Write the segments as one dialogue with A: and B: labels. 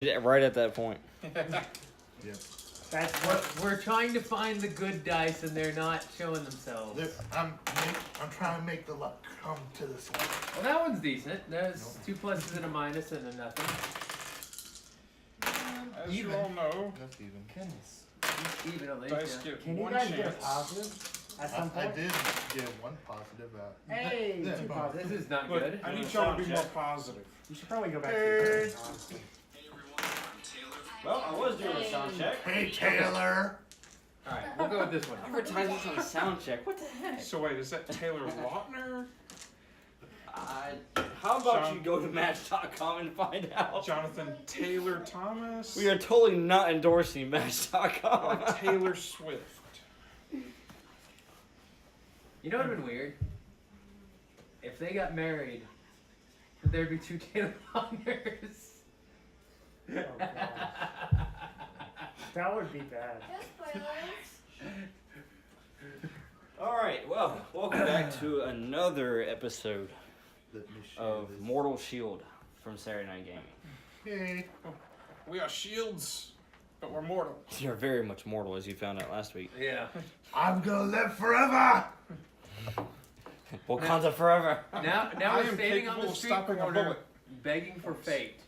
A: right at that point.
B: Yep.
C: That's what
D: We're trying to find the good dice, and they're not showing themselves.
B: I'm trying to make the luck come to this one.
D: Well, that one's decent. There's 2 pluses and a minus and a nothing.
E: As you all know,
B: That's even.
C: goodness.
D: Even at least.
E: dice
D: Yeah.
E: get
C: Can you
E: one
C: guys get a
E: chance.
C: positive at some
B: I
C: point?
B: did get one positive out.
C: Hey,
B: Yeah,
C: 2
B: but-
C: positives.
D: This is not
E: Look,
D: good.
E: I need y'all to be more positive.
C: You should probably go back to your honestly.
A: Well, I was doing a sound check.
B: Hey Taylor.
D: Alright, we'll go with this one.
A: Advertise this on a sound check. What the heck?
E: So wait, is that Taylor Lautner?
A: How about you go to Match.com and find out?
E: Jonathan Taylor Thomas?
A: We are totally not endorsing
E: Or
A: Match.com.
E: Taylor Swift?
D: You know what would have been weird? If they got married, there'd be 2 Taylor Lautners.
C: Oh, gosh. That would be bad.
A: All right, well, welcome back to another episode of Mortal Shield from Saturday Night Gaming.
B: Hey.
E: We are shields, but we're mortal.
A: You're very much mortal, as you found out last week.
D: Yeah.
B: I'm gonna live forever.
A: Wakanda forever.
D: Now
E: I
D: we're
E: am
D: standing on
E: capable
D: the
E: of
D: street
E: stopping a
D: corner
E: bullet.
D: begging for fate.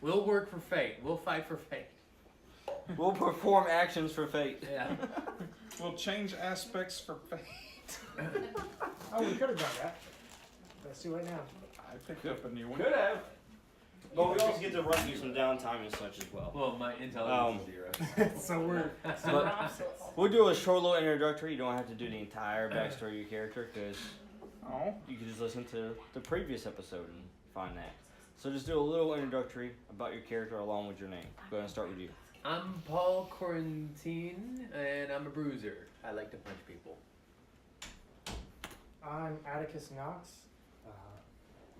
D: We'll work for fate. We'll fight for fate.
A: We'll perform actions for fate.
D: Yeah.
E: We'll change aspects for fate.
C: Oh, we could have done that. Let's do it now.
E: I picked up a new one.
A: Could have. But we also get to run through some downtime and such as well.
D: Well, my intelligence is 0.
C: So we're opposites.
A: We'll do a short little introductory. You don't have to do the entire backstory of your character because
E: Oh,
A: you can just listen to the previous episode and find that. So just do a little introductory about your character along with your name. Go ahead and start with you.
D: I'm Paul Quarantine, and I'm a bruiser. I like to punch people.
C: I'm Atticus Knox,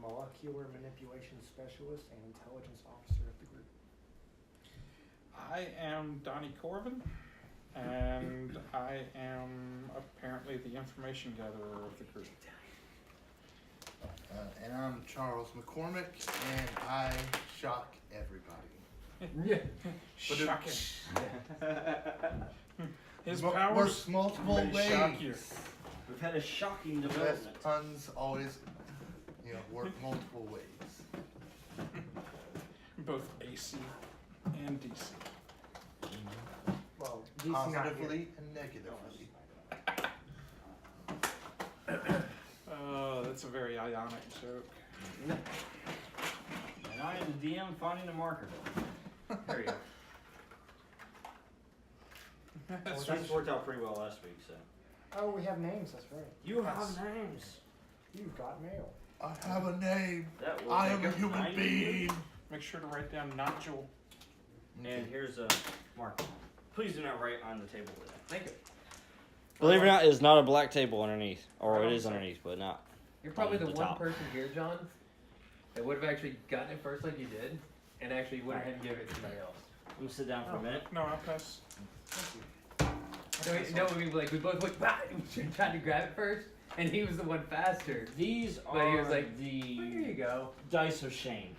C: molecular manipulation specialist and intelligence officer of the group.
E: I am Donnie Corbin, and I am apparently the information gatherer of the group.
B: And I'm Charles McCormick, and I shock everybody.
D: Yeah.
E: Shocking. His
B: Works
E: powers
B: multiple
E: may
B: ways.
E: shock you.
A: We've had a shocking
B: Best
A: development.
B: puns always, work multiple ways.
E: Both AC and DC.
C: Well, DC not here.
B: Positively and negatively.
E: Oh, that's a very ionic joke.
A: And I am the DM finding the marker. There you go.
E: That's
A: Well, things worked out pretty well last week, so.
C: Oh, we have names, that's right.
A: You
C: Yes.
A: have names.
C: You've got mail.
B: I have a name.
A: That will
B: I am
A: make
B: a human
A: 90.
B: being.
E: Make sure to write down nodule.
A: And here's a marker. Please do not write on the table with that.
D: Thank you.
A: Believe it or not, it's not a black table underneath. Or it is underneath, but not.
D: You're probably
A: On
D: the
A: the
D: one
A: top.
D: person here, John, that would have actually gotten it first like you did, and actually went ahead and give it to somebody else.
A: I'm going to sit down for a minute.
E: No, I'll pass.
D: No, we both went, wow, we tried to grab it first, and he was the one faster.
A: These
D: But
A: are
D: he was like,
A: the
D: Here you go.
A: dice of shame.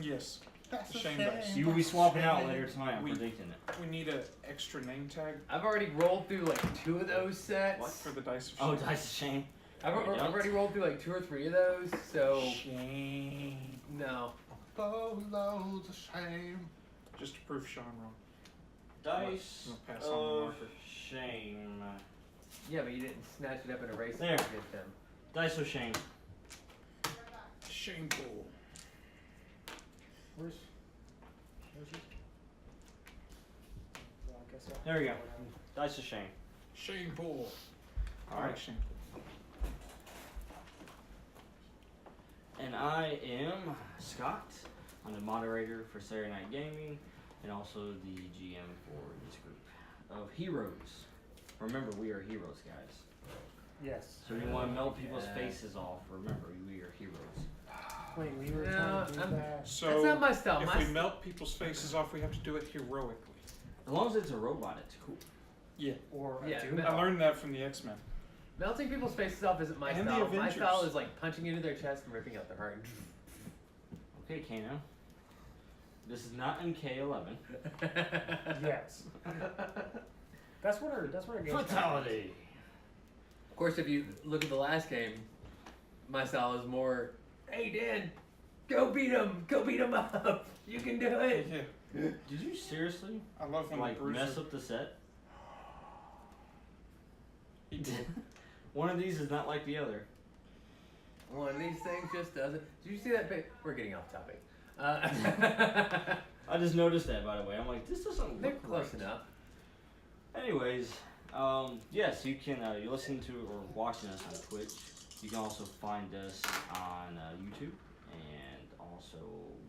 E: Yes.
B: That's a
E: Shame
B: shame.
E: dice.
A: You will be swapping out later tonight. I'm
E: We-
A: predicting it.
E: We need an extra name tag
D: I've already rolled through like 2 of those sets.
A: What?
E: for the dice of
A: Oh,
E: shame.
A: dice of shame.
D: I've already rolled through like 2 or 3 of those, so
E: Shame.
D: no.
B: Loads of shame.
E: Just to prove Sean wrong.
A: Dice
E: I'm gonna pass on the
A: of
E: marker.
A: shame.
D: Yeah, but you didn't snatch it up and erase
A: There.
D: it against them.
A: Dice of shame.
E: Shameful.
C: Where's yours? Well, I guess
A: There we go. Dice of shame.
E: Shameful.
A: All
E: I
A: right.
E: like shameful.
A: And I am Scott. I'm the moderator for Saturday Night Gaming and also the GM for this group of heroes. Remember, we are heroes, guys.
C: Yes.
A: So we want to melt people's
D: Yeah.
A: faces off. Remember, we are heroes.
C: Wait, we were
D: No,
C: trying to do
D: I'm-
C: that.
E: So
D: That's not my style.
E: if
D: My
E: we
D: st-
E: melt people's faces off, we have to do it heroically.
A: As long as it's a robot, it's cool.
E: Yeah.
C: Or a
D: Yeah,
C: doom
D: but-
E: I learned that from the X-Men.
D: Melting people's faces off isn't my
E: And the
D: style. My
E: Avengers.
D: style is like punching into their chest and ripping out their heart.
A: Okay, Kano. This is not MK11.
C: Yes. That's what our game's
A: Fatality.
D: Of course, if you look at the last game, my style is more, hey Dan, go beat him up. You can do it.
E: Yeah.
A: Did you seriously
E: I love when
A: like
E: the bruiser.
A: mess up the set?
E: He did.
A: One of these is not like the other.
D: One of these things just doesn't. Did you see that? We're getting off topic.
A: I just noticed that, by the way. I'm like, this doesn't
D: They're
A: look
D: close
A: right.
D: enough.
A: Anyways, yes, you can you listen to or watching us on Twitch. You can also find us on YouTube and also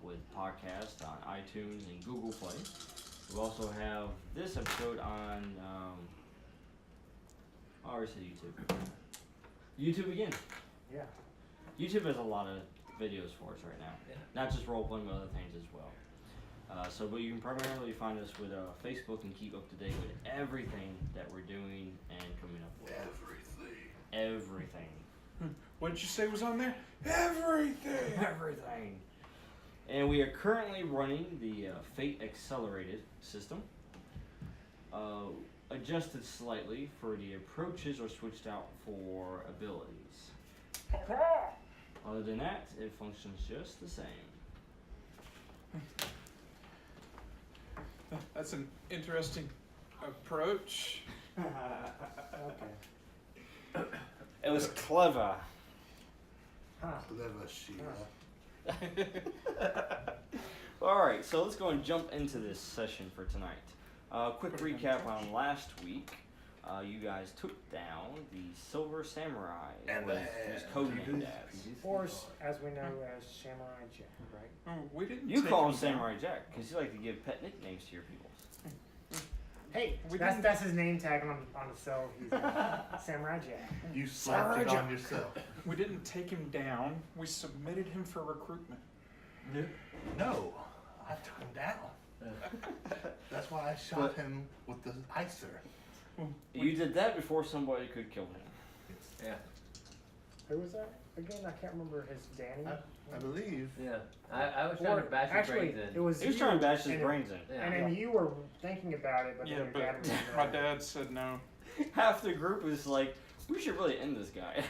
A: with podcasts on iTunes and Google Play. We also have this episode on I already said YouTube. YouTube again.
C: Yeah.
A: YouTube has a lot of videos for us right now.
D: Yeah.
A: Not just role playing, but other things as well. But you can primarily find us with Facebook and keep up to date with everything that we're doing and coming up with. Everything.
E: What did you say was on there? Everything.
A: Everything. And we are currently running the Fate Accelerated system. Adjusted slightly for the approaches or switched out for abilities. Other than that, it functions just the same.
E: That's an interesting approach.
C: Okay.
A: It was clever.
C: Huh.
B: Clever She-Ra.
A: Alright, so let's go and jump into this session for tonight. Quick recap on last week. You guys took down the Silver Samurai.
B: And
A: was
B: the
A: his codename as.
C: Or as we know as Samurai Jack, right?
E: Oh, we didn't.
A: You
E: take
A: call him
E: down.
A: Samurai Jack because you like to give pet nicknames to your people.
C: Hey,
E: We
C: that's
E: didn't-
C: that's his name tag on the cell. He's Samurai Jack.
B: You slapped it on yourself.
E: We didn't take him down. We submitted him for recruitment.
B: No, I took him down. That's why I shot him with the icer.
A: You did that before somebody could kill him.
D: Yeah.
C: Who was that again? I can't remember his Danny.
B: I believe.
D: Yeah. I was trying to bash his
C: actually,
D: brains
C: it
D: in.
C: was
A: He was
C: you,
A: trying to bash his
C: and
A: brains in.
D: Yeah.
C: And then you were thinking about it, but
E: Yeah,
C: then your
E: but
C: dad was
E: my dad said no.
A: Half the group was like, we should really end this guy.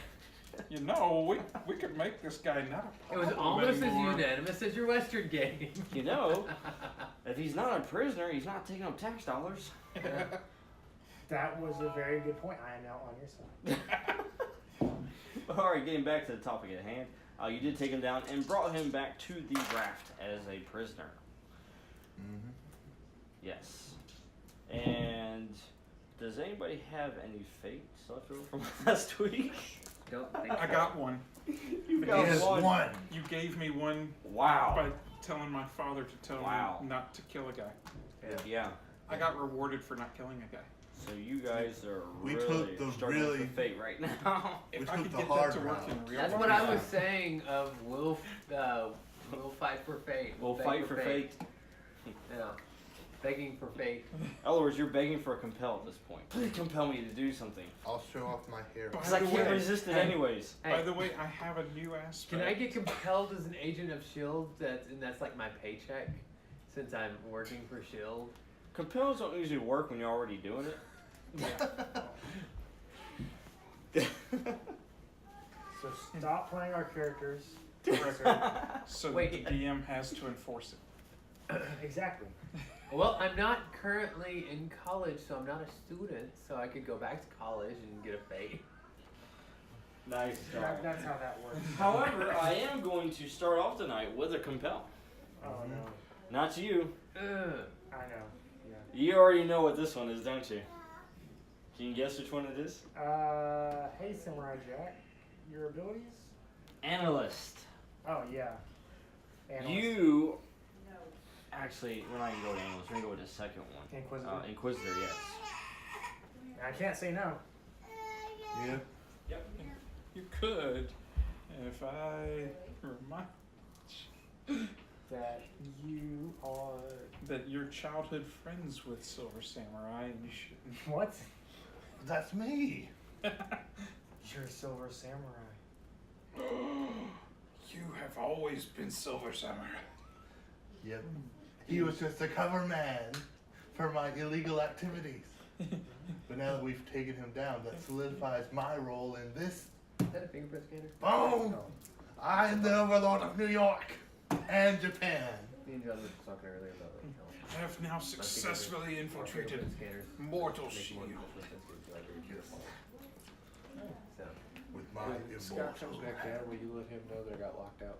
E: You know, we could make this guy not a
D: It was
E: problem
D: almost
E: anymore.
D: as unanimous as your Western game.
A: You know, if he's not a prisoner, he's not taking up tax dollars.
C: That was a very good point. I am now on your side.
A: Alright, getting back to the topic at hand. You did take him down and brought him back to the raft as a prisoner.
B: Mm-hmm.
A: Yes. And does anybody have any fates left over from last week?
D: Don't think
E: I
D: so.
E: got one.
A: You've
B: He has one.
E: You gave me one
A: Wow.
E: by telling my father to tell
A: Wow.
E: me not to kill a guy.
A: Yeah.
E: I got rewarded for not killing a guy.
A: So you guys are
B: We
A: really
B: took the
A: struggling
B: really-
A: for fate right now.
B: We
E: If I
B: took
E: could
B: the
E: get
B: hard
E: that to work
B: route.
E: in real
D: That's
E: life.
D: what I was saying of we'll fight for fate.
A: We'll fight for fate.
D: Yeah. Begging for fate.
A: In other words, you're begging for a compel at this point. Please compel me to do something.
B: I'll show off my hair.
E: By
A: Because I
E: the
A: can't
E: way-
A: resist it
D: Hey.
A: anyways.
E: By the way, I have a new aspect.
D: Can I get compelled as an agent of S.H.I.E.L.D. That's like my paycheck since I'm working for S.H.I.E.L.D.
A: Compels don't usually work when you're already doing it.
C: So stop playing our characters.
E: So
D: Wait.
E: the DM has to enforce it.
C: Exactly.
D: Well, I'm not currently in college, so I'm not a student, so I could go back to college and get a fate.
A: Nice
C: That's how that works.
A: However, I am going to start off tonight with a compel.
C: Oh no.
A: Not you.
D: Ugh.
C: I know. Yeah.
A: You already know what this one is, don't you? Can you guess which one it is?
C: Hey Samurai Jack, your abilities?
A: Analyst.
C: Oh yeah. Analyst.
A: You. Actually, we're not going to go to analyst. We're going to go with the second one.
C: Inquisitor.
A: Inquisitor, yes.
C: I can't say no.
B: Yeah.
A: Yep.
E: You could, if I remind
C: That you are
E: that you're childhood friends with Silver Samurai, and you shouldn't.
C: what?
B: That's me.
C: You're a Silver Samurai.
E: You have always been Silver Samurai.
B: Yep. He was just a cover man for my illegal activities. But now that we've taken him down, that solidifies my role in this.
D: Is that a fingerprint scanner?
B: Boom! I am the overlord of New York and Japan.
D: Me and John were talking earlier about like,
E: Have now successfully infiltrated Mortal S.H.I.E.L.D.
D: So,
B: With my
F: When Scott comes
B: immortal
F: back down, will you let him know they got locked out?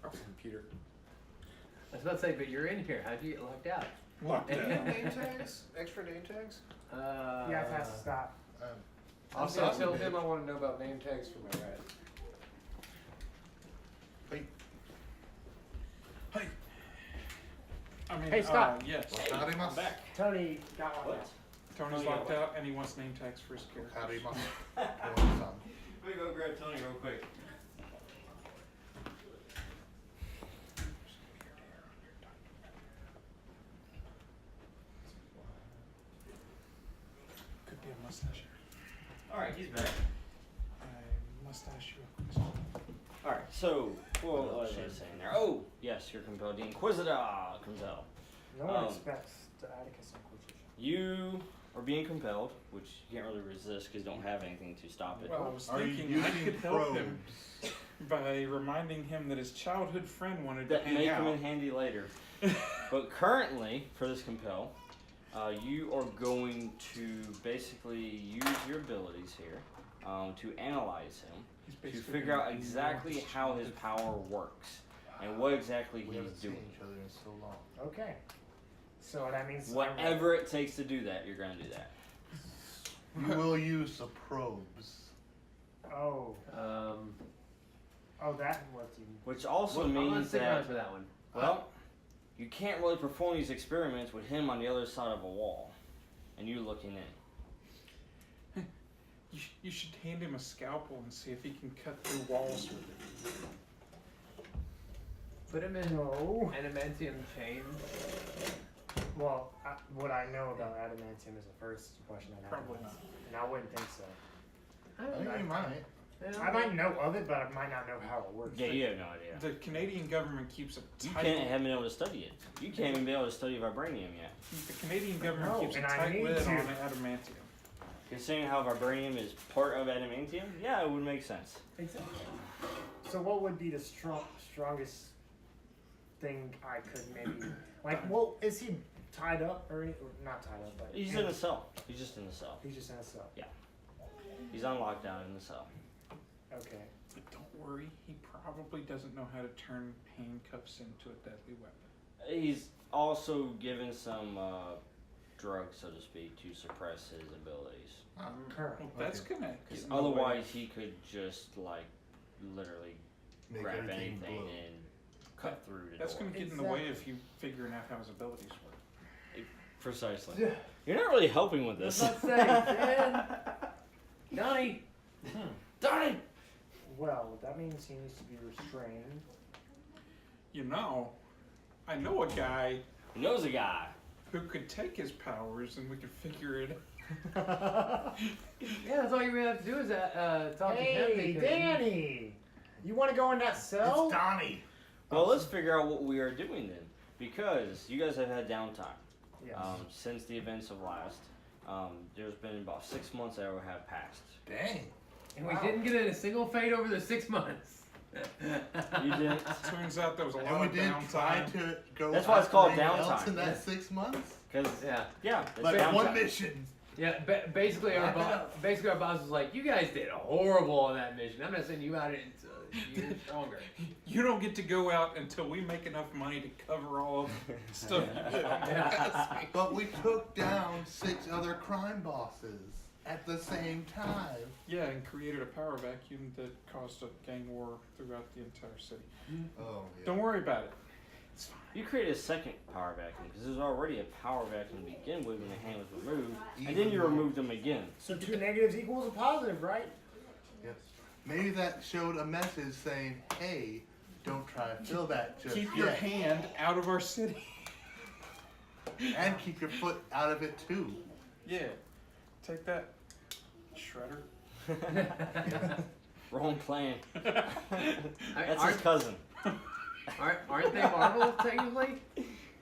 F: Off the computer.
D: I was about to say, but you're in here. How'd you get locked out?
E: Locked
F: Do you have
E: down.
F: name tags? Extra name tags?
C: You guys have to stop.
F: Also,
B: thought we
F: tell
B: did.
F: him I want to know about name tags for my rat.
B: Wait,
E: Hey. I mean,
C: Hey, Scott.
E: Yes.
B: howdy,
A: I'm back.
C: Tony got one.
A: What?
E: Tony's
A: Oh, yeah,
E: locked
A: what?
E: out and he wants name tags for his character.
B: howdy, my
A: Let me go grab Tony real quick.
E: Could be a mustache.
A: Alright, he's back.
E: I must ask you a question.
A: Alright, so, what was I saying there? Oh, yes, you're compelled. The Inquisitor comes out.
C: No one
A: Um,
C: expects the Atticus Inquisition.
A: You are being compelled, which you can't really resist because you don't have anything to stop it.
E: Well, I was
B: Are you
E: thinking I
B: using
E: could help him
B: probes?
E: by reminding him that his childhood friend wanted to
A: That may
E: hang
A: come
E: out.
A: in handy later. But currently, for this compel, you are going to basically use your abilities here to analyze him,
E: He's
A: to
E: basically
A: figure out
E: gonna be
A: exactly
E: more
A: how his
E: stupid.
A: power works and what exactly
B: We
A: he's
B: haven't seen
A: doing.
B: each other in so long.
C: Okay. So that means
A: Whatever it takes to do that, you're going to do that.
B: You will use the probes.
C: Oh, that what you.
A: Which also
D: I'm gonna
A: means
D: stick around
A: that,
D: for that one.
A: well, you can't really perform these experiments with him on the other side of a wall and you looking in.
E: You should hand him a scalpel and see if he can cut through walls with it.
D: Put him in
C: No.
D: adamantium chain.
C: Well, what I know about adamantium is the first question I'd have.
E: Probably not.
C: And I wouldn't think so.
B: I think you might.
C: I might know of it, but I might not know how it works.
A: Yeah, you have no idea.
E: The Canadian government keeps a
A: You
E: tight.
A: haven't been able to study it. You can't even be able to study vibranium yet.
E: The Canadian government
C: No,
E: keeps a
C: and I
E: tight
C: need
E: lid
C: to.
E: on adamantium.
A: Considering how vibranium is part of adamantium, yeah, it would make sense.
C: Exactly. So what would be the strongest thing I could maybe like? Well, is he tied up or not tied up? But
A: He's in a cell. He's just in a cell.
C: He's just in a cell.
A: He's on lockdown in the cell.
C: Okay.
E: But don't worry, he probably doesn't know how to turn handcuffs into a deadly weapon.
A: He's also given some drugs, so to speak, to suppress his abilities.
C: Currently.
E: Well, that's
B: Okay.
E: gonna.
A: Because
E: get in the way.
A: otherwise, he could just like literally
B: Make
A: grab
B: everything
A: anything
B: blow.
A: and cut through the
E: That's
A: door.
E: gonna get in the way of you figuring out how his abilities work.
A: Precisely. You're not really helping with this.
D: Let's say, Dan. Donnie.
A: Donnie!
C: Well, that means he needs to be restrained.
E: You know, I know a guy
A: He knows a guy.
E: who could take his powers and we could figure it.
D: Yeah, that's all you really have to do is talk to him.
C: Hey,
D: because
C: Danny! You want to go in that cell?
B: It's Donnie.
A: Well, let's figure out what we are doing then. Because you guys have had downtime
C: Yes.
A: since the events of last. There's been about 6 months that have passed.
B: Dang.
D: And we
C: Wow.
D: didn't get in a single fade over the 6 months.
A: You didn't?
E: Turns out there was a
B: And
E: lot
B: we
E: of
B: didn't try
E: downtime.
B: to go
A: That's why it's
B: after
A: called
B: anyone else
A: downtime.
B: in that
D: Yeah.
B: 6 months.
A: Because,
D: Yeah.
A: yeah, it's
B: Like
A: downtime.
B: one mission.
D: Yeah, basically,
B: Wrap it
D: our boss was like, "You guys did horrible on that mission. I'm not sending you out until you're stronger."
E: You don't get to go out until we make enough money to cover all of the stuff you did.
D: Yeah.
B: But we took down 6 other crime bosses at the same time.
E: Yeah, and created a power vacuum that caused a gang war throughout the entire city.
B: Oh, yeah.
E: Don't worry about it. It's fine.
A: You created a second power vacuum because there's already a power vacuum to begin with when the hand was removed, and then
B: Even
A: you
B: though-
A: removed them again.
C: So 2 negatives equals a positive, right?
B: Yes. Maybe that showed a message saying, hey, don't try to fill that just
E: Keep your
B: yet.
E: hand out of our city.
B: And keep your foot out of it, too.
E: Yeah. Take that, Shredder.
A: Wrong plan. That's his
D: Aren't,
A: cousin.
D: aren't they Marvel technically?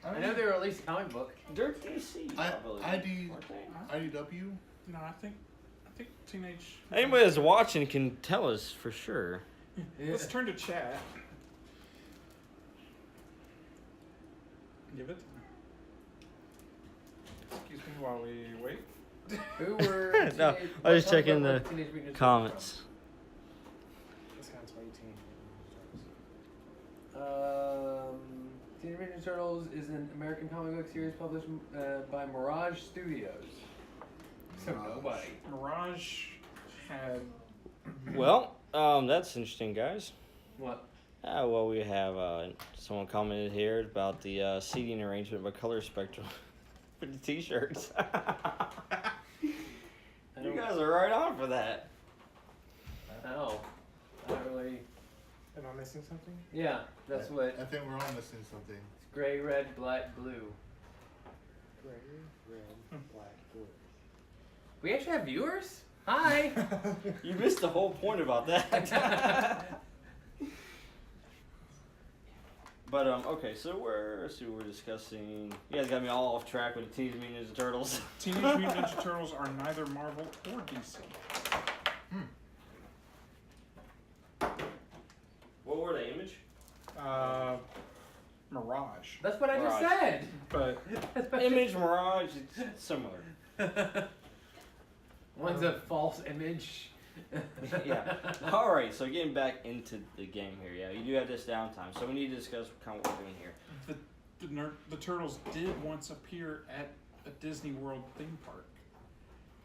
D: I know they were released a comic book.
A: They're DC, I believe. aren't they?
B: IDW?
E: No, I think Teenage.
A: Anybody that's watching can tell us for sure.
D: Yeah.
E: Let's turn to chat. Give it. Excuse me while we wait.
D: Who were?
A: No,
D: Teenage-
A: I was
D: what
A: checking
D: comic book
A: the
D: were Teenage Mutant Ninja Turtles
A: comments.
C: This guy's 18.
D: from? Teenage Mutant Ninja Turtles is an American comic book series published by Mirage Studios. So nobody.
E: Mirage had.
A: Well, that's interesting, guys.
D: What?
A: Well, we have someone commented here about the seating arrangement by color spectrum for the T-shirts. You guys are right on for that.
D: Oh, not really.
C: Am I missing something?
D: Yeah, that's what.
B: I think we're all missing something.
D: It's gray, red, black, blue.
C: Gray, red, black, blue.
D: We actually have viewers? Hi!
A: You missed the whole point about that. But okay, so we're discussing. You guys got me all off track with the Teenage Mutant Ninja Turtles.
E: Teenage Mutant Ninja Turtles are neither Marvel or DC.
A: What were they? Image?
E: Mirage.
D: That's what I just
A: Mirage.
D: said!
E: But
A: Image, Mirage, it's similar.
D: One's a false image.
A: Yeah. All right. So getting back into the game here, yeah, you do have this downtime, so we need to discuss kind of what we're doing here.
E: the Turtles did once appear at a Disney World theme park.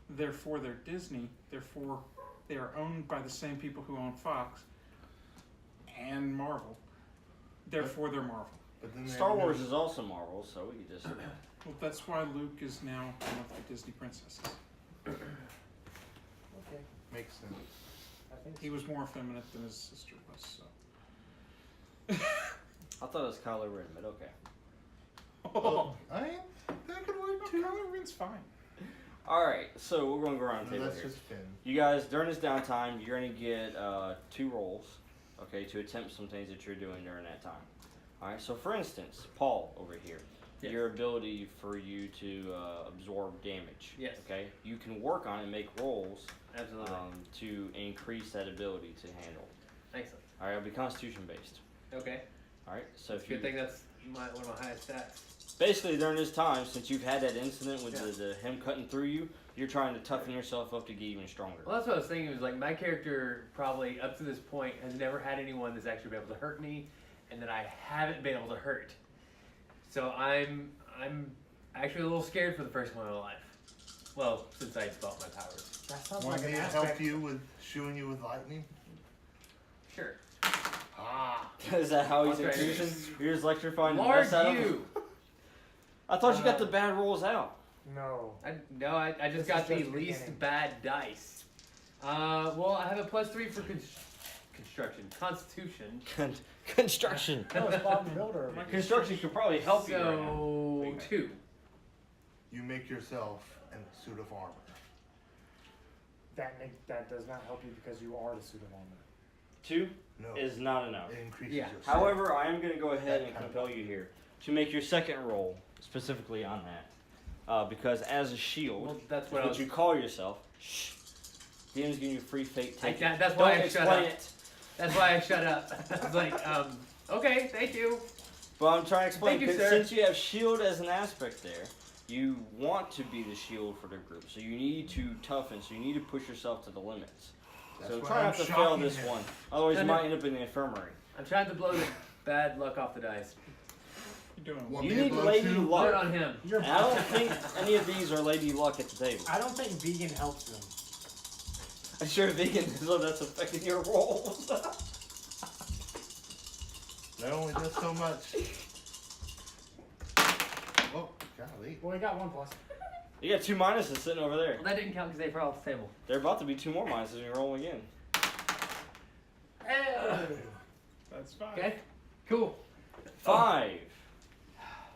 E: Therefore, they're Disney. Therefore, they are owned by the same people who own Fox and Marvel. Therefore, they're Marvel.
B: But then
A: Star Wars is also Marvel, so we could just.
E: Well, that's why Luke is now one of the Disney princesses.
C: Okay.
B: Makes sense.
C: I think
E: He was more effeminate than his sister was, so.
A: I thought it was Kylo Ren, but okay.
E: Oh,
B: That could work too.
E: Kylo Ren's fine.
A: All right. So we're going to go around the
B: No,
A: table
B: that's
A: here.
B: just Finn.
A: You guys, during this downtime, you're going to get 2 rolls, okay, to attempt some things that you're doing during that time. All right. So for instance, Paul over here.
D: Yes.
A: Your ability for you to absorb damage.
D: Yes.
A: Okay. You can work on it and make rolls
D: Absolutely.
A: to increase that ability to handle.
D: Excellent.
A: All right. It'll be Constitution based.
D: Okay.
A: All right. So
D: It's
A: if
D: a
A: you
D: good thing that's one of my highest stats.
A: basically during this time, since you've had that incident with
D: Yeah.
A: the him cutting through you, you're trying to toughen yourself up to get even stronger.
D: Well, that's what I was thinking. Was like my character probably up to this point has never had anyone that's actually been able to hurt me, and that I haven't been able to hurt. So I'm actually a little scared for the first time in my life. Well, since I developed my powers.
C: that sounds
B: Want
C: like
B: me
C: an
B: to
C: aspect.
B: help you with shooting you with lightning?
D: Sure.
B: Ah.
A: Is that how he's
D: That's right.
A: increasing? You're just electrifying the
D: Large
A: mess out of him?
D: you.
A: I thought you got the bad rolls out.
C: No.
D: I just
C: This
D: got
C: is
D: the
C: just the
D: least
C: beginning.
D: bad dice. Well, I have a +3 for construction, Constitution.
A: Construction.
C: No, it's Bob the Builder.
A: Construction could probably help you right now.
D: So 2.
B: You make yourself in a suit of armor.
C: That does not help you because you are the suit of armor.
A: 2
B: No.
A: is not enough.
B: It increases
D: Yeah.
B: your
A: However, I am going to go ahead
B: That
A: and
B: kind of-
A: compel you here to make your second roll specifically on that. Because as a shield,
D: Well, that's
A: is
D: what I
A: what
D: was.
A: you call yourself, shh, DM's giving you free fate take.
D: That's why
A: Don't
D: I shut
A: explain
D: up.
A: it.
D: That's why I shut up. I was like, okay, thank you.
A: But I'm trying to explain,
D: Thank you,
A: 'cause
D: sir.
A: since you have shield as an aspect there, you want to be the shield for the group. So you need to toughen, so you need to push yourself to the limits.
B: That's
A: So
B: why
A: try
B: I'm
A: not to fail
B: shocking
A: this
B: him.
A: one. Otherwise
D: No,
A: you
D: no.
A: might end up in the infirmary.
D: I'm trying to blow the bad luck off the dice.
E: You're doing
B: Want
A: You
B: me to
A: need
B: blow
A: lady
B: too?
D: Blow it
A: luck.
D: on him.
C: You're
A: And I don't think any of these are lady luck at the table.
C: I don't think vegan helps them.
A: I'm sure vegan is what that's affecting your rolls.
B: That only does so much. Oh, golly.
C: Well, we got 1 plus.
A: You got 2 minuses sitting over there.
D: Well, that didn't count because they fell off the table.
A: There are about to be 2 more minuses when you roll again.
E: That's fine.
D: Okay, cool.
A: 5.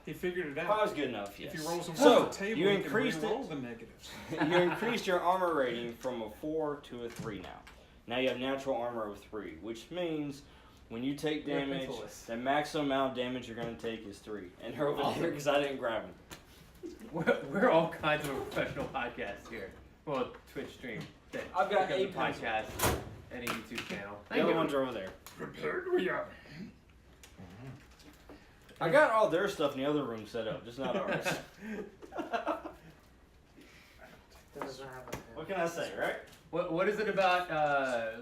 E: He figured it out.
A: 5's good enough, yes.
E: If he rolls them
A: So,
E: off the table,
A: you
E: he
A: increased
E: can
A: it.
E: roll the negatives.
A: You increased your armor rating from a 4 to a 3 now. Now you have natural armor of 3, which means When you take
D: You're
A: damage,
D: pencilless.
A: the maximum amount of damage you're going to take is 3. And they're over there because I didn't grab them.
D: We're all kinds of professional podcasts here. Well, Twitch stream. That
A: I've got
D: becomes
A: 8
D: a podcast and a YouTube channel.
A: The other ones are over there.
C: Prepared we are.
A: I got all their stuff in the other room set up, just not ours. What can I say, right?
D: What is it about,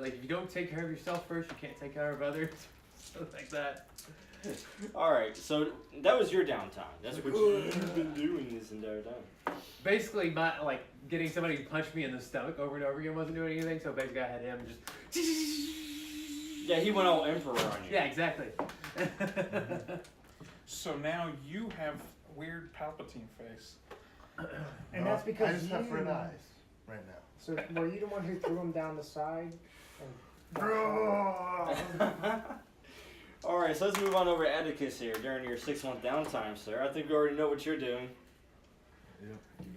D: like, if you don't take care of yourself first, you can't take care of others? Something like that.
A: Alright, so that was your downtime. That's what you've been doing this entire time.
D: Basically, getting somebody to punch me in the stomach over and over again wasn't doing anything, so basically I had him just...
A: Yeah, he went all Emperor on you.
D: Yeah, exactly.
E: So now you have weird Palpatine face.
C: And that's because
B: I just have
C: you-
B: red eyes right now.
C: So were you the one who threw him down the side?
A: Alright, so let's move on over to Atticus here during your 6-month downtime, sir. I think we already know what you're doing.
B: Yep.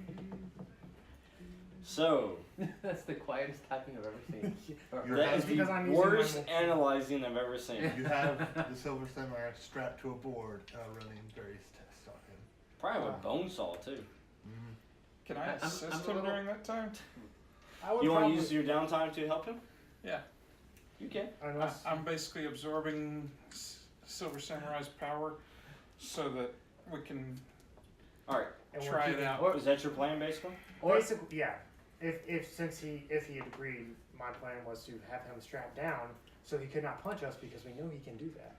A: So,
D: That's the quietest typing I've ever seen.
B: You're
A: that is
C: That's because
A: the
C: I'm using my
A: worst
C: machine.
A: analyzing I've ever seen.
B: You have the Silver Samurai strapped to a board running various tests on him.
A: Probably have a bone saw, too.
E: Can I
D: I'm
E: assist
D: a
E: him
D: little-
E: during that time?
C: I would
A: You want to
C: probably,
A: use your downtime to help him?
E: Yeah.
A: You can.
C: unless
E: I'm basically absorbing Silver Samurai's power so that we can
A: Alright,
C: and we're
E: try it
C: keeping-
E: out.
A: is that your plan, basically?
C: Basically, yeah. If he had agreed, my plan was to have him strapped down so he could not punch us because we know he can do that.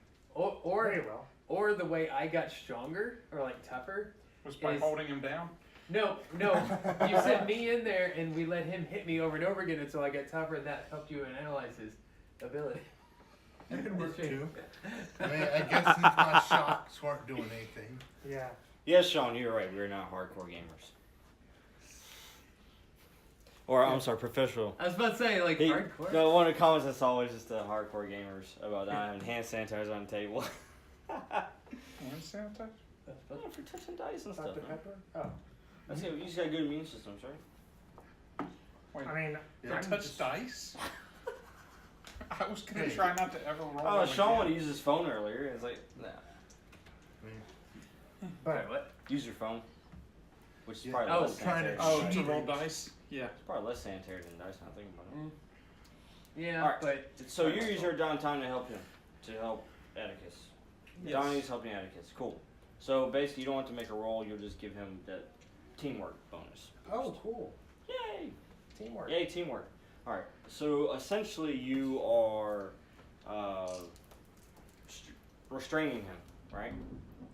C: Very well.
D: Or the way I got stronger, or like tougher.
E: Was by
D: Is-
E: holding him down.
D: No, you sent me in there and we let him hit me over and over again until I got tougher, and that helped you analyze his ability.
B: That could work too. I mean, I guess since my shocks weren't doing anything.
C: Yeah.
A: Yes, Sean, you're right. We're not hardcore gamers. Or, I'm sorry, professional.
D: I was about to say, like,
A: He,
D: hardcore.
A: no, one of the comments that's always just the hardcore gamers about not having hand sanitizer on the table.
E: Hand sanitizer?
A: Yeah, for touching dice and stuff.
C: Dr.
A: Man.
C: Pepper? Oh.
A: That's good. You just got good immune systems, right?
E: Wait,
C: I mean,
B: Yeah.
C: I'm
E: touch
C: just-
E: dice? I was gonna
B: Hey.
E: try not to ever roll.
A: Oh,
E: them
A: Sean
E: again.
A: wanted to use his phone earlier. It's like, nah.
C: But
D: Wait, what?
A: Use your phone. Which is
B: Yeah.
A: probably
D: Oh,
A: less
B: trying to-
A: sanitary.
E: Oh, to
B: Cheating.
E: roll dice? Yeah.
A: It's probably less sanitary than dice, I think about it.
D: Yeah,
A: Alright.
D: but
A: So you use your downtime to help him, to help Atticus.
E: Yes.
A: Donnie's helping Atticus. Cool. So basically, you don't have to make a roll. You'll just give him that teamwork bonus.
C: oh, cool.
A: Yay!
C: Teamwork.
A: Yay, teamwork. All right. So essentially, you are restraining him, right?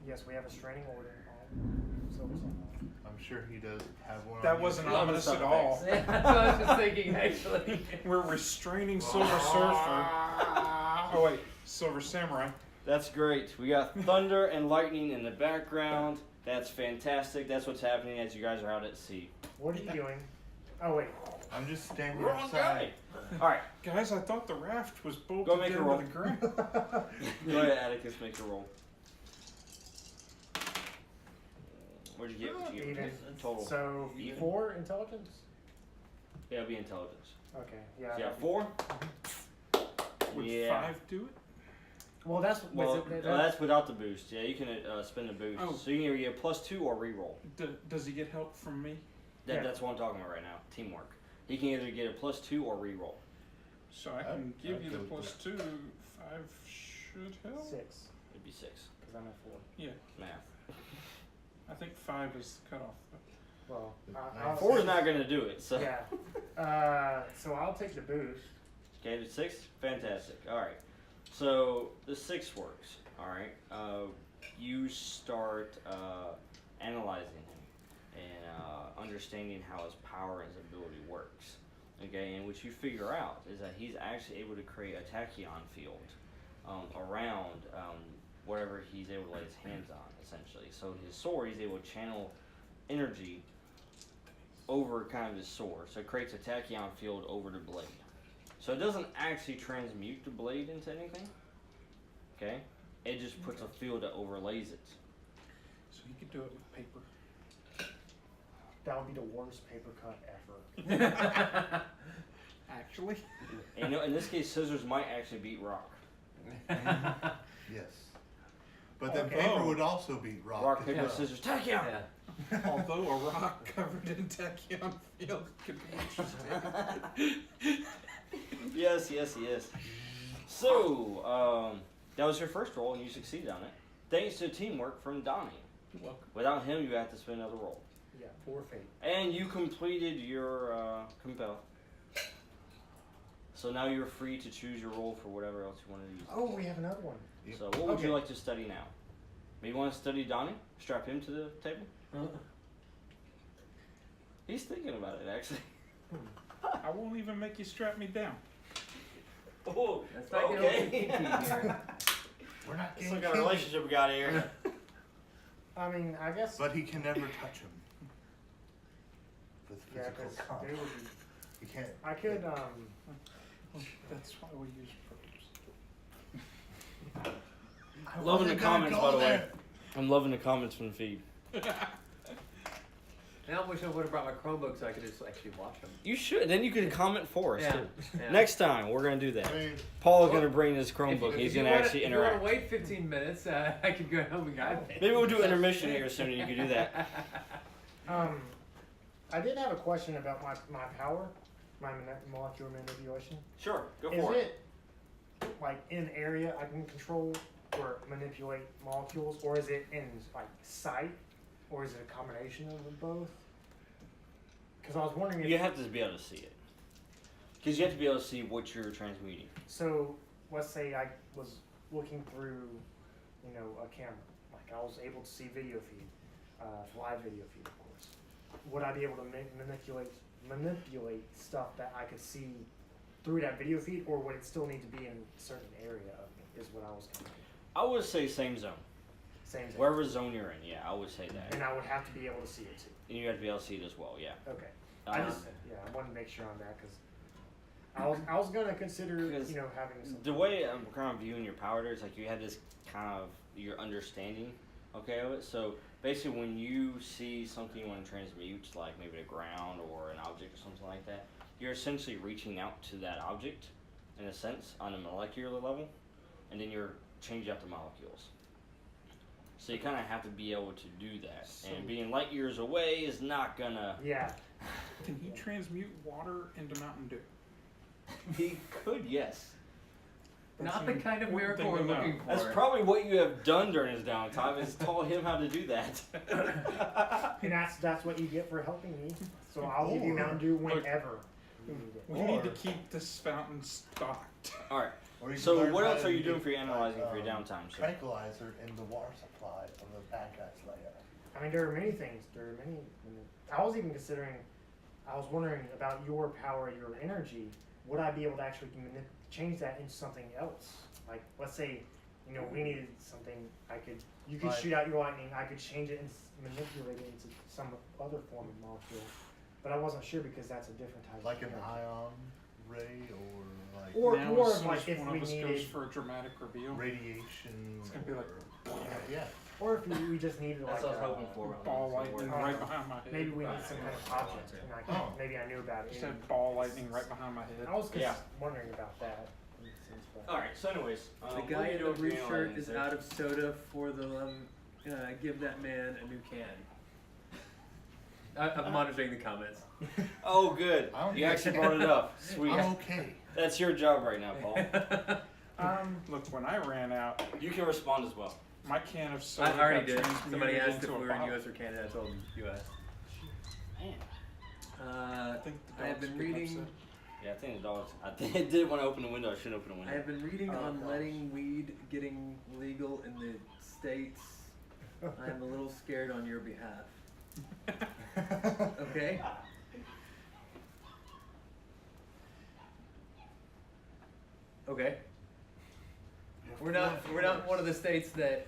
C: Yes, we have a restraining order on Silver Samurai.
B: I'm sure he does have one.
E: That
B: on
E: wasn't
B: you.
A: Love
E: ominous
A: the
E: at
A: sound
E: all.
D: that's what I was just thinking, actually.
E: We're restraining Silver Surfer. Oh wait, Silver Samurai.
A: That's great. We got thunder and lightning in the background. That's fantastic. That's what's happening as you guys are out at sea.
C: What are you doing? Oh, wait.
B: I'm just standing
A: Wrong
B: outside.
A: guy. All right.
E: Guys, I thought the raft was bolted
A: Go make a
E: down
A: roll.
E: to the ground.
A: Go ahead, Atticus. Make your roll. What'd you get? What'd you get?
C: Even.
A: Total.
C: So,
A: Even?
C: 4 intelligence?
A: Yeah, it'll be intelligence.
C: Okay, yeah.
A: So yeah, 4.
E: Would
A: Yeah.
E: 5 do it?
C: Well, that's
A: Well, that's without the boost. Yeah, you can spend the boost.
E: Oh.
A: So you can either get +2 or reroll.
E: Does he get help from me?
C: Yeah.
A: That's what I'm talking about right now. Teamwork. He can either get a +2 or reroll.
E: So I can give
B: I'd
E: you the
B: go with
E: +2. 5 should help.
C: 6,
A: It'd be 6.
C: because I'm at 4.
E: Yeah,
A: Math.
E: I think 5 is the cutoff.
C: Well,
B: Nice.
C: I'll
A: 4 is not going to do it. So
C: Yeah. So I'll take the boost.
A: okay, the 6. Fantastic. All right. So the 6 works. All right. You start analyzing him and understanding how his power and his ability works. Okay, and what you figure out is that he's actually able to create a tachyon field around whatever he's able to lay his hands on, essentially. So his sword, he's able to channel energy over kind of his sword. So it creates a tachyon field over the blade. So it doesn't actually transmute the blade into anything. Okay? It just puts a field that overlays it.
E: So he could do it with paper.
C: That would be the worst paper cut ever.
E: Actually?
A: And in this case, scissors might actually beat rock.
B: Yes. But then
C: Okay.
B: paper would also be rock.
A: Rock, paper,
D: Yeah.
A: scissors, tachyon!
D: Yeah.
E: Although a rock covered in tachyon field could be interesting.
A: Yes. So, that was your first roll, and you succeeded on it. Thanks to teamwork from Donnie.
E: You're welcome.
A: Without him, you have to spend another roll.
C: Yeah, poor fate.
A: And you completed your compel. So now you're free to choose your role for whatever else you want to use.
C: Oh, we have another one.
B: Yep.
A: So what would you
C: Okay.
A: like to study now? Maybe you want to study Donnie? Strap him to the table? He's thinking about it, actually.
E: I won't even make you strap me down.
A: Oh,
D: That's not getting
A: okay.
D: all kinky here.
B: We're not
A: That's
B: getting
A: what kind of
B: kinky.
A: relationship we got here.
C: I mean, I guess.
B: But he can never touch him. With
C: Yeah,
B: physical
C: because
B: contact.
C: they would be.
B: He can't.
C: I could.
E: That's why we use probes.
B: I
A: Loving the
B: wasn't gonna
A: comments,
B: go
A: by the way.
B: there.
A: I'm loving the comments from the feed.
D: Now I wish I would have brought my Chromebook so I could just actually watch them.
A: You should. Then you could comment for us,
D: Yeah.
A: too.
D: Yeah.
A: Next time, we're going to do
B: I
A: that.
B: mean,
A: Paul's going to bring his Chromebook.
D: If
A: He's
D: you
A: going to
D: wanna-
A: actually
D: if you want
A: interact.
D: to wait 15 minutes, I could go home and guide it.
A: Maybe we'll do intermission here soon and you can do that.
C: I did have a question about my power, my molecular manipulation.
A: Sure, go
C: Is
A: for it.
C: it like in area I can control or manipulate molecules, or is it in like sight, or is it a combination of them both? Because I was wondering if
A: You have to be able to see it. Because you have to be able to see what you're transmuting.
C: so. Let's say I was looking through, a camera. Like I was able to see video feed, live video feed, of course. Would I be able to manipulate stuff that I could see through that video feed, or would it still need to be in a certain area of me? Is what I was kind of
A: I would say same zone.
C: same thing.
A: Wherever zone you're in, yeah, I would say that.
C: And I would have to be able to see it too.
A: And you have to be able to see it as well, yeah.
C: Okay.
A: Um,
C: I wanted to make sure on that because I was gonna consider
A: Because
C: having some.
A: the way I'm kind of viewing your power there is like you have this kind of your understanding, okay, of it. So basically, when you see something you want to transmute, like maybe the ground or an object or something like that, you're essentially reaching out to that object, in a sense, on a molecular level, and then you're changing out the molecules. So you kind of have to be able to do that, and being light years away is not gonna.
C: Yeah.
E: Can he transmute water into Mountain Dew?
A: He could, yes.
D: Not the kind of
E: One
D: miracle
E: thing
D: we're
E: to know.
D: looking for.
A: That's probably what you have done during his downtime is taught him how to do that.
C: And that's what you get for helping me. So I'll give you Mountain Dew whenever you need it.
E: We need to keep this fountain stocked.
A: All right.
B: or you can
A: So
B: learn
A: what
B: how
A: else
B: to
A: are you
B: get,
A: doing for your analyzing for your
B: like,
A: downtime, sir?
B: Tranquilizer in the water supply of the bad guy's lair.
C: I mean, there are many things. There are many. I was even considering. I was wondering about your power, your energy. Would I be able to actually change that into something else? Like, let's say, we needed something. You could
B: Right.
C: shoot out your lightning. I could change it and manipulate it into some other form of molecule. But I wasn't sure because that's a different type.
B: Like
C: of
B: an
C: energy.
B: ion ray or like
C: Or
E: now,
C: more
E: as
C: of
E: soon
C: like
E: as
C: if
E: one
C: we
E: of us goes
C: needed,
E: for a dramatic reveal,
B: radiation.
E: It's gonna be like-
B: or, yeah.
C: or if we just needed like
A: That's what I was
C: a-
A: hoping for.
E: ball lightning
C: Uh,
E: right behind my head.
C: maybe we need some kind of object, and maybe I knew about it.
E: Just had ball lightning right behind my head.
C: I was just
A: Yeah.
C: wondering about that. in a sense, but-
A: All right. So, anyways,
D: The
A: what
D: guy
A: are you
D: in the
A: doing for
D: blue
A: your
D: shirt
A: analyzing,
D: is
A: sir?
D: out of soda for the give that man a new can. I'm monitoring the comments.
A: Oh, good.
B: I don't
A: You
B: think-
A: actually brought it up. Sweet.
B: I'm okay.
A: That's your job right now, Paul.
E: Look, when I ran out,
A: You can respond as well.
E: my can of soda
D: I already
E: got
D: did.
E: transmuted
D: Somebody asked if
E: into
D: we
E: a
D: were in
E: bottle.
D: US or Canada. I told them US.
A: Man.
E: I think the
D: I have
E: dog's
D: been
E: getting
D: reading.
E: upset.
A: Yeah, I think the dogs. I think it did want to open the window. I should open the
D: I
A: window.
D: have been reading
C: Oh,
D: on
C: gosh.
D: letting weed getting legal in the states. I am a little scared on your behalf. Okay. Okay. We're not one of the states that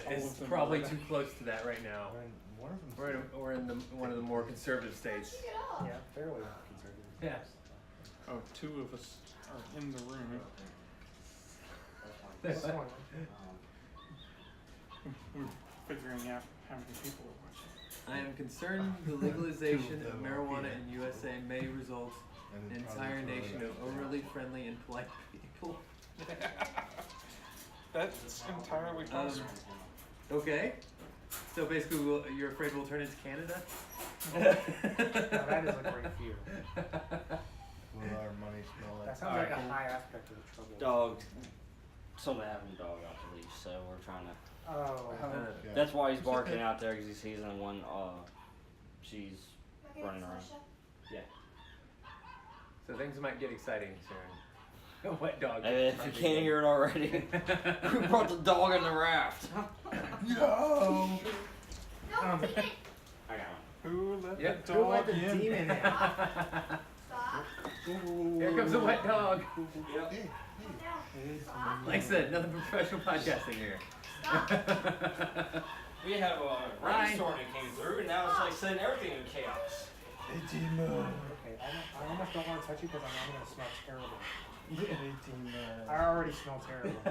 E: All
D: is
E: of them
D: probably
E: are.
D: too close to that right now.
B: One of
D: We're
B: them's
D: we're in the one of the more conservative states.
C: Yeah, fairly conservative.
D: Yeah.
E: Oh, two of us are in the room.
C: This one.
E: We're figuring out how many people are watching.
D: I am concerned the legalization
B: Two
D: of
B: of them are
D: marijuana
B: here.
D: in USA may result
B: and
D: in an
B: it's probably
D: entire
B: for
D: nation of
B: the-
D: overly friendly and polite people
E: That's entirely possible.
D: Okay. So basically, you're afraid we'll turn into Canada?
C: Now, that is a great fear.
B: Will our money smell like?
C: That sounds like a high aspect of the trouble.
A: Dog. Something happened to dog off the leash, so we're trying to.
C: Oh.
B: Yeah.
A: That's why he's barking out there, because he sees the one. She's running around. Yeah.
D: So things might get exciting soon. A wet dog.
A: And if you can't hear it already, we brought the dog in the raft.
B: No.
A: I got one.
E: Who let
D: Yep.
E: the
C: Who let
E: dog
C: the
E: in?
C: demon in?
G: Stop.
D: Here comes a wet dog.
A: Yep.
B: Hey,
D: Like I said, nothing but professional podcasting here.
A: We have a
D: Ryan.
A: rainstorm that came through, and now it's like setting everything in chaos.
B: hey, demon.
C: Okay, I almost don't want to touch you because I know I'm going to smell terrible.
B: Hey, demon.
C: I already smell terrible.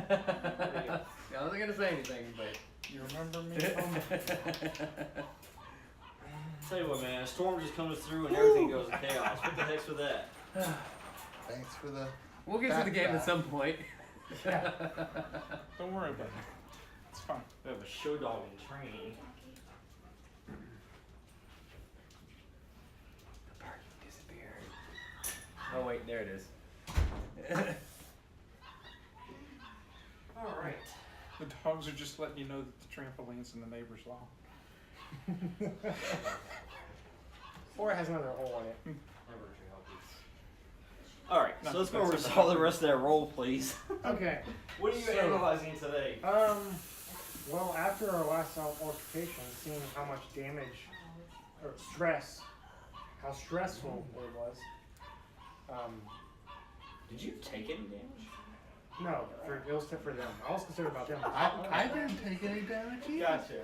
D: I wasn't gonna say anything, but
E: You remember me?
A: Tell you what, man, a storm just comes through and everything goes in chaos. What the heck's with that?
B: Thanks for the.
D: we'll get to the game at some point.
E: Don't worry about it. It's fine.
A: We have a show dog in training.
D: The parking disappeared. Oh wait, there it is.
A: All right.
E: The dogs are just letting you know that the trampoline's in the neighbor's lawn.
C: Or it has another hole in it.
A: All right, so let's go over all the rest of that roll, please.
C: Okay.
A: What are you
C: So-
A: analyzing today?
C: Well, after our last altercation, seeing how much damage or stress, how stressful it was.
A: Did you take any damage?
C: No, it was for them. I was concerned about them.
B: I didn't take any damage either.
A: Gotcha.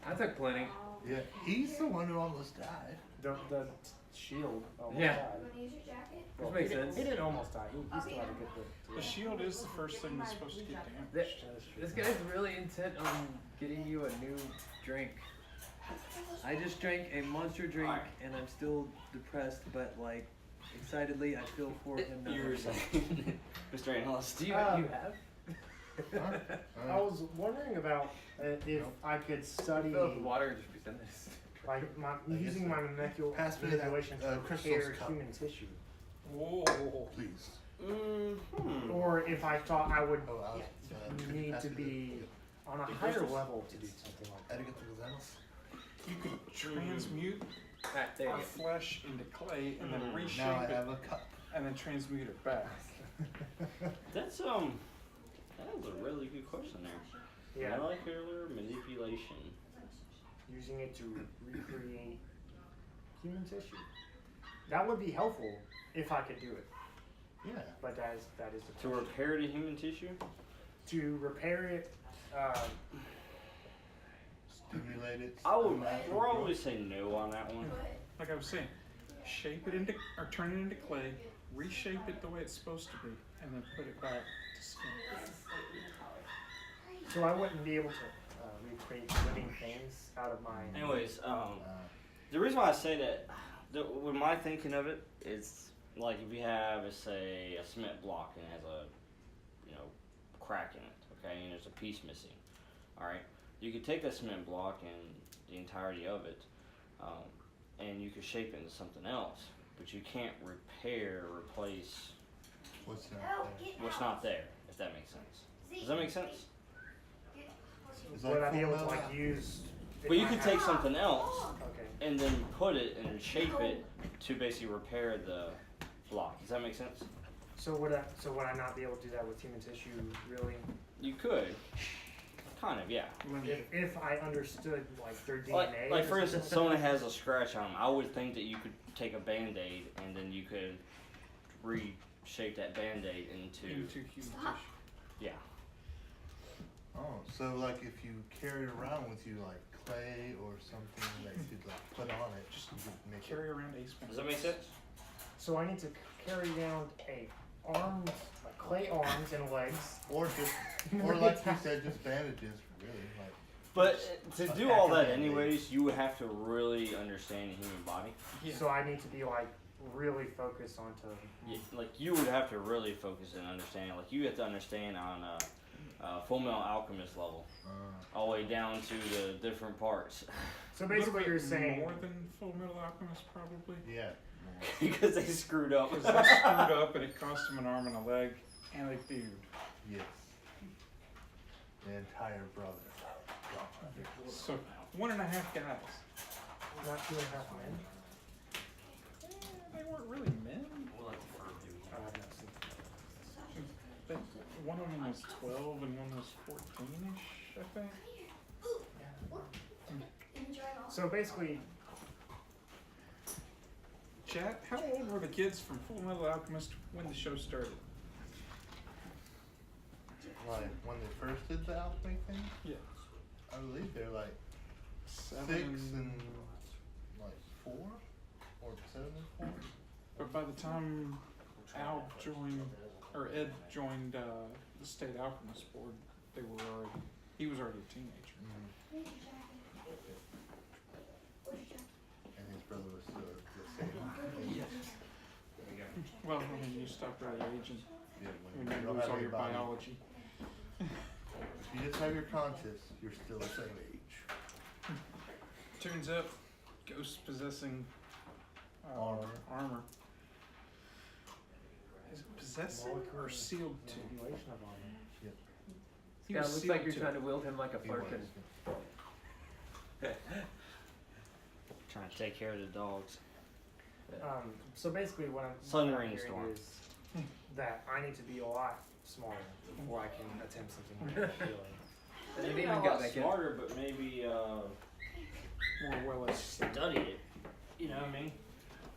D: I took plenty.
B: Yeah, he's the one who almost died.
C: The shield almost
D: Yeah.
C: died.
G: You want to use your jacket?
C: Well,
D: Which makes
C: he
D: sense.
C: He didn't almost die. He still had a good bit.
E: The shield is the first thing that's supposed to get damaged.
D: This guy's really intent on getting you a new drink. I just drank a monster drink
A: Alright.
D: and I'm still depressed, but like excitedly I feel for him.
A: You were saying, Mr. Analyst.
D: Do you
C: Um,
D: have?
B: Huh?
C: I was wondering about if I could study
D: Fill up the water and just pretend this.
C: like using my
B: Pass me that,
C: manipulation to
B: crystal's
C: repair
B: cup.
C: human tissue.
E: Whoa.
B: Please.
A: Mm-hmm.
C: Or if I thought I would
B: Oh, could you
C: need
B: pass
C: to
B: me
C: be on a
A: the
C: higher
A: crystals?
C: level to do something like that.
B: Arigato gozaimasu.
E: You could transmute
D: Alright, there you
E: our
D: go.
E: flesh into clay and then
A: Mm.
E: reshape
B: Now I
E: it
B: have a cup.
E: and then transmute it back.
A: That's that was a really good question there.
C: Yeah,
A: Molecular manipulation.
C: using it to recreate human tissue. That would be helpful if I could do it,
B: Yeah.
C: but that is the
A: To
C: question.
A: repair the human tissue?
C: To repair it.
B: Stimulate it.
A: I would
B: unnatural
A: probably
B: growth.
A: say no on that one.
E: Like I was saying, shape it into, or turn it into clay, reshape it the way it's supposed to be, and then put it back to skin.
C: So I wouldn't be able to recreate living things out of my.
A: Anyways, the reason why I say that, with my thinking of it, is like if you have, say, a cement block and it has a, crack in it, okay, and there's a piece missing, all right, you could take that cement block and the entirety of it, and you could shape it into something else, but you can't replace
B: What's not
G: Oh,
B: there?
G: get
A: what's
G: out.
A: not there, if that makes sense. Does that make sense?
B: It's
C: Would I be able to
B: Full
C: like
B: Metal
C: use? if
A: But you
C: I
A: could
C: had-
A: take something else
C: Okay.
A: and then put it and shape it to basically repair the block. Does that make sense?
C: So would I not be able to do that with human tissue? Really?
A: You could. Kind of, yeah.
C: If I understood like their DNA.
A: Like
C: or
A: for instance,
C: something?
A: someone has a scratch on them. I would think that you could take a Band-Aid and then you could reshape that Band-Aid into
E: Into human
G: Stop.
E: tissue.
A: yeah.
B: Oh, so like if you carry it around with you like clay or something that you could like put on it, just you could make
E: Carry around ace
A: Does that make sense?
C: So I need to carry around like clay arms and legs.
B: or just or like you said, just bandages really like.
A: But to do all that anyways, you would have to really understand the human body.
E: Yeah.
C: So I need to be like really focused onto.
A: Like you would have to really focus and understand. Like you have to understand on Full Metal Alchemist level, all the way down to the different parts.
C: So
E: A little
C: basically,
E: bit
C: you're saying
E: more than Full Metal Alchemist, probably.
B: Yeah.
A: Because they screwed up.
E: Because they screwed up and it cost them an arm and a leg and a beard.
B: Yes. The entire brother.
E: So 1.5 guys.
C: not 2.5 men.
E: They weren't really men.
C: Oh, I've not seen.
E: But one of them was 12 and one was 14-ish, I think.
C: So basically,
E: Chat, how old were the kids from Full Metal Alchemist when the show started?
B: Like when they first did the alchemy thing,
E: Yeah.
B: I believe they're like
E: 7
B: 6 and like 4 or 7 and 4.
E: But by the time Al joined, or Ed joined the State Alchemist Board, he was already a teenager.
B: And his brother was the same.
E: Well, I mean, you stopped right at age and
B: Yeah,
E: when
B: when
E: you
B: you don't
E: lose
B: have
E: all
B: any
E: your
B: body.
E: biology.
B: If you just have your conscious, you're still the same age.
E: Turns out, Ghost possessing armor. Is it possessing or sealed to?
C: manipulation of armor.
E: He
D: Yeah, it
E: was
D: looks like
E: sealed
D: you're
E: to.
D: trying to wield him like a
B: He was.
D: flerken.
A: Trying to take care of the dogs.
C: So basically, what I'm
A: Sun
C: what I'm
A: rainstorm.
C: hearing is that I need to be a lot smarter before I can attempt something more appealing.
D: And
A: Maybe
D: they
A: not
D: even
A: a
D: got
A: lot
D: that kid.
A: smarter, but maybe
E: More well educated.
A: study it. You know what I mean?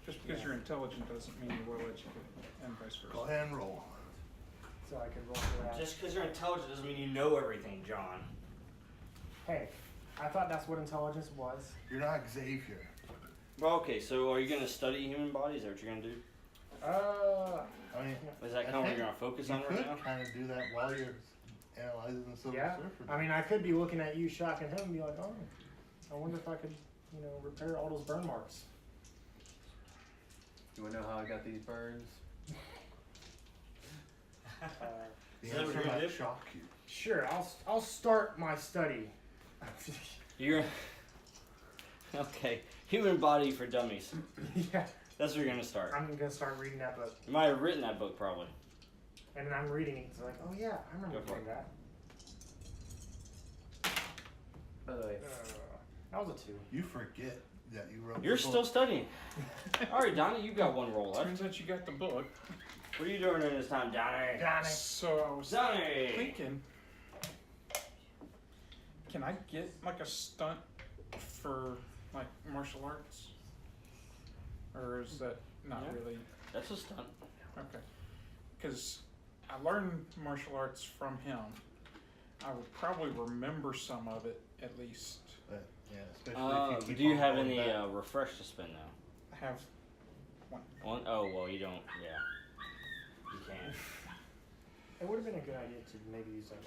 E: Just because you're intelligent doesn't mean you're well educated, and vice
B: Go
E: versa.
B: ahead and roll.
C: So I can roll for that.
A: Just because you're intelligent doesn't mean you know everything, John.
C: Hey, I thought that's what intelligence was.
B: You're not Xavier.
A: Well, okay, so are you going to study human bodies? Is that what you're going to do?
B: I mean,
A: Is that
B: I
A: kind of what
B: think
A: you're going to focus
B: you
A: on right
B: could
A: now?
B: kind of do that while you're analyzing the Silver
C: Yeah.
B: Surfer.
C: I mean, I could be looking at you, shocking him, and be like, oh, I wonder if I could, repair all those burn marks.
D: You wanna know how I got these burns?
B: the
A: Is that what
B: answer
A: you're gonna
B: might
A: do?
B: shock you.
C: Sure, I'll start my study.
A: You're okay. Human body for dummies.
C: Yeah,
A: That's where you're gonna start.
C: I'm gonna start reading that book,
A: You might have written that book probably.
C: and then I'm reading it. It's like, oh yeah, I remember
A: Go for
C: doing
A: it.
C: that.
D: By the way,
C: That was a 2.
B: You forget that you wrote.
A: You're
B: the book.
A: still studying. All right, Donnie, you got one roll left.
E: Turns out you got the book.
A: What are you doing during this time, Donnie?
C: Johnny.
E: So I was
A: Donnie.
E: thinking, can I get like a stunt for like martial arts? Or is that not
A: Yeah.
E: really?
A: That's a stunt.
E: Okay. Because I learned martial arts from him. I would probably remember some of it at least.
B: But, yeah, especially if you keep
A: Do you
B: on
A: have
B: going
A: any
B: back.
A: refresh to spend now?
E: I have
A: One? Oh well, you don't. Yeah, you can't.
C: It would have been a good idea to maybe use that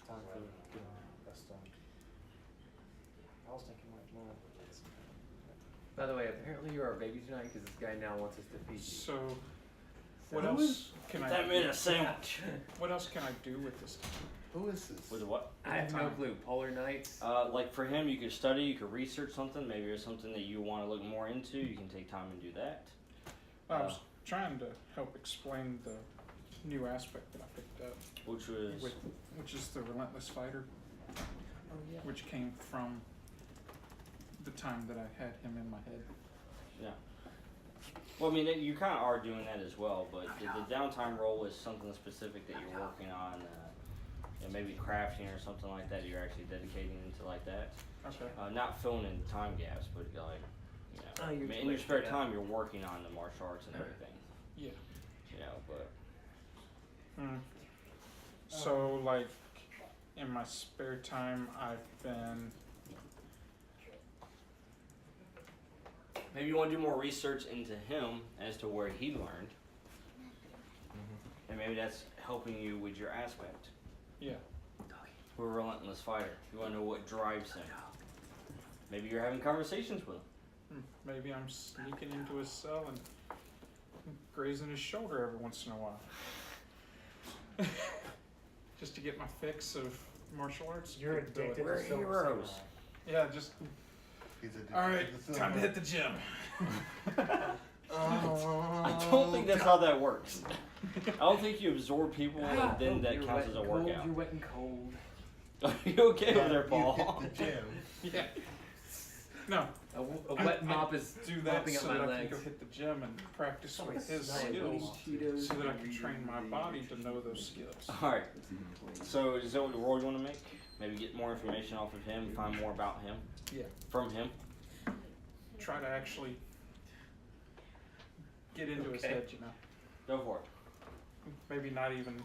C: time for doing that stuff. I was thinking like more.
D: by the way, apparently you are a baby tonight because this guy now wants us to feed you.
E: so. What
A: Who
E: else can
A: That
E: I?
A: made a sandwich.
E: What else can I do with this?
B: Who is this?
A: With what?
D: I have no clue. Polar nights.
A: Like for him, you could study, you could research something. Maybe there's something that you want to look more into. You can take time and do that.
E: I was trying to help explain the new aspect that I picked up,
A: Which was
E: which is the relentless fighter,
C: Oh yeah.
E: which came from the time that I had him in my head.
A: well, I mean, you kind of are doing that as well. But the downtime role is something specific that you're working on. Maybe crafting or something like that. You're actually dedicating into like that.
E: Okay.
A: Not filling in time gaps, but like,
D: Oh, you're
A: in your
D: too
A: spare
D: late for that.
A: time, you're working on the martial arts and everything.
E: Yeah.
A: But
E: So like, in my spare time, I've been
A: maybe you want to do more research into him as to where he learned, and maybe that's helping you with your aspect.
E: yeah.
A: We're a relentless fighter. You want to know what drives him. Maybe you're having conversations with him.
E: Maybe I'm sneaking into his cell and grazing his shoulder every once in a while. just to get my fix of martial arts.
C: You're
E: capability.
C: addicted
A: We're
C: to Silver
A: heroes.
E: Yeah, just
B: He's a
E: all right. Time to hit the gym.
A: I don't think that's how that works. I don't think you absorb people and then that
D: You're
A: counts
D: wet
A: as a
D: and cold,
A: workout.
D: You're wet and cold.
A: Are you okay over there, Paul?
B: You hit the gym.
E: Yeah. No,
D: A wet mop is
E: do that
D: mopping up
E: so
D: my
E: that I can
D: legs.
E: go hit the gym and practice with his
C: Nice.
E: skills,
D: Cheetos,
E: so that I can train my body to know those skills.
A: Alright, so is that what the role you want to make? Maybe get more information off of him, find more about him?
E: Yeah.
A: From him?
E: Try to actually get into his
D: Okay.
E: head, you know.
A: Go for it.
E: Maybe not even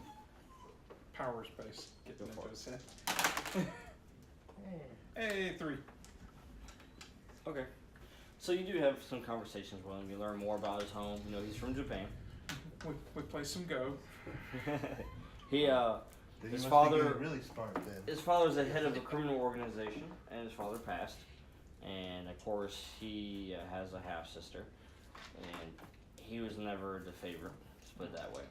E: powers based, getting
A: Go
E: into
A: for it.
E: his head. Hey, 3.
A: Okay. So you do have some conversations with him. You learn more about his home. You know, he's from Japan.
E: We play some Go.
A: He,
B: Then you
A: his
B: must be
A: father,
B: getting really smart then.
A: his father's the head of a criminal organization, and his father passed. And of course, he has a half sister, and he was never the favorite. Let's put it that way.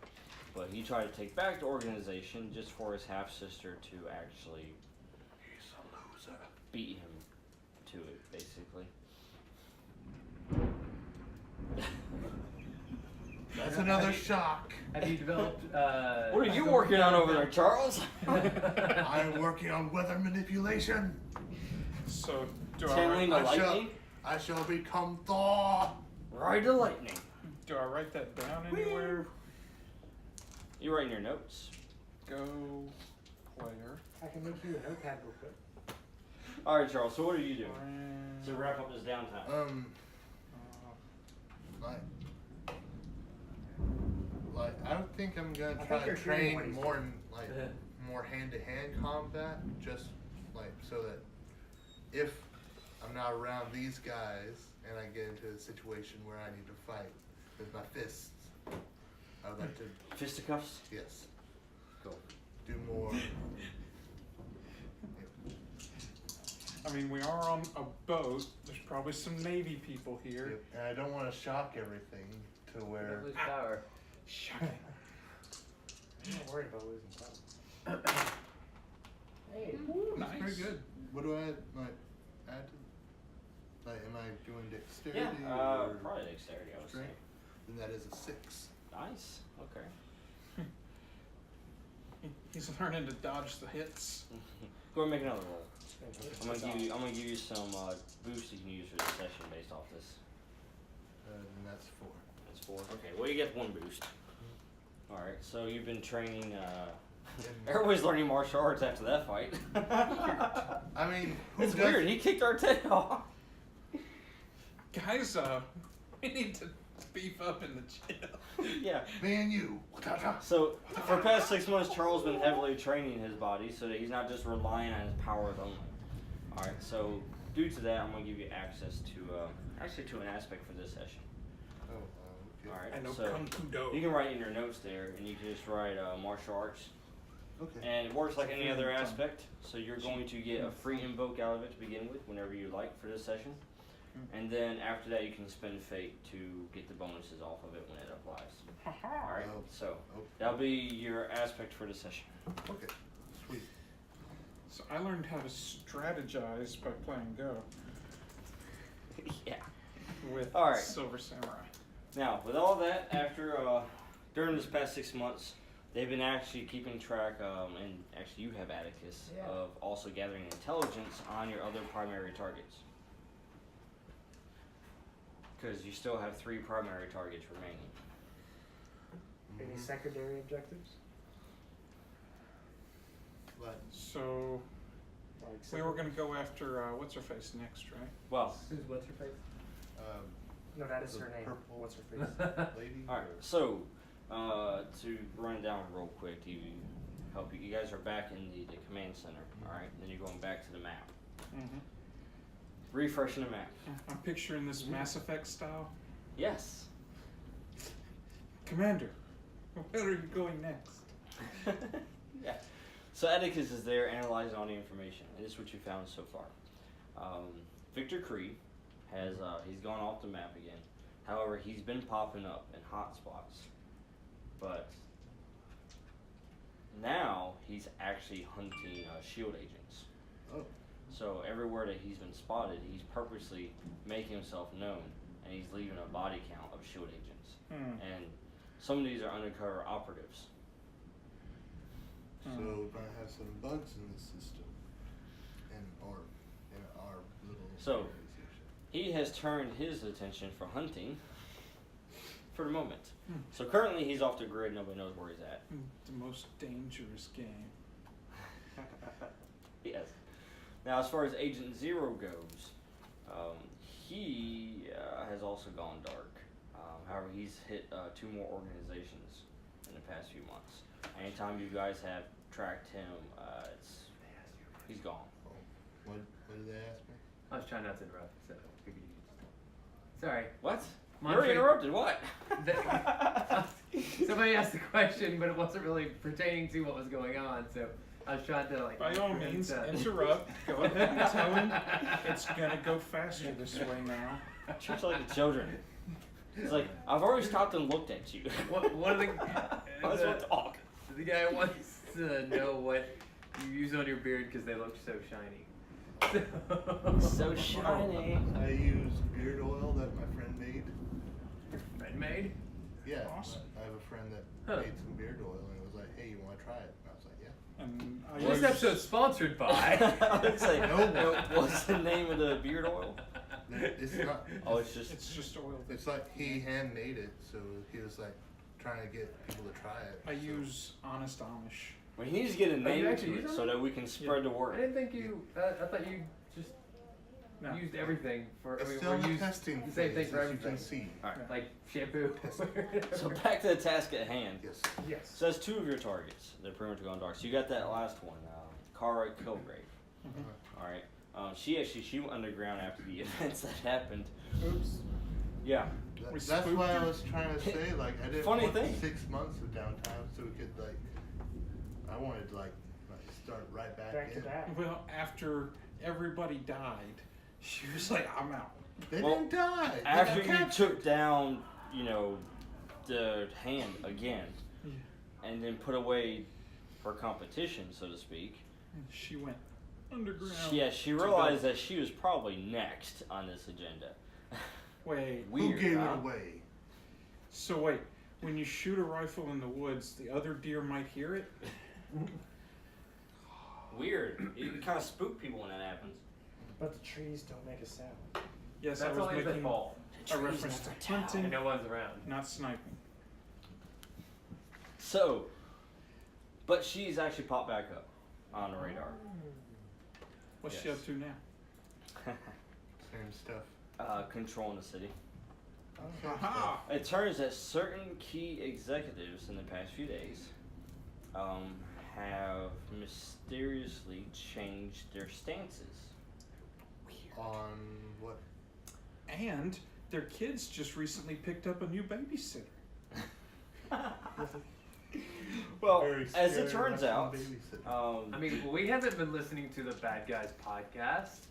A: But he tried to take back the organization just for his half sister to actually beat him to it, basically.
B: That's another shock.
D: Have you developed?
A: What are you working on over there, Charles?
B: I'm working on weather manipulation.
E: So, do
A: Channeling the
E: I,
A: lightning?
B: I shall become Thor.
A: Ride the lightning.
E: do I write that down anywhere?
A: You writing your notes?
E: Go player.
C: I can make you a notepad real quick.
A: All right, Charles. So what are you doing
E: Friend,
A: to wrap up this downtime?
B: Like I don't think I'm gonna
C: I
B: try
C: think
B: to
C: you're hearing what
B: train
C: he's
B: more
C: doing.
B: more hand-to-hand combat, just like so that if I'm not around these guys and I get into a situation where I need to fight with my fists, I would like to
A: Fisticuffs?
B: yes
A: Cool.
B: do more.
E: I mean, we are on a boat. There's probably some Navy people here.
B: And I don't want to shock everything to where
D: Lose power.
E: Shocking.
C: I'm not worried about losing power. Hey.
E: Nice.
B: it's pretty good. What do I like add to? Like, am I doing dexterity
A: Yeah,
B: or
A: probably dexterity, I would say.
B: strength? Then that is a 6.
A: Nice. Okay.
E: He's learning to dodge the hits.
A: Go ahead and make another roll. I'm gonna give you some boosts you can use for this session based off this.
B: And that's 4.
A: That's 4. Okay. Well, you get 1 boost. All right. So you've been training. Everybody's learning martial arts after that fight.
B: I mean, who
A: It's
B: does-
A: weird. He kicked our tail.
E: Guys, we need to beef up in the gym.
A: Yeah.
B: Me and you.
A: So for the past 6 months, Charles has been heavily training his body so that he's not just relying on his powers only. All right. So due to that, I'm gonna give you access to actually to an aspect for this session.
B: Oh, okay.
A: All right.
E: I know
A: So
E: Kung Fu Do.
A: you can write in your notes there, and you can just write martial arts,
B: Okay.
A: and it works like any other aspect. So you're going to get a free invoke out of it to begin with, whenever you like for this session, and then after that, you can spend fate to get the bonuses off of it when it applies. All right.
B: Oh.
A: So
B: Oh,
A: that'll be your aspect for the session.
B: okay. Sweet.
E: So I learned how to strategize by playing Go
A: Yeah.
E: with
A: All right.
E: Silver Samurai.
A: Now, with all that, after during this past 6 months, they've been actually keeping track, and actually you have Atticus,
C: Yeah.
A: of also gathering intelligence on your other primary targets. Because you still have 3 primary targets remaining.
C: Any secondary objectives?
B: But
E: So
C: Like
E: we were gonna go after what's her face next, right?
A: Well,
D: What's her face?
C: No, that is
B: the
C: her name.
B: purple-
C: What's her face?
B: lady.
A: alright, so to run down real quick, to help you, you guys are back in the command center, alright? Then you're going back to the map.
E: Mm-hmm.
A: Refreshing the map.
E: I'm picturing this Mass Effect style.
A: Yes.
E: Commander, where are you going next?
A: Yeah. So Atticus is there analyzing all the information, and this is what you found so far. Victor Creed has he's gone off the map again. However, he's been popping up in hot spots, but now he's actually hunting S.H.I.E.L.D. agents.
B: Oh.
A: So everywhere that he's been spotted, he's purposely making himself known, and he's leaving a body count of S.H.I.E.L.D. agents. And some of these are undercover operatives.
B: So we're gonna have some bugs in the system, in our little
A: So
B: organization.
A: he has turned his attention for hunting for the moment. So currently he's off the grid. Nobody knows where he's at.
E: The most dangerous game.
A: Yes. Now, as far as Agent Zero goes, he has also gone dark. However, he's hit 2 more organizations in the past few months. Anytime you guys have tracked him, he's gone.
B: Oh, what did they ask me?
D: I was trying not to interrupt, so figured you just... Sorry.
A: What? You
D: Montre-
A: already interrupted. What?
D: Somebody asked a question, but it wasn't really pertaining to what was going on, so I was trying to like.
E: By all means, interrupt. Go ahead and tell him it's gonna go faster this way now.
A: Treat you like the children. It's like, I've already stopped and looked at you.
D: One of the
A: Might as well talk.
D: the guy wants to know what you use on your beard because they look so shiny.
A: So shiny.
B: I used beard oil that my friend made.
D: Your friend made?
B: Yeah,
E: Awesome.
B: I have a friend that
D: Huh.
B: made some beard oil and it was like, hey, you want to try it? And I was like, yeah.
E: And I
D: This
E: use-
D: episode's sponsored by.
A: I would say,
B: No.
A: what's the name of the beard oil?
B: It's not.
A: Oh, it's just.
E: It's just oil.
B: It's like he hand made it, so he was like trying to get people to try it.
E: I
B: so.
E: use Honest Amish.
A: We need to get a
D: you
A: name
D: actually
A: to it
D: use
A: so
D: it?
A: that we can spread the
D: I
A: word.
D: didn't think you. I thought you just
E: No.
D: used everything for.
B: It's
D: I mean,
B: still
D: we're
B: in the
D: used
B: testing
D: the same thing
B: phase,
D: for
B: as you can
D: everything.
B: see.
A: Alright.
D: Like shampoo.
A: So back to the task at hand.
B: Yes.
C: Yes.
A: So that's 2 of your targets. They're pretty much gone dark. So you got that last one, Kara Kilgrave.
E: Mhm.
A: Alright. She went underground after the events that happened.
E: Oops.
A: Yeah.
E: We
B: That's
E: spooked
B: why I
E: her.
B: was trying to say, like, I didn't
A: Funny
B: want
A: thing.
B: 6 months of downtime, so we could, like, I wanted to, like start right back
C: Back to
B: in.
C: back.
E: Well, after everybody died, she was like, I'm out.
B: They
A: Well,
B: didn't die. They
A: After
B: got
A: you
B: captured.
A: took down, the hand again,
E: Yeah.
A: and then put away her competition, so to speak.
E: And she went underground.
A: She realized that she was probably next on this agenda.
E: Wait.
B: Who
A: Weird,
B: gave
A: huh?
B: it away?
E: So wait, when you shoot a rifle in the woods, the other deer might hear it?
A: Weird. It kind of spook people when that happens.
C: But the trees don't make a sound.
E: Yes,
D: That's
E: I was
D: only if they
E: making
D: fall
E: a reference to
D: and
E: hunting,
D: no one's around.
E: not sniping.
A: So, but she's actually popped back up on the radar.
E: What's she
A: Yes.
E: up to now?
B: Same stuff.
A: Controlling the city.
E: Aha!
A: It turns that certain key executives in the past few days have mysteriously changed their stances.
B: On what?
E: And their kids just recently picked up a new babysitter.
A: Well,
B: Very
A: as
B: scary
A: it turns
B: Russian
A: out,
B: babysitter.
D: I mean, we haven't been listening to the Bad Guys podcast.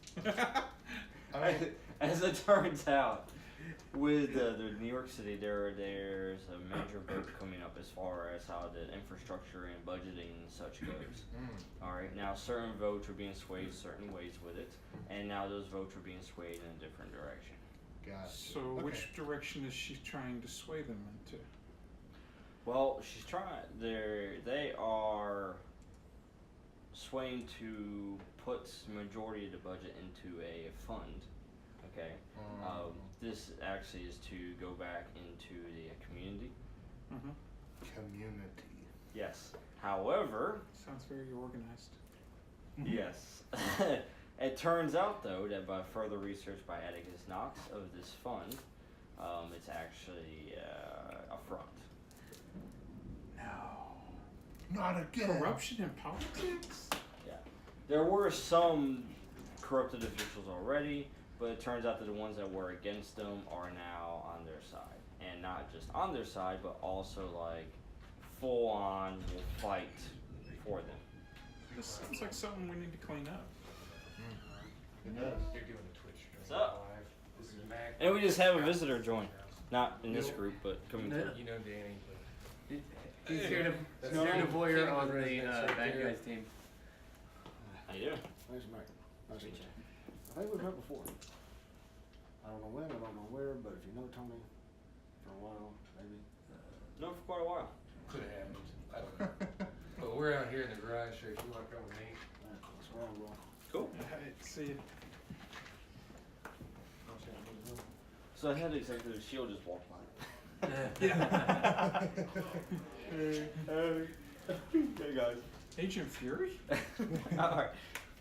B: I mean,
A: as it turns out, with the New York City, there's a major vote coming up as far as how the infrastructure and budgeting and such goes. All right, now certain votes are being swayed certain ways with it, and now those votes are being swayed in a different direction.
B: gotcha.
E: So
B: Okay.
E: which direction is she trying to sway them into?
A: Well, she's trying. They are swaying to put majority of the budget into a fund. Okay. This actually is to go back into the community.
E: Mm-hmm.
B: Community.
A: Yes. However,
E: Sounds very organized.
A: yes. It turns out though that by further research by Atticus Knox of this fund, it's actually a front.
B: Not again.
E: Corruption in politics?
A: Yeah. There were some corrupted officials already, but it turns out that the ones that were against them are now on their side. And not just on their side, but also like full on will fight for them.
E: This sounds like something we need to clean up.
B: It does.
F: You're doing the Twitch stream
A: What's up?
F: live. This is Mac.
A: And we just have a visitor join. Not in this group, but coming
D: No.
A: through.
F: You know Danny, but
D: He's here to voyeur on the bad guys team.
A: How you doing?
H: Nice Mike. Nice to meet
A: Meet
H: you. I think we've met before. I don't know when, I don't know where, but if you know Tony for a while, maybe.
A: No, for quite a while.
F: Could have happened. I don't know. But we're out here in the garage, so if you want to come with me.
H: That's where I'm going.
A: Cool.
E: Hey, see,
A: So I had Executive S.H.I.E.L.D. just walk by. Hey guys.
E: Agent Fury?
A: Alright.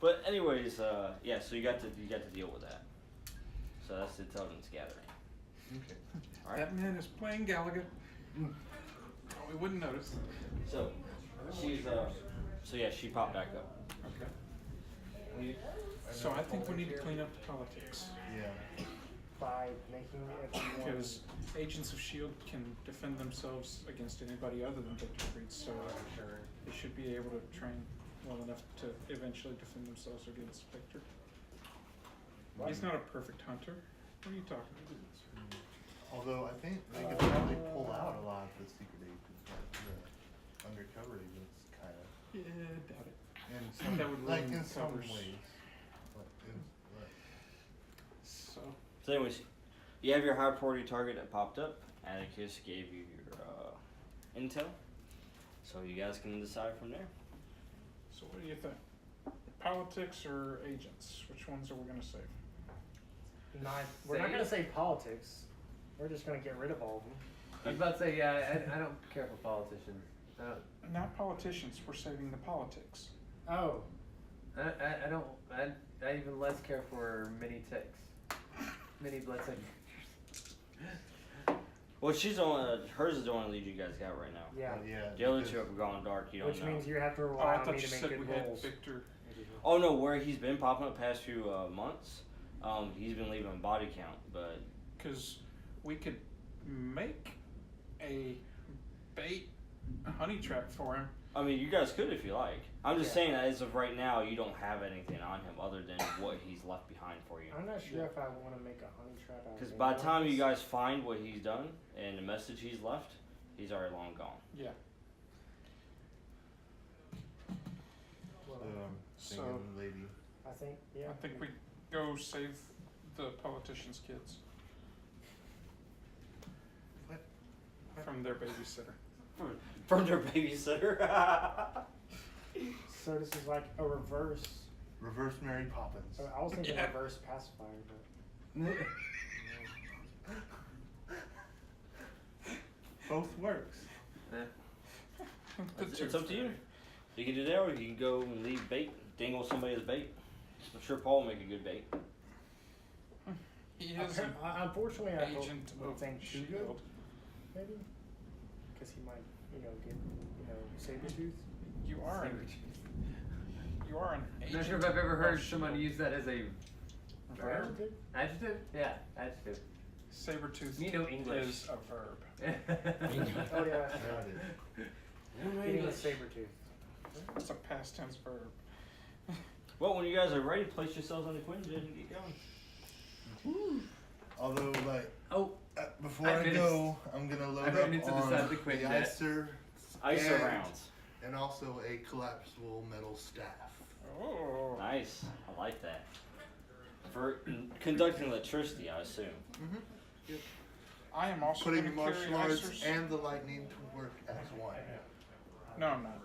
A: But anyways, yeah, so you got to deal with that. So that's the intelligence gathering.
B: Okay.
A: Alright.
E: That man is playing Gallagher. We wouldn't notice.
A: So she's so yeah, she popped back up.
E: Okay. So I think we need to clean up the politics.
B: Yeah.
C: By making it
E: Because agents of S.H.I.E.L.D. can defend themselves against anybody other than Victor Creed, so they should be able to train well enough to eventually defend themselves against Victor. He's not a perfect hunter. What are you talking about?
B: Although I think they could probably pull out a lot of the secret agents, like the undercover agents, kind of.
E: Yeah, doubt it.
B: In some,
E: That would
B: like
E: ruin
B: in some
E: covers.
B: ways. Like,
E: So,
A: So anyways, you have your high priority target that popped up. Atticus gave you your intel. So you guys can decide from there.
E: so what do you think? Politics or agents? Which ones are we gonna save?
C: we're not gonna say politics. We're just gonna get rid of all of them.
D: I was about to say, yeah, I don't care for politicians. I don't.
E: Not politicians. We're saving the politics.
C: Oh,
D: I don't. I even less care for mini ticks. Mini blood cell.
A: Well, she's the one. Hers is the only lead you guys got right now.
C: yeah.
B: yeah.
A: The other
B: because-
A: two have gone dark. You don't
C: Which
A: know.
C: means you have to
E: Oh,
C: rely
E: I
C: on
E: thought
C: me
E: you
C: to make
E: said
C: good
E: we had
C: rolls.
E: Victor.
A: Oh no, where he's been popping up past few months. He's been leaving body count, but
E: Because we could make a bait honey trap for him.
A: I mean, you guys could if you like. I'm just
C: Yeah.
A: saying that as of right now, you don't have anything on him other than what he's left behind for you.
C: I'm not sure if I want to make a honey trap out of
A: Because
C: any
A: by the
C: of
A: time you
C: this.
A: guys find what he's done and the message he's left, he's already long gone.
E: Yeah.
B: So,
E: So-
B: thinking lady.
C: I think, yeah.
E: I think we go save the politicians' kids
B: What?
E: from their babysitter.
A: From their babysitter.
C: So this is like a reverse.
B: Reverse Mary Poppins.
C: I was thinking
E: Yeah.
C: reverse pacifier, but
B: Both works.
A: It's up to you. You can do that, or you can go and leave bait, dangle somebody as bait. I'm sure Paul will make a good bait.
E: He is an
C: unfortunately, I
E: agent
C: don't
E: of
C: think too good,
E: S.H.I.E.L.D.
C: maybe, because he might, get, Sabretooth.
E: You are an
D: I'm
E: agent.
D: not sure if I've ever heard
E: of
D: someone
E: S.H.I.E.L.D.
D: use that as a verb.
C: Adjective?
D: Adjective? Yeah, adjective.
E: Sabretooth
D: You know English.
E: is a verb.
C: Oh yeah,
B: Got it.
C: getting a Sabretooth.
E: It's a past tense verb.
A: Well, when you guys are ready, place yourselves on the Quinjet and get going.
B: Although, like,
D: Oh,
B: before
D: I
B: I
D: finished-
B: go, I'm gonna load
D: I
B: up
D: ran into the
B: on
D: side of the
B: the
D: Quinjet.
B: icer,
A: Ice
B: and,
A: rounds.
B: and also a collapsible metal staff.
E: Oh.
A: Nice. I like that. For conducting electricity, I assume.
E: I am also
B: Putting
E: going
B: the
E: to carry
B: martial arts
E: icers.
B: and the lightning to work as one.
E: No, I'm not.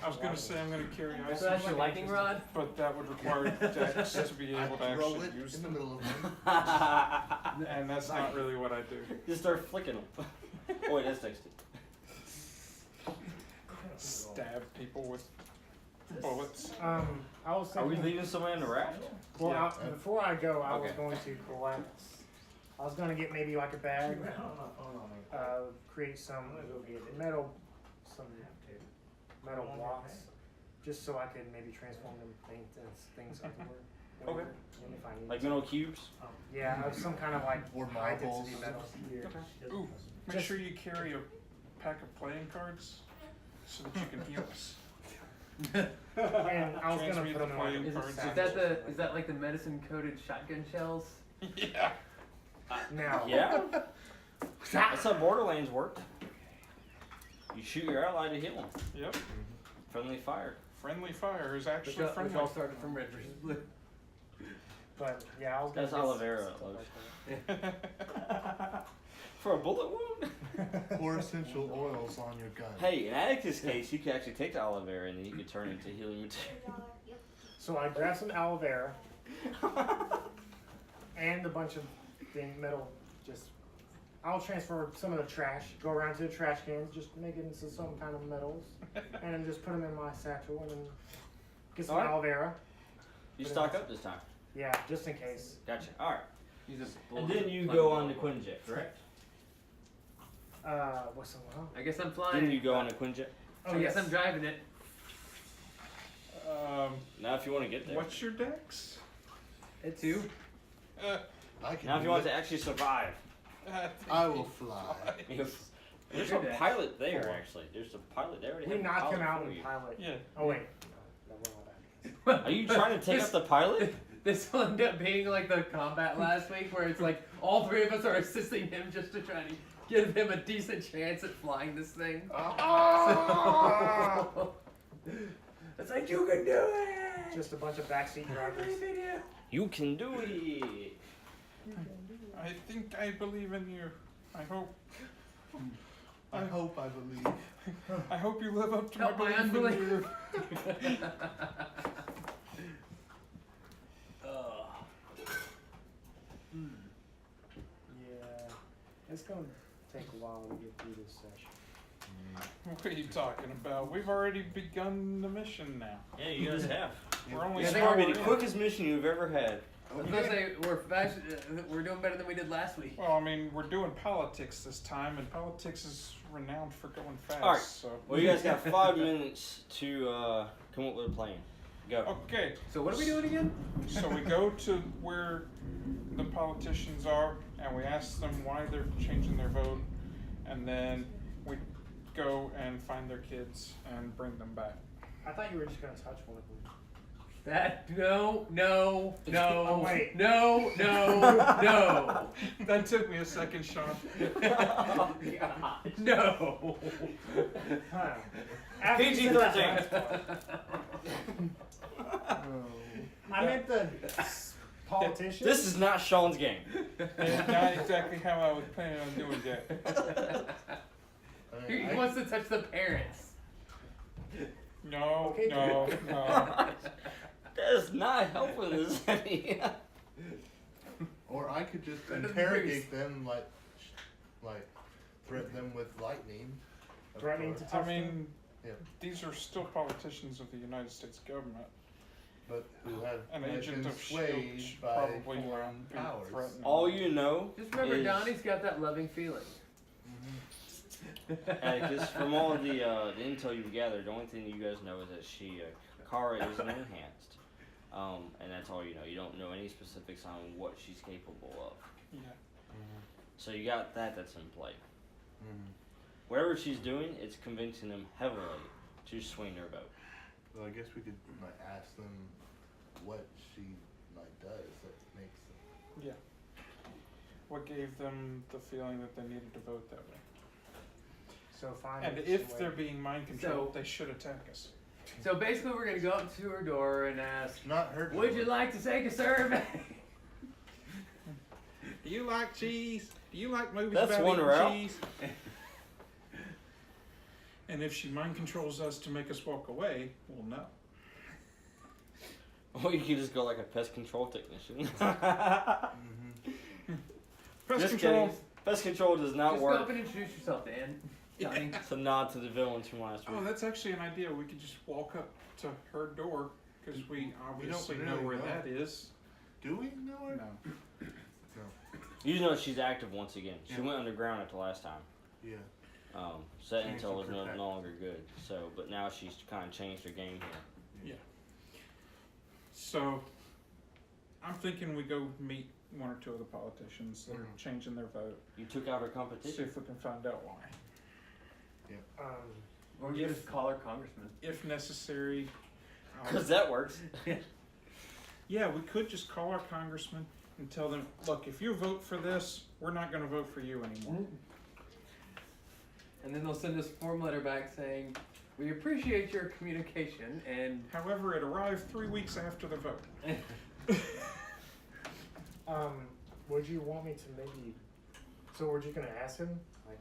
E: I was going to say I'm going to carry
D: so that's
E: icers,
D: your lightning rod?
E: but that would require Dex to be
B: I
E: able to
B: throw
E: actually
B: it
E: use
B: in the
E: them.
B: middle of them.
E: And that's not really what I do.
A: Just start flicking them. Oh wait, that's next to
E: Stab people with bullets.
C: I was
A: Are we
C: thinking.
A: leaving somebody on the raft?
C: Well,
E: Yeah.
C: before I go, I was
A: Okay.
C: going to collect. I was going to get maybe like a bag, create some metal blocks, just so I could maybe transform them into things everywhere.
A: Okay.
C: If I need
A: Like
C: to.
A: metal cubes?
C: Yeah, of some kind of like
B: Or
C: high
B: marbles.
C: density metal.
E: Ooh, make
C: Just-
E: sure you carry a pack of playing cards so that you can heal us.
C: And I was going to
E: Transmute
C: put them
E: the
C: in like
E: playing
C: a
E: cards.
D: Is
C: satchel.
D: that like the medicine coated shotgun shells?
E: Yeah.
C: Now,
A: Yeah. That's how Borderlands worked. You shoot your ally to heal them.
E: Yep.
A: Friendly fire.
E: Friendly fire is actually
D: Which
E: friendly.
D: all started from red versus blue.
C: But yeah, I was gonna
A: That's
C: get
A: aloe vera
C: stuff
A: lotion.
C: like that.
A: For a bullet wound?
B: Pour essential oils on your gun.
A: Hey, in Atticus' case, you could actually take the aloe vera and then you could turn it into healing material.
G: Yep.
C: So I grabbed some aloe vera and a bunch of metal. Just I'll transfer some of the trash. Go around to the trash cans, just make it into some kind of metals, and then just put them in my satchel and then get some
A: Alright.
C: aloe vera.
A: You stock up this time.
C: Yeah, just in case.
A: Gotcha. Alright.
D: Use a
A: And then you
D: flying
A: go
D: ball.
A: on to Quinjet, correct?
C: What's the one?
D: I guess I'm flying.
A: Then you go on to Quinjet.
D: I guess I'm driving it.
A: Now if you want to get there.
E: What's your dex?
C: It's
D: Two.
B: I can
A: Now if
B: do
A: you want
B: it.
A: to actually survive.
B: I will fly.
A: There's
D: Your
A: a
D: dex.
A: pilot there
C: Four.
A: actually. There's a pilot there.
C: We knocked him out
A: for
C: in
A: you.
C: pilot.
E: Yeah.
C: Oh wait. No, we're not that.
A: Are you trying to take up the pilot?
D: This will end up being like the combat last week, where it's like all three of us are assisting him just to try to give him a decent chance at flying this thing. It's like you can do it.
C: Just a bunch of backseat drivers.
A: You can do it.
E: I think I believe in you. I hope.
B: I hope I believe.
E: I hope you live up to
D: Help
E: my
D: my
E: belief in
D: unbelief.
E: you.
C: Yeah, it's gonna take a while to get through this session.
E: What are you talking about? We've already begun the mission now.
A: Yeah, you guys have.
E: We're only
A: It's
D: Yeah,
A: probably the
E: in.
A: quickest mission you've ever had.
D: I was gonna say we're doing better than we did last week.
E: Well, I mean, we're doing politics this time, and politics is renowned for going fast.
A: All right.
E: So.
A: Well, you guys got 5 minutes to come up with a plan. Go.
E: Okay,
D: So what are we doing again?
E: so we go to where the politicians are, and we ask them why they're changing their vote, and then we go and find their kids and bring them back.
C: I thought you were just gonna touch one of them.
D: No,
C: Oh, wait.
D: no.
E: That took me a second, Sean.
D: Oh, God. No.
C: Huh. After you said
A: PG-13.
C: that- I meant the politician.
A: This is not Sean's game.
E: It's not exactly how I was planning on doing that.
B: I
D: He
B: mean, I-
D: wants to touch the parents.
E: No,
C: Okay,
E: no,
C: dude.
E: no.
A: That does not help with this any.
B: Or I could just
D: That doesn't
B: interrogate them, like threaten them with lightning. of
C: Threatening
B: course.
C: to touch
E: I mean,
B: Yeah.
E: these are still politicians of the United States government.
B: But who have
E: An
B: have
E: agent
B: been
E: of S.H.I.E.L.D.
B: swayed by
E: probably
B: foreign
E: be
B: powers.
E: threatening.
A: All you know
D: Just remember,
A: is,
D: Donnie's got that loving feeling.
A: Atticus, from all of the intel you've gathered, the only thing you guys know is that Kara is an enhanced. And that's all you know. You don't know any specifics on what she's capable of.
E: Yeah.
A: So you got that's in play.
B: Mhm.
A: Whatever she's doing, it's convincing them heavily to swing their vote.
B: Well, I guess we could like ask them what she does that makes them.
E: Yeah. What gave them the feeling that they needed to vote that way?
C: So fine.
E: And if they're being mind controlled,
D: So-
E: they should attack us.
D: So basically, we're gonna go up to her door and ask,
B: Not her.
D: "Would you like to take a survey?"
E: Do you like cheese? Do you like movies
A: That's
E: about
A: one
E: eating
A: route.
E: cheese? And if she mind controls us to make us walk away, we'll know.
A: Or you could just go like a pest control technician.
B: Mm-hmm.
E: Pest
A: Just
E: control.
A: kidding. Pest control does not
D: Just go
A: work.
D: up and introduce yourself, Dan. Donnie.
A: It's a nod to the villains from last week.
E: Oh, that's actually an idea. We could just walk up to her door because we obviously
B: really
E: know where
B: know.
E: that is.
B: Do we know her?
E: No.
A: You know she's active once again. She
B: Yeah.
A: went underground at the last time.
B: Yeah.
A: So that
B: Changed
A: intel
B: to
A: was no
B: protect.
A: longer good. So, but now she's kind of changed her game here.
E: So, I'm thinking we go meet one or two of the politicians that are
B: Mhm.
E: changing their vote.
A: You took out her
E: See
A: competition.
E: if we can find out why.
D: Or you just call her congressman.
E: If necessary.
A: Because that works.
E: Yeah, we could just call our congressman and tell them, look, if you vote for this, we're not going to vote for you anymore.
D: and then they'll send us a form letter back saying, "We appreciate your communication," and
E: However, it arrived 3 weeks after the vote.
C: Would you want me to maybe? So were you gonna ask him? Like,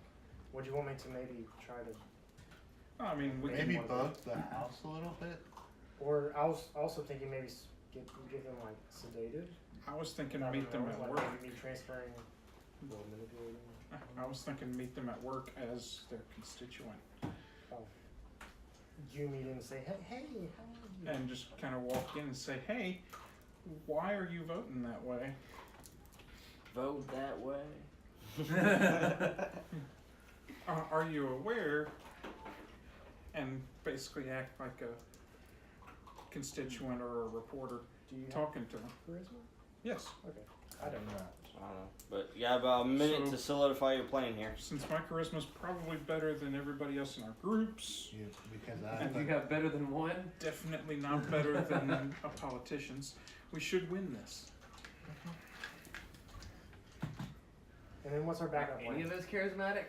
C: would you want me to maybe try to?
E: I mean, we
B: Maybe
E: can,
B: bug the house a little bit.
C: Or I was also thinking maybe get him like sedated.
E: I was thinking
C: I don't
E: meet them
C: know,
E: at
C: like
E: work.
C: maybe me transferring, well, manipulating.
E: I was thinking meet them at work as their constituent
C: You meet him and say, hey, how are you?
E: and just kind of walk in and say, "Hey, why are you voting that way?"
A: Vote that way.
E: Are you aware? And basically act like a constituent or a reporter
C: Do you
E: talking to them.
C: have charisma?
E: Yes.
C: Okay. I don't know.
A: I don't know. But you got about a minute
E: So-
A: to solidify your plan here.
E: Since my charisma's probably better than everybody else in our groups,
B: Because
D: and you have better than one.
E: definitely not better than a politician's, we should win this.
C: And then what's our
D: Are
C: backup
D: any
C: plan?
D: of us charismatic?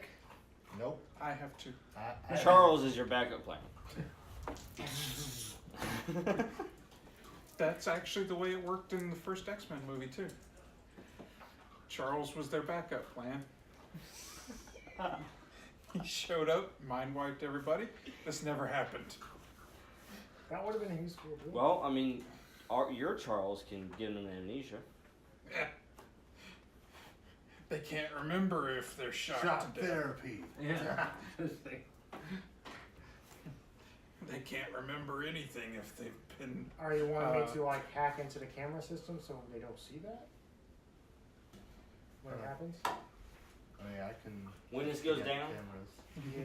B: Nope.
E: I have to.
A: Charles is your backup plan.
E: That's actually the way it worked in the first X-Men movie too. Charles was their backup plan. He showed up, mind wiped everybody. This never happened.
C: That would have been a useful ability.
A: Well, I mean, your Charles can give him amnesia.
E: They can't remember if they're shocked
B: Shock
E: to death.
B: therapy.
D: Yeah.
E: They can't remember anything if they've been.
C: Are you wanting me to like hack into the camera system so they don't see that when it happens?
B: I mean, I can.
A: When this goes
B: get
A: down?
B: cameras.
C: Yeah.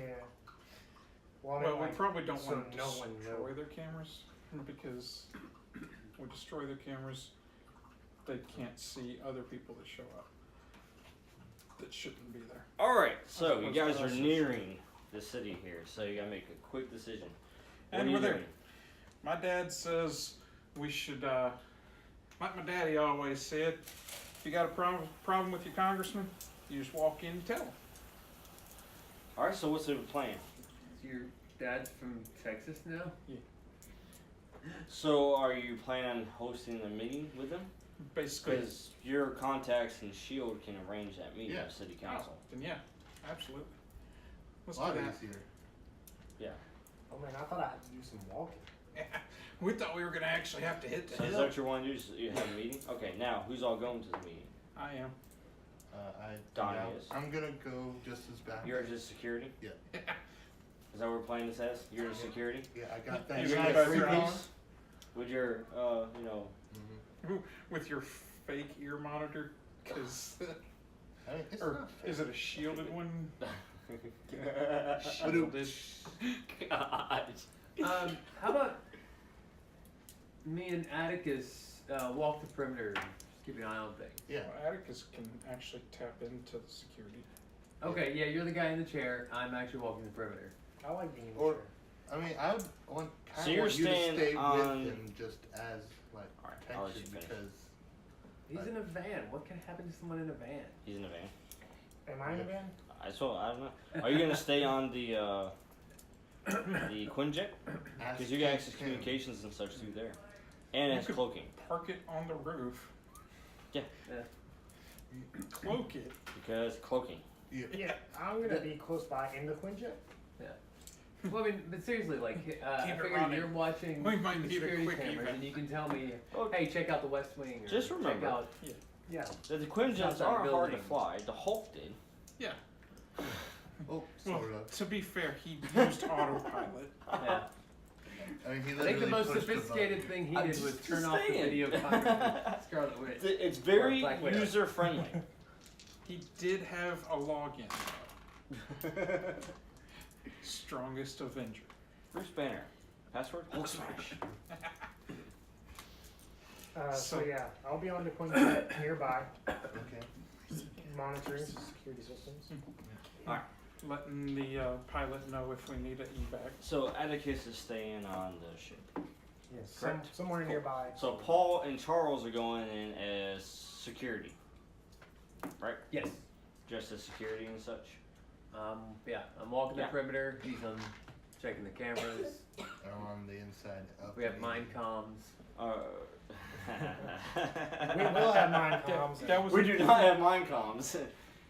C: Well, I mean,
E: Well, we
C: like,
E: probably don't
C: so
E: want to
C: no one
E: destroy
C: knows.
E: their cameras because we destroy their cameras, they can't see other people that show up that shouldn't be there.
A: All right, so you
E: What's
A: guys
E: the
A: are
E: process?
A: nearing the city here, so you gotta make a quick decision. What
E: And
A: are you
E: we're there.
A: doing?
E: My dad says we should, like my daddy always said, if you got a problem with your congressman, you just walk in and tell him.
A: All right, so what's the plan?
D: Your dad's from Texas now?
A: So are you planning on hosting a meeting with them?
E: Basically,
A: Because your contacts in S.H.I.E.L.D. can arrange that meeting
B: Yeah.
A: with City
E: oh,
A: Council.
E: then yeah, absolutely. Let's
B: A lot
E: do that.
B: easier.
C: Oh man, I thought I had to do some walking.
E: We thought we were gonna actually have to hit the
A: So is
E: hill.
A: that what you want to do? So you have a meeting? Okay, now who's all going to the meeting?
E: I am.
A: Donnie
B: yeah,
A: is.
B: I'm gonna go just as back.
A: You're just security?
B: Yeah.
A: Is that what we're playing this as? You're just security?
B: Yeah, I got that.
E: You
A: You're
E: got
A: gonna
E: that
A: free
E: free
A: piece with your, you know.
E: With your fake ear monitor, because
B: I mean, it's
E: or
B: not
E: is it a shielded one?
A: God.
E: Shielded.
D: How about me and Atticus walk the perimeter, just keep an eye on things?
B: Yeah.
E: Well, Atticus can actually tap into the security.
D: Okay, yeah, you're the guy in the chair. I'm actually walking the perimeter.
C: I like being in the
B: Or-
C: chair.
B: I mean, I would want
A: So
B: kind of
A: you're
B: want you to
A: staying
B: stay
A: on-
B: with him just as like
A: Alright, I'll let you
B: protection
A: finish.
B: because
D: He's in a van. What can happen to someone in a van?
A: He's in a van.
C: Am I in the van?
A: I don't know. Are you gonna stay on the Quinjet? Because you got access to communications and such through there, and
E: You
A: it's
E: could-
A: cloaking.
E: Park it on the roof.
A: Yeah.
E: Cloak it.
A: Because cloaking.
C: Yeah, I'm gonna be close by in the Quinjet.
D: Well, I mean, but seriously, like, I
E: Keep it
D: figure
E: running.
D: you're watching
E: We might
D: the
E: need a
D: security
E: quick
D: cameras,
E: evac.
D: and you can tell me,
A: Well,
D: hey, check out the West Wing. Or
A: Just
D: check
A: remember-
D: out.
C: Yeah.
A: The Quinjets
D: Outside
A: are hard to
D: buildings.
A: fly. The Hulk did.
E: Yeah.
B: oh,
E: Well,
B: sort of.
E: to be fair, he used autopilot.
D: Yeah.
B: I mean, he
D: I think
B: literally
D: the most
B: pushed the
D: sophisticated
B: button.
D: thing he
A: I'm
D: did was
A: just
D: turn off the
A: saying.
D: video camera with Scarlet Witch.
A: It's very
D: Or Black Widow.
A: user friendly.
E: He did have a login. Strongest Avenger.
A: Bruce Banner. Password? Hulk smash.
C: So
E: So-
C: yeah, I'll be on the Quinjet nearby,
B: Okay.
C: monitoring security systems.
E: Letting the pilot know if we need an evac.
A: So Atticus is staying on the ship.
C: Yes.
A: Correct.
C: Somewhere nearby.
A: So Paul and Charles are going in as security, right?
D: Yes.
A: Just as security and such.
D: Yeah, I'm walking
A: Yeah.
D: the perimeter. He's checking the cameras.
B: I'm on the inside. Up
D: We have
B: and
D: mind comms.
C: We will have mind comms.
E: That was
A: We do not have mind comms.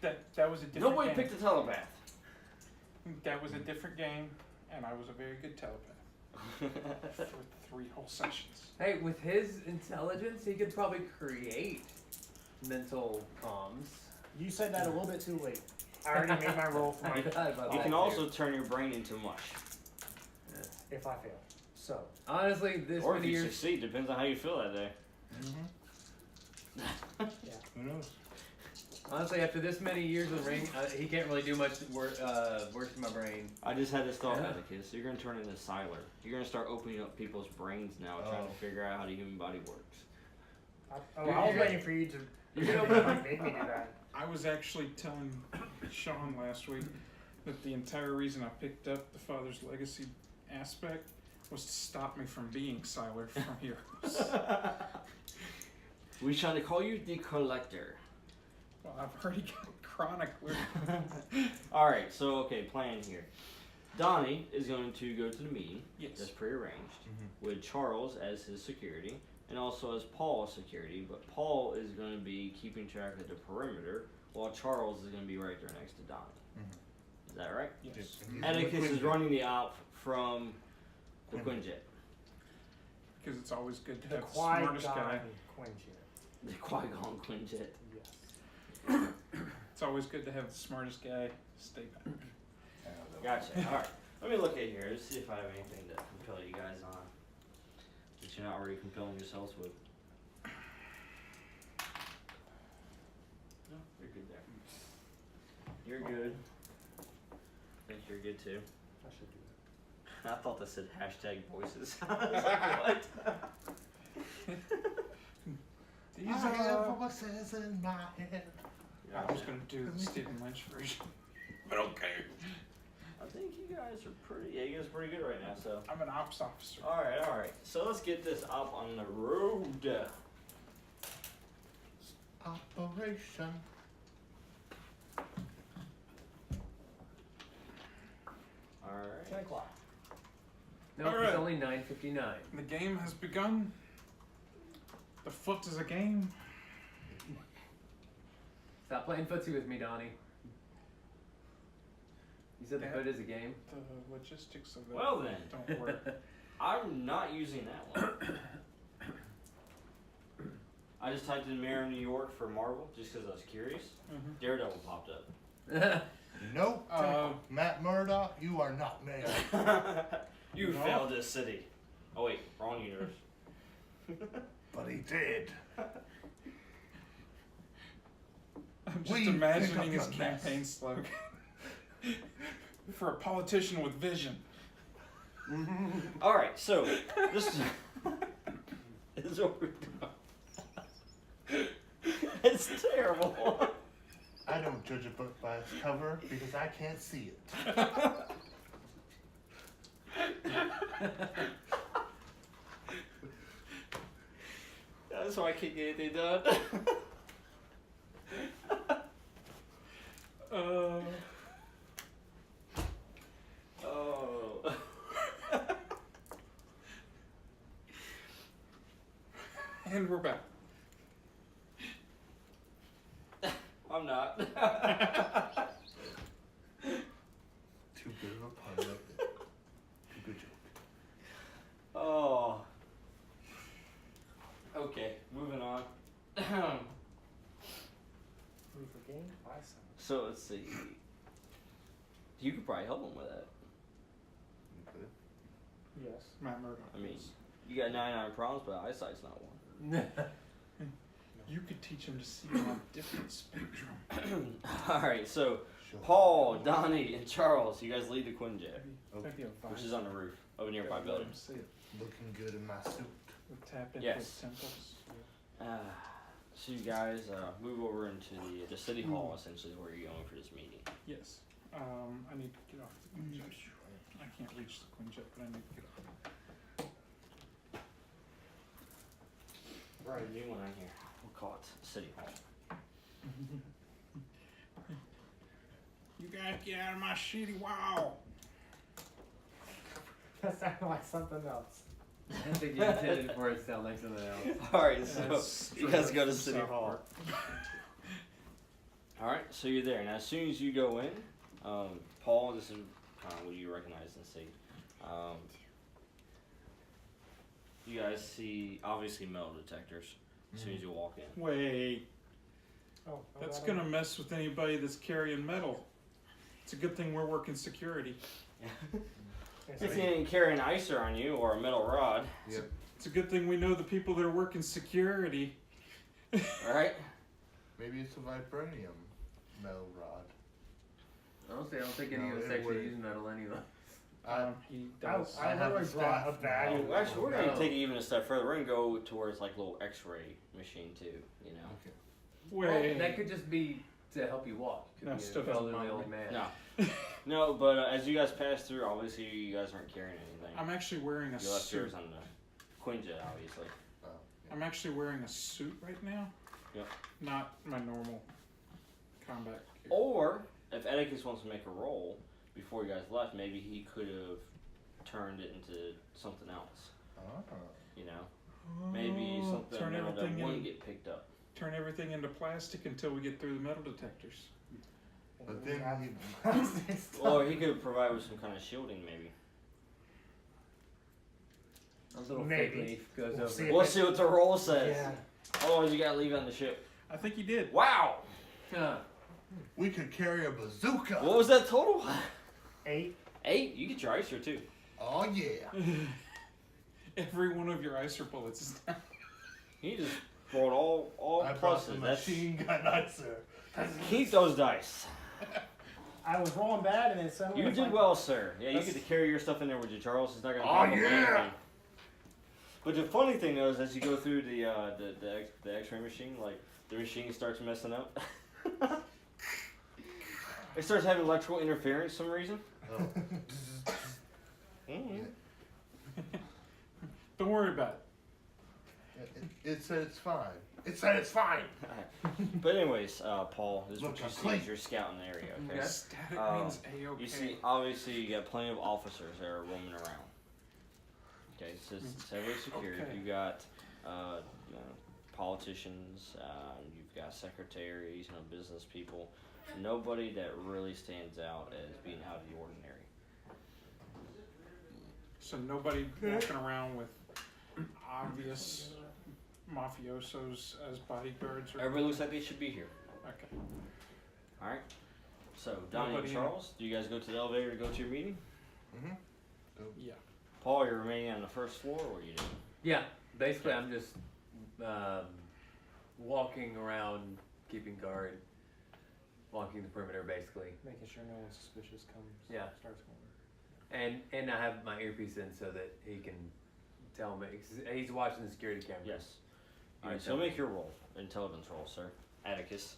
E: that was a different
A: Nobody
E: game.
A: picked a telepath.
E: That was a different game, and I was a very good telepath for 3 whole sessions.
D: Hey, with his intelligence, he could probably create mental comms.
C: You said that a little bit too late. I already made my roll for
D: I
C: my
D: forgot about
A: You
D: that
A: can
D: too.
A: also turn your brain into mush.
C: if I fail. So
A: Or
D: Honestly, this
A: if
D: many
A: you
D: years.
A: succeed, depends on how you feel that day.
B: Who knows?
D: Honestly, after this many years of the ring, he can't really do much worse to my brain.
A: I just had this thought,
D: Yeah.
A: Atticus. You're gonna turn into Siler. You're gonna start opening up people's brains now, trying to figure out how the human body works.
C: I was waiting for you to make me do that.
E: I was actually telling Sean last week that the entire reason I picked up the Father's Legacy aspect was to stop me from being Siler from Heroes.
A: We try to call you the Collector.
E: Well, I've already got Chronic.
A: All right, so okay, plan here. Donnie is going to go to the meeting.
E: Yes.
A: That's prearranged with Charles as his security and also as Paul's security. But Paul is going to be keeping track of the perimeter, while Charles is going to be right there next to Donnie. Is that right?
E: Yes.
A: Atticus is running the op from the Quinjet.
E: Because it's always good to
C: The
E: have the smartest guy.
C: Qui-Gon Quinjet.
A: The Qui-Gon Quinjet.
C: Yes.
E: It's always good to have the smartest guy stay back.
A: Gotcha. All right. Let me look at here. Let's see if I have anything to compel you guys on that you're not already compelling yourselves with. No, you're good there. You're good. I think you're good too.
C: I should do that.
A: I thought that said hashtag voices. I was like, what?
E: These
B: I
E: are.
B: have voices in my head.
E: I was going to do the Stephen Lynch version. But okay.
A: I think you guys are pretty. Yeah, you guys are pretty good right now. So.
E: I'm an ops officer.
A: All right, all right. So let's get this up on the road.
B: Operation.
A: All right.
C: 10 o'clock.
D: No,
E: All
D: it's
E: right.
D: only 9:59.
E: The game has begun. The foot is a game.
D: Stop playing footsie with me, Donnie. You said the
E: Yeah.
D: foot is a game.
E: The logistics of it
A: Well then.
E: don't work.
A: I'm not using that one. I just typed in Mayor of New York for Marvel just because I was curious.
E: Mhm.
A: Daredevil popped up.
B: Nope. Matt Murdock, you are not mayor.
A: You
E: No.
A: failed this city. Oh wait, wrong universe.
B: But he did.
E: I'm just
B: We pick
E: imagining
B: up
E: his
B: your mess.
E: campaign slogan. For a politician with vision.
A: All right, so this is what we're doing. It's terrible.
B: I don't judge a book by its cover because I can't see it.
A: That's why I can't get anything done. Oh.
E: And we're back.
A: I'm not.
B: Too good of a pun. Too good joke.
A: Oh. Okay, moving on.
C: Move for game? Buy some.
A: So let's see. You could probably help him with that.
C: Yes.
E: Matt Murdock.
A: I mean, you got 99 problems, but eyesight's not one.
E: You could teach him to see on a different spectrum.
A: All right, so
B: Sure.
A: Paul, Donnie, and Charles, you guys lead the Quinjet,
E: That'd be a
A: which
E: vibe.
A: is on the roof of a nearby
E: Let
A: building.
E: him see it.
B: Looking good in my suit.
E: We'll tap into
A: Yes.
E: his temples.
A: So you guys move over into the city hall, essentially, where you're going for this meeting.
E: Yes. I need to get off the Quinjet. I can't reach the Quinjet, but I need to get off.
A: Right, new one on here. We'll call it City Hall.
E: You guys get out of my shitty wall.
C: That sounded like something else.
D: I think you intended for it to sound like something else.
A: Alright, so
E: That's
A: you guys go to
E: from
A: City
E: South
A: Hall.
E: Park.
A: Alright, so you're there. Now, as soon as you go in, Paul, this is what you recognize and see. You guys see, obviously, metal detectors as soon as you walk in.
E: Wait,
C: Oh,
E: that's gonna mess with anybody that's carrying metal. It's a good thing we're working security.
A: If you didn't carry an icer on you or a metal rod,
B: Yep.
E: It's a good thing we know the people that are working security.
A: alright?
B: Maybe it's a vibranium metal rod.
D: Honestly, I don't think any
B: No,
D: of us
B: it
D: actually
B: wouldn't.
D: use metal anyway.
E: He
C: I
E: does.
B: I have
C: literally
B: a
C: brought a
B: staff
C: bag.
B: now.
A: Well, actually, we're going to
D: No.
A: take it even a step further. We're going to go towards like a little x-ray machine too, you know?
B: Okay.
E: Wait.
D: That could just be to help you walk. Could
E: No,
D: be
E: still
D: an
E: doesn't
D: elderly
E: bother
D: old
E: me.
D: man.
A: No. No, but as you guys pass through, obviously you guys aren't carrying anything.
E: I'm actually wearing a
A: You left
E: suit.
A: yours on the Quinjet, obviously.
B: Oh, yeah.
E: I'm actually wearing a suit right now.
A: Yep.
E: Not my normal combat gear.
A: Or, if Atticus wants to make a roll before you guys left, maybe he could have turned it into something else,
B: Ah.
A: you know? Maybe
E: Oh,
A: something
E: turn
A: that
E: everything
A: wouldn't
E: in,
A: get picked up.
E: turn everything into plastic until we get through the metal detectors.
B: But then
A: Or he could provide with some kind of shielding, maybe.
D: A little
C: Maybe.
D: fig leaf goes
C: We'll
D: over.
C: see
D: it.
C: if
A: We'll see what the roll says.
C: Yeah.
A: Otherwise, you gotta leave it on the ship.
E: I think he did.
A: Wow!
D: Huh.
B: we could carry a bazooka.
A: What was that total?
C: 8.
A: 8? You get your icer too.
B: Oh yeah.
E: Every one of your icer bullets is down.
A: He just rolled all
B: I brought the
A: pluses. That's,
B: machine gun icer.
A: keep those dice.
C: I was rolling bad and then suddenly
A: You
C: it's
A: did
C: like,
A: well, sir. Yeah, you
C: That's-
A: get to carry your stuff in there with you, Charles. It's not gonna
B: Oh,
A: pop up
B: yeah.
A: anything. But the funny thing though is, as you go through the X-ray machine, like the machine starts messing up. It starts having electrical interference for some reason.
B: Oh.
A: Mm-hmm.
E: Don't worry about
B: It said it's fine. It said it's fine.
A: But anyways, Paul, this is what
B: Look,
A: you
B: I'm
A: see
B: clean.
A: as you're scouting the area.
E: it.
A: Okay.
E: Static
A: Um,
E: means A-OK.
A: You see, obviously, you got plenty of officers that are roaming around. Okay, so it's heavily secured.
E: Okay.
A: You got you know, politicians, you've got secretaries, you know, business people. Nobody that really stands out as being out of the ordinary.
E: So nobody walking around with obvious mafiosos as bodyguards or
A: Everybody looks like they should be here.
E: okay.
A: All right. So Donnie
E: Nobody
A: and
E: in-
A: Charles, do you guys go to the elevator to go to your meeting?
B: Mm-hmm.
E: Yeah.
A: Paul, you're remaining on the first floor. Or what are you doing?
D: Yeah, basically, I'm just walking around, keeping guard, walking the perimeter, basically.
C: making sure no one suspicious comes.
D: Yeah.
C: Starts going.
D: And I have my earpiece in so that he can tell me. 'Cause he's watching the security camera.
A: Yes.
D: You
A: All right.
D: can
A: So
D: tell
A: make
D: me.
A: your roll, intelligence roll, sir. Atticus,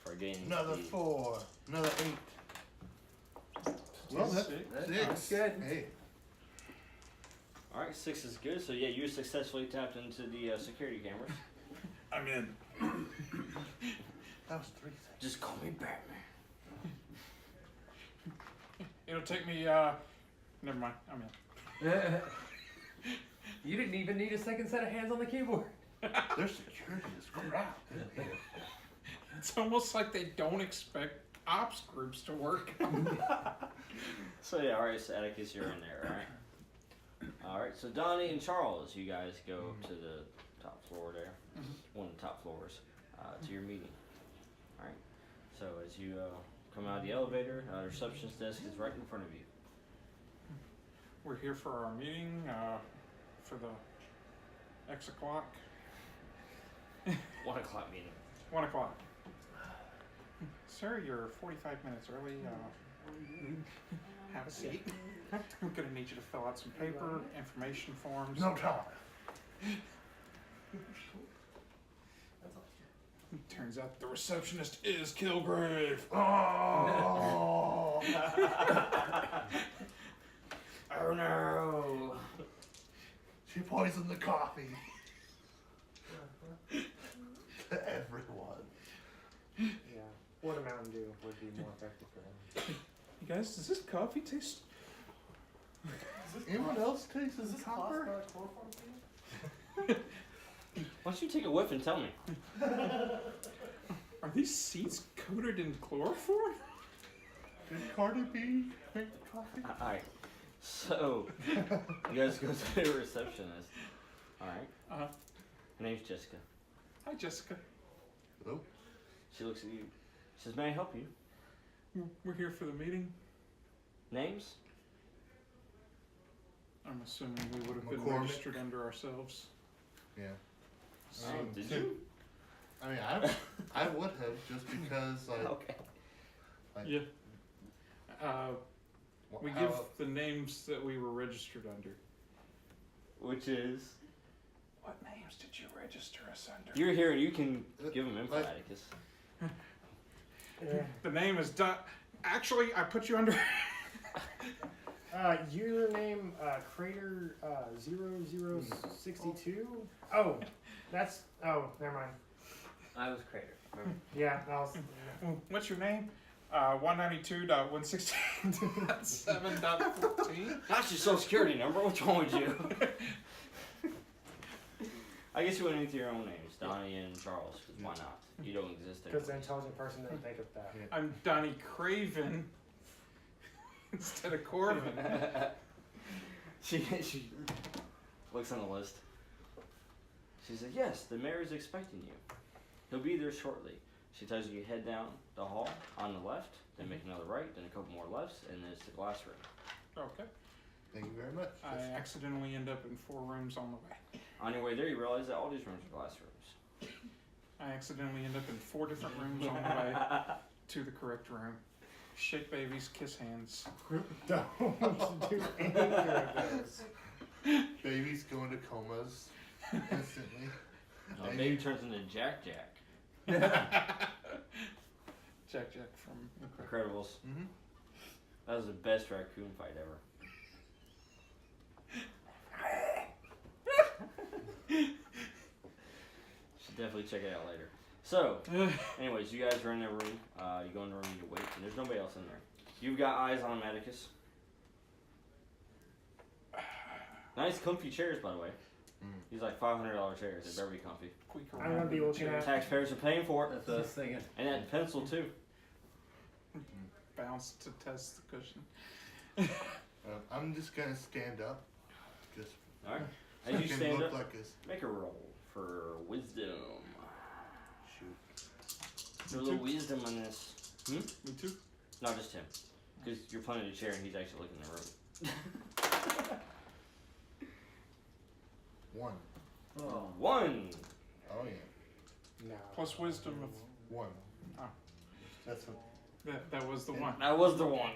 A: for gaining
B: Another
A: the
B: 4. Another 8. Well, that's
E: Six.
B: 6.
D: good.
B: Hey.
A: All right, 6 is good. So yeah, you successfully tapped into the security cameras.
E: I'm in.
B: That was 3 seconds.
A: Just call me Batman.
E: It'll take me never mind. I'm in.
D: You didn't even need a second set of hands on the keyboard.
B: Their security is crap.
E: It's almost like they don't expect ops groups to work.
A: So yeah, all right. So Atticus, you're in there. All right. All right. So Donnie and Charles, you guys go up to the top floor there, one of the top floors, to your meeting. All right. So as you come out of the elevator, the receptionist desk is right in front of you.
E: We're here for our meeting for the X o'clock.
A: 1 o'clock meeting.
E: 1 o'clock. Sir, you're 45 minutes early. Have a seat. I'm gonna need you to fill out some paper, information forms.
B: No time.
E: Turns out the receptionist is Kilgrave.
B: Oh.
A: Oh no!
B: She poisoned the coffee. To everyone.
C: Yeah. Or the Mountain Dew would be more effective for him.
E: You guys, does this coffee taste?
B: Anyone else taste
C: Is
B: the
C: this
B: copper?
C: classified chloroform to you?
A: Why don't you take a whiff and tell me?
E: Are these seats coated in chloroform?
B: Did Cardi B make the coffee?
A: Alright. So, you guys go to the receptionist. Alright.
E: Uh-huh.
A: Her name's Jessica.
E: Hi, Jessica.
B: Hello?
A: She looks at you. She says, may I help you?
E: We're here for the meeting.
A: Names?
E: I'm assuming we would have been
B: McCormick.
E: registered under ourselves.
B: Yeah.
A: Oh, did
B: so-
A: you?
B: I mean, I would have just because, like,
A: Okay.
B: like
E: Yeah. We
B: how-
E: give the names that we were registered under.
A: Which is?
E: What names did you register us under?
A: You're here and you can give them info,
B: Like-
A: Atticus.
C: Yeah.
E: The name is Actually, I put you under.
C: Username Crater 0062. Oh, that's. Oh, never mind.
D: I was Crater. Remember?
C: Yeah, I was.
E: What's your name? 192.116.7.14.
A: That's your social security number. What's wrong with you? I guess you went into your own names, Donnie and Charles, because why not? You don't exist
C: Because the
A: anymore.
C: intelligent person didn't think of that.
B: Yeah.
E: I'm Donnie Craven instead of Corbin.
A: she looks on the list. She says, yes, the mayor's expecting you. He'll be there shortly. She tells you head down the hall on the left, then make another right, then a couple more lefts, and then it's the glass room.
E: Okay.
B: Thank you very much.
E: I accidentally end up in 4 rooms on the way.
A: On your way there, you realize that all these rooms are glass rooms.
E: I accidentally end up in 4 different rooms on the way to the correct room. Shake babies, kiss hands.
C: Don't do either of those.
B: Babies go into comas instantly.
A: Baby turns into Jack Jack.
E: Jack from
A: Incredibles.
B: Mm-hmm.
A: That was the best raccoon fight ever. Should definitely check it out later. So, anyways, you guys are in the room. You go in the room, you wait, and there's nobody else in there. You've got eyes on Atticus. Nice comfy chairs, by the way. These like $500 chairs. They better be comfy.
E: Squeak
C: I'm gonna be looking at.
A: Taxpayers are paying for it.
D: That's what I was thinking.
A: And that pencil too.
E: Bounce to test the cushion.
B: I'm just gonna stand up. Just
A: Alright.
B: so
A: As
B: I
A: you
B: can
A: stand
B: look
A: up,
B: like this.
A: make a roll for wisdom.
B: Shoot.
A: Do a little wisdom on this.
E: Me too.
A: Not just him. Because you're playing the chair and he's actually looking in the room.
B: 1.
D: Oh.
A: 1!
B: Oh yeah.
C: No.
E: Plus wisdom of
B: 1.
E: Ah.
B: That's what.
E: that was the one.
A: That was the one.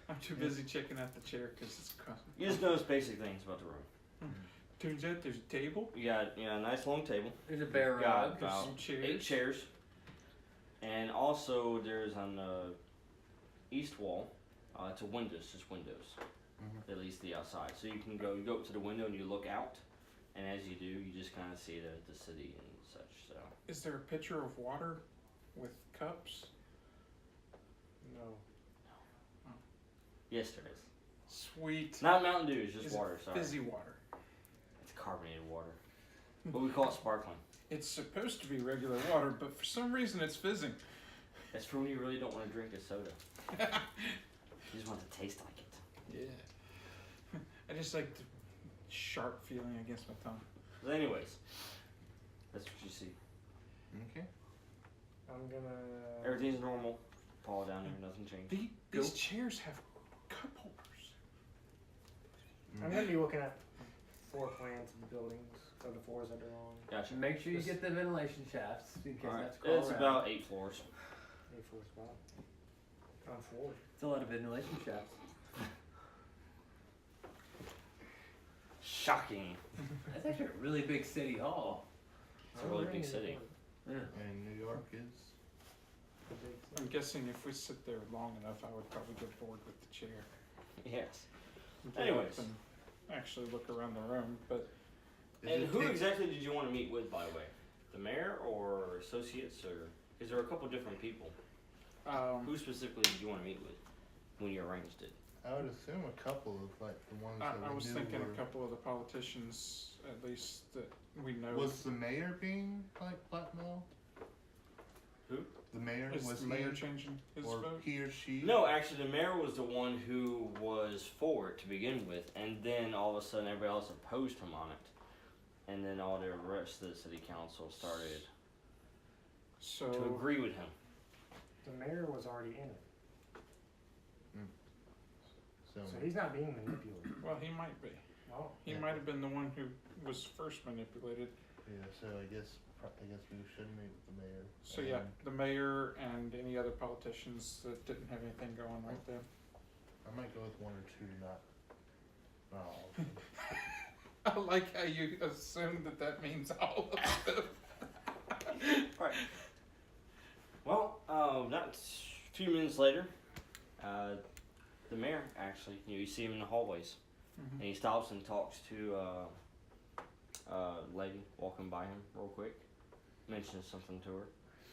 E: I'm too busy checking out the chair because it's
A: You just notice basic things about the room.
E: turns out there's a table,
A: You got a nice long table.
D: There's a bear
A: You got
D: rug.
A: about
E: some chairs.
A: 8 chairs. And also there's on the east wall, it's a windows, just windows. At least the outside. So you go up to the window and you look out. And as you do, you just kind of see the city and such. So
E: Is there a pitcher of water with cups?
C: No.
A: yes, there is.
E: Sweet.
A: Not Mountain Dew, it's just
E: Is it
A: water. Sorry,
E: Fizzy water.
A: it's carbonated water. But we call it sparkling.
E: It's supposed to be regular water, but for some reason it's fizzing.
A: That's for when you really don't want to drink a soda. You just want to taste like it.
E: Yeah. I just like the sharp feeling against my tongue.
A: But anyways, that's what you see.
B: Okay.
C: I'm gonna.
A: Everything's normal. Paul down there, nothing changed.
E: These chairs have cup holders.
C: I'm gonna be looking at floor plans of the buildings, of the floors that they're on.
A: Gotcha.
D: Make sure you get the ventilation shafts in case
A: Alright,
D: that's crawl
A: it's
D: around.
A: about 8 floors.
C: A floor spot. On floor.
D: It's a lot of ventilation shafts.
A: Shocking.
D: That's actually a really big city hall.
A: It's a really big city.
D: Yeah.
B: And New York is.
C: The big
E: I'm guessing if we sit there long enough, I would probably get bored with the chair.
A: Yes.
E: Get
A: Anyways.
E: up and actually look around the room, but
B: Is
A: And
B: it
A: who
B: take-
A: exactly did you want to meet with, by the way? the mayor or associates, or is there a couple different people? Who specifically did you want to meet with when you arranged it?
B: I would assume a couple of like the ones that
E: I
B: we
E: was
B: knew
E: thinking
B: were.
E: a couple of the politicians, at least that we know.
B: Was the mayor being like blackmailed?
A: Who?
B: The mayor
E: Is
B: was
E: the mayor
B: he,
E: changing his
B: or
E: vote?
B: he or she?
A: No, actually, the mayor was the one who was for it to begin with, and then all of a sudden everybody else opposed him on it, and then all the rest of the city council started
E: So
A: to agree with him.
C: The mayor was already in it,
B: So,
C: so he's not being manipulated.
E: well, he might be.
C: Oh,
E: He
B: Yeah.
E: might have been the one who was first manipulated.
B: yeah, so I guess we should meet with the mayor.
E: So yeah,
B: And
E: the mayor and any other politicians that didn't have anything going right then.
B: I might go with one or two, not all of them.
E: I like how you assume that means all of them.
A: Right. Well, not a few minutes later, the mayor actually, you see him in the hallways, and he stops and talks to a lady walking by him real quick, mentions something to her,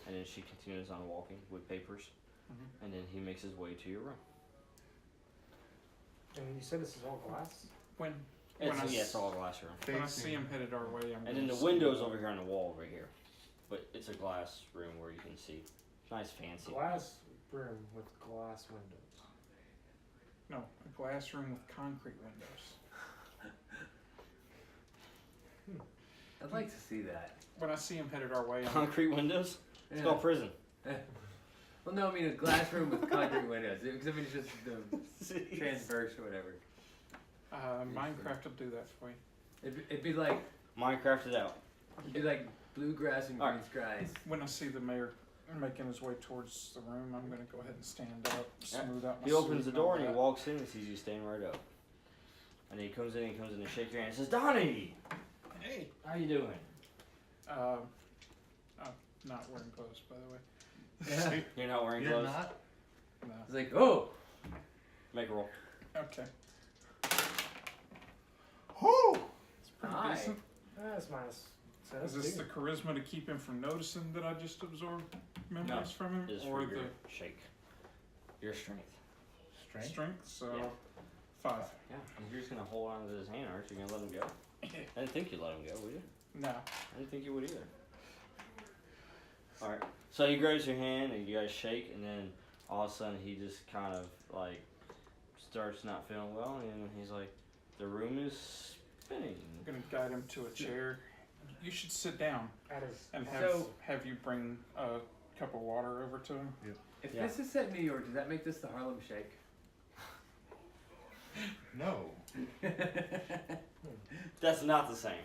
A: and then she continues on walking with papers,
E: Mhm.
A: and then he makes his way to your room.
C: and you said this is all glass?
E: When
A: It's all glass room.
E: when I see him headed our way, I'm
A: And then the
E: gonna
A: window's over here on the wall over here, but it's a glass room where you can see. Nice fancy.
C: Glass room with glass windows.
E: No, a glass room with concrete windows.
D: I'd like to see that.
E: When I see him headed our way, I'm
A: Concrete windows? It's
D: Yeah.
A: called prison.
D: Well, no, I mean a glass room with concrete windows. Because I mean it's just the transverse or whatever.
E: Minecraft will do that for you.
D: It'd be like
A: Minecraft it out.
D: bluegrass and green
A: Alright.
D: skies.
E: When I see the mayor making his way towards the room, I'm gonna go ahead and stand up, smooth out my
A: He opens
E: suit
A: the
E: all
A: door and he
E: that.
A: walks in and sees you standing right up. And he comes in and shakes your hand and says, Donnie!
E: Hey!
A: How you doing?
E: I'm not wearing gloves, by the way.
D: Yeah.
A: You're not wearing
B: You're
A: gloves?
B: not?
E: No.
D: It's like, oh!
A: Make a roll.
E: Okay.
B: Whoo!
E: It's pretty
D: Hi.
E: decent.
C: That's minus. So
E: Is
C: that's
E: this
C: two.
E: the charisma to keep him from noticing that I just absorbed memories from him?
A: Is
E: Or
A: for your
E: the
A: shake. Your strength.
B: Strength?
E: strength? So,
A: Yeah.
E: 5.
A: Yeah. You're just gonna hold on to his hand, aren't you? You're gonna let him go? I didn't think you'd let him go, would you?
E: No.
A: I didn't think you would either. Alright. So he grabs your hand and you guys shake, and then all of a sudden he just kind of like starts not feeling well, and he's like, the room is spinning.
E: I'm gonna guide him to a chair. You should sit down
C: That is.
E: and
D: So-
E: have you bring a cup of water over to him.
D: If
A: Yeah.
D: this is set in New York, does that make this the Harlem Shake?
B: No.
A: That's not the same.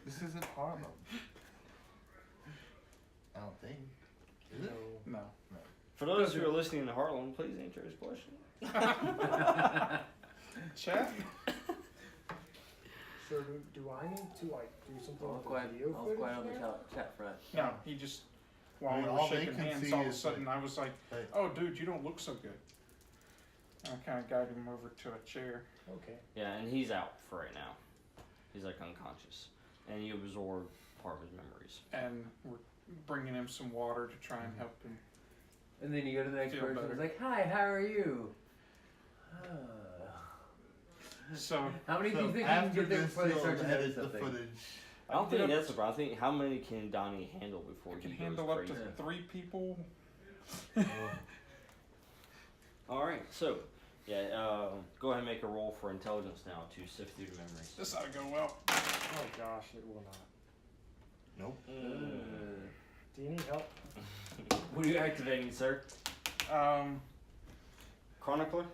B: This isn't Harlem. I don't think. Is it?
E: No.
A: For those who are listening to Harlem, please answer his question.
E: Chat?
C: So do I need to like do something
D: All
C: with the
D: quiet,
C: video
D: all
C: footage
D: quiet on the
C: now?
D: chat front.
E: No, he just, while
B: I mean,
E: we were
B: all they
E: shaking
B: can
E: hands,
B: see
E: all of a
B: is,
E: sudden I was like,
B: Like,
E: oh dude, you don't look so good. And I kind of guided him over to a chair.
C: Okay.
A: Yeah, and he's out for right now. He's like unconscious. And you absorb part of his memories.
E: And we're bringing him some water to try and help him.
D: And then you go to the next
E: Feel
D: person.
E: better.
D: It's like, hi, how are you?
E: So,
D: How many do
B: so
D: you think you can
B: after
D: get there
B: this,
D: before they
B: you'll
D: start to
B: edit
D: notice
B: the
D: something?
B: footage.
A: I don't
E: get
A: think
E: up-
A: that's the problem. I think how many can Donnie handle before
E: I can
A: he
E: handle
A: goes
E: up to
A: crazy?
E: 3 people.
A: Alright, so, yeah, go ahead and make a roll for intelligence now to sift through the memories.
E: This ought to go well.
C: Oh gosh, it will not.
B: Nope.
C: Do you need help?
A: What are you activating, sir? Chronicler?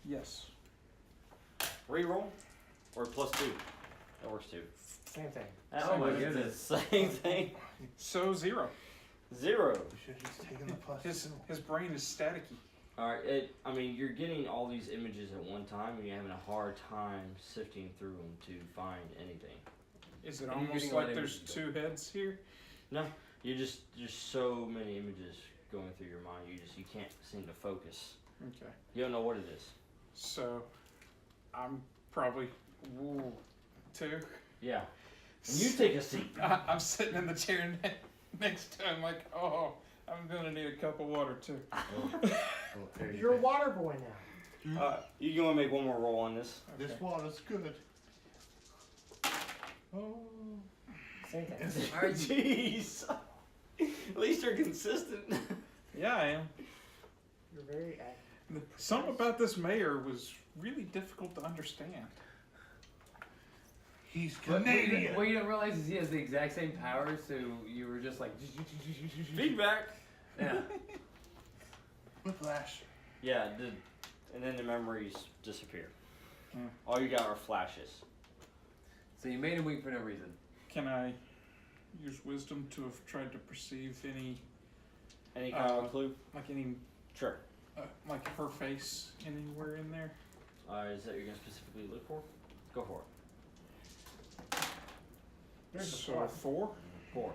E: Yes.
A: Reroll? Or +2? That works too.
C: Same thing.
A: That
D: Oh my
A: was
D: goodness.
A: the same thing.
E: So 0.
A: 0.
B: We should have just taken the plus.
E: His brain is staticky.
A: Alright, I mean, you're getting all these images at one time and you're having a hard time sifting through them to find anything.
E: Is it
D: And you're
E: almost
D: getting a lot
E: like
D: of
E: there's
D: images.
E: 2 heads here?
A: You're just, there's so many images going through your mind, you can't seem to focus.
E: Okay.
A: You don't know what it is.
E: So, I'm probably 2.
A: Yeah. And you take a seat.
E: I'm sitting in the chair next to him, like, oh, I'm gonna need a cup of water too.
B: There you
C: You're a
B: go.
C: water boy now.
A: You can only make one more roll on this.
B: This water's good. Oh.
C: Same thing.
A: Jeez. At least you're consistent.
E: Yeah, I am.
C: You're very active.
E: Something about this mayor was really difficult to understand.
B: He's
D: What
B: Canadian.
D: you don't realize is he has the exact same powers, so you were just like
A: Feedback.
D: Yeah.
B: Whiplash.
A: Yeah, and then the memories disappear.
E: Hmm.
A: All you got are flashes.
D: So you made him weak for no reason.
E: Can I use wisdom to have tried to perceive any,
A: Any kind of clue?
E: like any,
A: Sure.
E: like her face anywhere in there?
A: Is that you're gonna specifically look for? Go for it.
C: There's a
E: So
C: plus.
E: 4?
A: 4.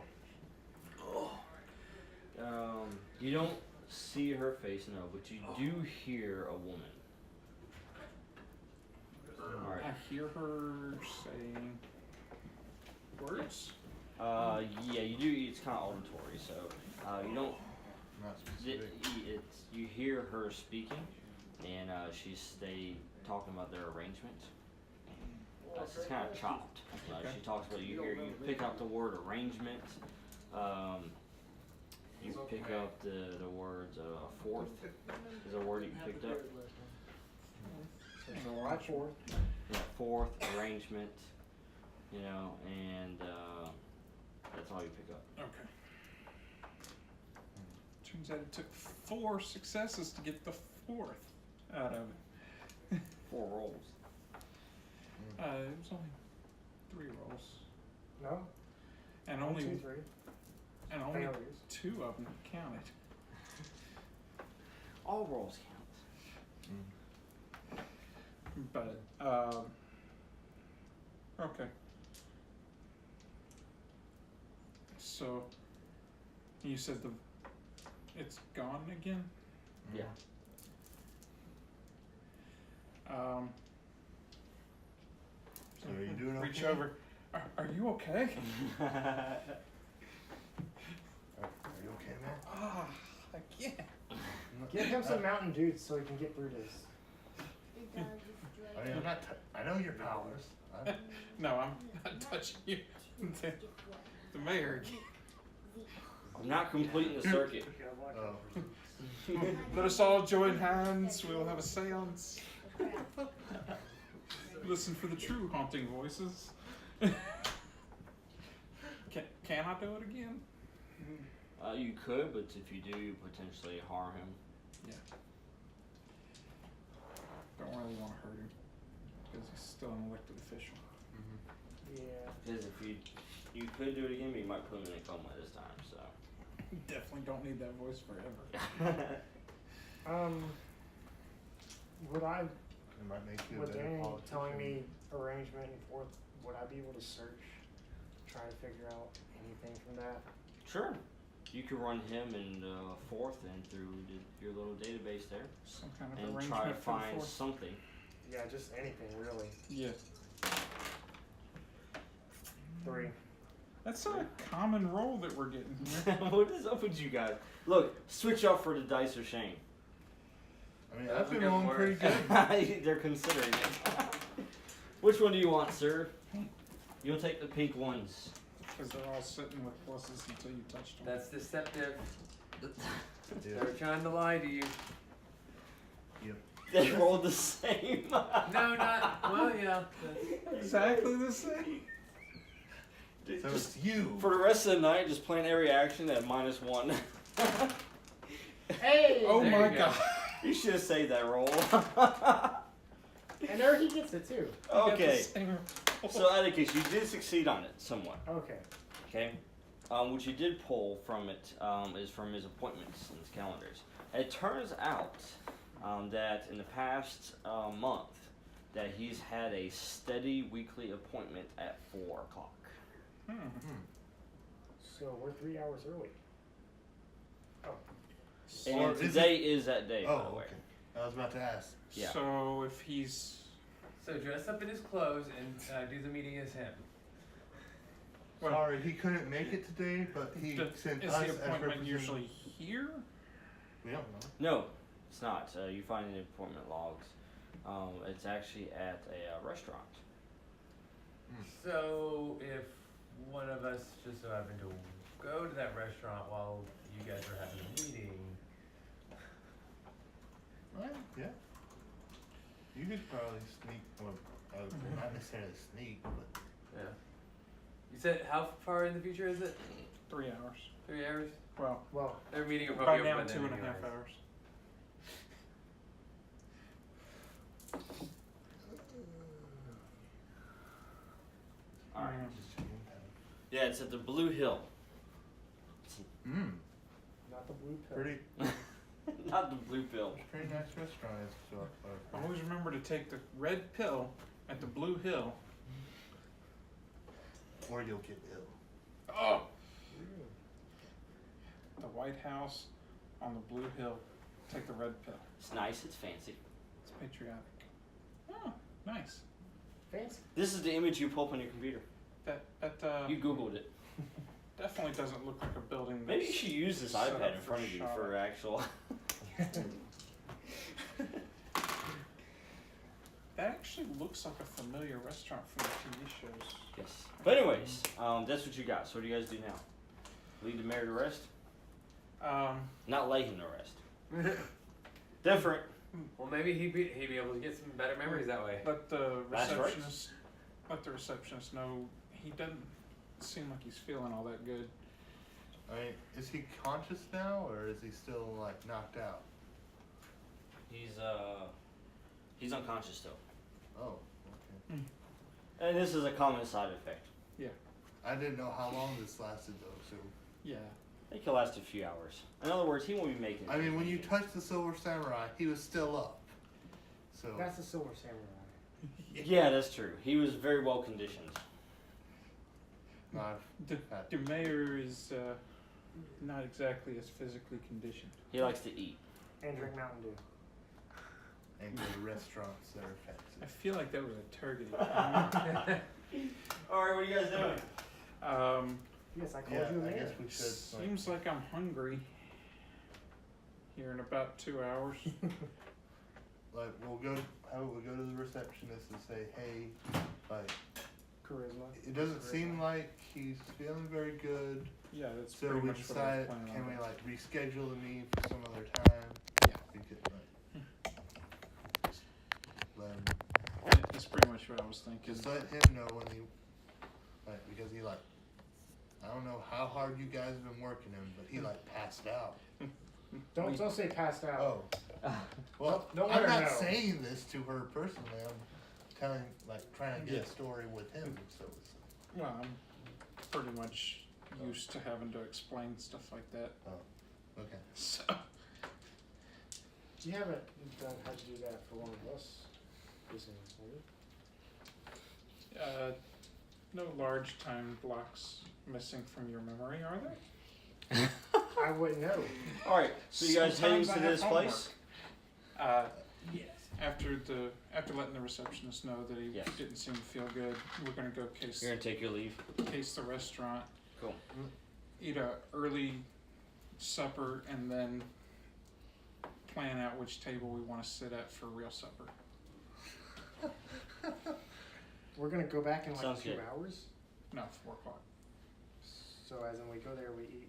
A: You don't see her face, no, but you do hear a woman. All
E: I
A: right.
E: hear her saying words.
A: Yeah, you do. It's kind of auditory, so you don't.
B: Not
A: It,
B: specific.
A: you hear her speaking, and she's talking about their arrangement. She's kind of chopped.
E: Okay.
A: She talks about you pick up the word arrangement. You pick up the words fourth is a word you picked up.
C: July 4th.
A: Yeah, fourth arrangement. You know, and that's all you pick up.
E: Okay. Turns out it took 4 successes to get the 4th out of it.
A: 4 rolls.
E: It was only 3 rolls,
C: No?
E: and
C: 1,
E: only
C: 2, 3.
E: only
C: Failures.
E: 2 of them counted.
A: All rolls count.
E: But okay. So you said it's gone again.
A: Yeah.
B: So are you doing
E: Reach
B: okay?
E: over. Are you okay?
B: Are you okay, man?
E: Ah, I can't.
C: Give him some Mountain Dew so he can get through this.
B: I mean, I'm not. I know your powers.
E: No, I'm not touching you. The mayor again.
A: I'm not completing the circuit.
B: Oh.
E: Let us all join hands. We'll have a seance. Listen for the true haunting voices. Can I do it again?
A: You could, but if you do, you potentially harm him.
E: Yeah. Don't really want to hurt him because he's still an elected official.
C: Yeah.
A: Because if you could do it again, but you might put him in a coma this time. So.
E: Definitely don't need that voice forever.
C: Would I,
B: It might make you a
C: with
B: better
C: Danny
B: politician.
C: telling me arrangement and forth, would I be able to search, try to figure out anything from that?
A: Sure. You can run him in fourth and through your little database there,
E: Some kind of
A: and
E: arrangement
A: try to
E: for the
A: find
E: fourth.
A: something.
C: Yeah, just anything really.
E: Yeah.
C: 3.
E: That's a common role that we're getting here.
A: What is up with you guys? Look, switch up for the dice of shame.
B: I mean,
D: That's
B: I've
D: a
B: been
D: good
B: rolling
D: word.
B: pretty good.
A: They're considering it. Which one do you want, sir? You'll take the pink ones.
E: Because they're all sitting with pluses until you touched them.
D: That's deceptive.
B: Yeah.
D: They're trying to lie to you.
A: They rolled the same.
D: No, not. Well, yeah.
E: Exactly the same.
B: So it's you.
A: For the rest of the night, just plan every action at -1.
C: Hey!
E: Oh
D: There
E: my
D: you go.
E: god.
A: You should have saved that roll.
C: And there he gets it too.
A: Okay, so Atticus, you did succeed on it somewhat.
C: Okay.
A: Okay, what you did pull from it is from his appointments and his calendars. It turns out that in the past month, that he's had a steady weekly appointment at 4 o'clock.
C: So we're 3 hours early. Oh.
A: And
B: Or is
A: today is that day, by the
B: Oh,
A: way.
B: okay. I was about to ask.
A: Yeah.
E: So if he's
D: So dress up in his clothes and do the meeting as him.
E: Well,
B: Sorry, he couldn't make it today, but he sent
E: is
B: us
E: the
B: as
E: appointment
B: representatives.
E: usually here?
B: We don't know.
A: No, it's not. You find in the appointment logs. It's actually at a restaurant.
D: So if one of us just so happened to go to that restaurant while you guys are having a meeting,
B: Right? Yeah. You could probably sneak, well, not necessarily sneak, but
D: yeah. You said how far in the future is it?
E: 3 hours.
D: 3 hours?
E: Well,
C: Well,
D: Their meeting will
E: by
D: probably
E: now
D: open then
E: 2.5
D: anyways.
E: hours.
A: All right.
B: just checking out.
A: Yeah, it's at the Blue Hill.
C: not the blue pill.
B: Pretty,
A: Not the Blue Pill.
B: pretty nice restaurant. So,
E: Always remember to take the red pill at the Blue Hill.
B: or you'll get ill.
E: Oh! The White House on the Blue Hill. Take the red pill.
A: It's nice. It's fancy.
E: It's patriotic. Oh, nice.
C: Fancy.
A: This is the image you pull up on your computer.
E: That
A: You Googled it.
E: definitely doesn't look like a building.
A: Maybe you
E: that's
A: should use this
E: set
A: iPad
E: up
A: in front of you
E: shopping.
A: for actual.
E: That actually looks like a familiar restaurant from the TV shows.
A: Yes. But anyways, that's what you got. So what do you guys do now? Lead the mayor to rest? Not lay him to rest. Different.
D: Well, maybe he'd be able to get some better memories that way.
E: Let the
A: Last
E: receptionist know he doesn't seem like he's feeling all that good.
B: I mean, is he conscious now, or is he still like knocked out?
A: He's unconscious still.
B: Oh, okay.
A: And this is a common side effect.
B: I didn't know how long this lasted though. So,
E: Yeah.
A: It could last a few hours. In other words, he won't be making it.
B: I mean, when you touched the Silver Samurai, he was still up. So,
C: That's the Silver Samurai.
A: Yeah, that's true. He was very well conditioned.
B: not
E: The mayor is not exactly as physically conditioned.
A: He likes to eat.
C: And drink Mountain Dew.
B: and go to restaurants that are
E: I
B: fancy.
E: feel like that was a target.
A: All right, what are you guys doing?
C: Yes, I called
B: Yeah,
C: you a
B: I
C: man.
B: guess we should. Like,
E: Seems like I'm hungry. Here in about 2 hours.
B: we'll go to the receptionist and say, hey, like,
C: Charisma.
B: it doesn't seem like he's feeling very good.
E: Yeah, that's
B: So
E: pretty
B: we
E: much what I was
B: decided,
E: planning on
B: can we
E: doing.
B: like reschedule the meeting for some other time?
E: Yeah.
B: We could like, let him,
E: That's pretty much what I was thinking.
B: just let him know when he, like, because he like, I don't know how hard you guys have been working him, but he like passed out.
C: Don't say passed out.
B: Oh. Well,
C: Don't let
B: I'm
C: her
B: not
C: know.
B: saying this to her personally. I'm telling, like, trying to get a story with him. So it's,
E: Well, I'm pretty much used to having to explain stuff like that.
B: okay.
E: So,
C: You haven't had to do that for one of us recently, have you?
E: no large time blocks missing from your memory, are there?
C: I wouldn't know.
A: All right, so you guys heading
E: Sometimes I
A: to
E: have
A: this place?
E: Yes. After letting the receptionist know that he
A: Yes.
E: didn't seem to feel good, we're gonna go case
A: You're gonna take your leave.
E: the restaurant,
A: Cool.
E: eat a early supper, and then plan out which table we want to sit at for real supper.
C: We're gonna go back in like
A: Sounds
C: 2
A: good.
C: hours.
E: No, 4 o'clock.
C: So as in we go there, we eat,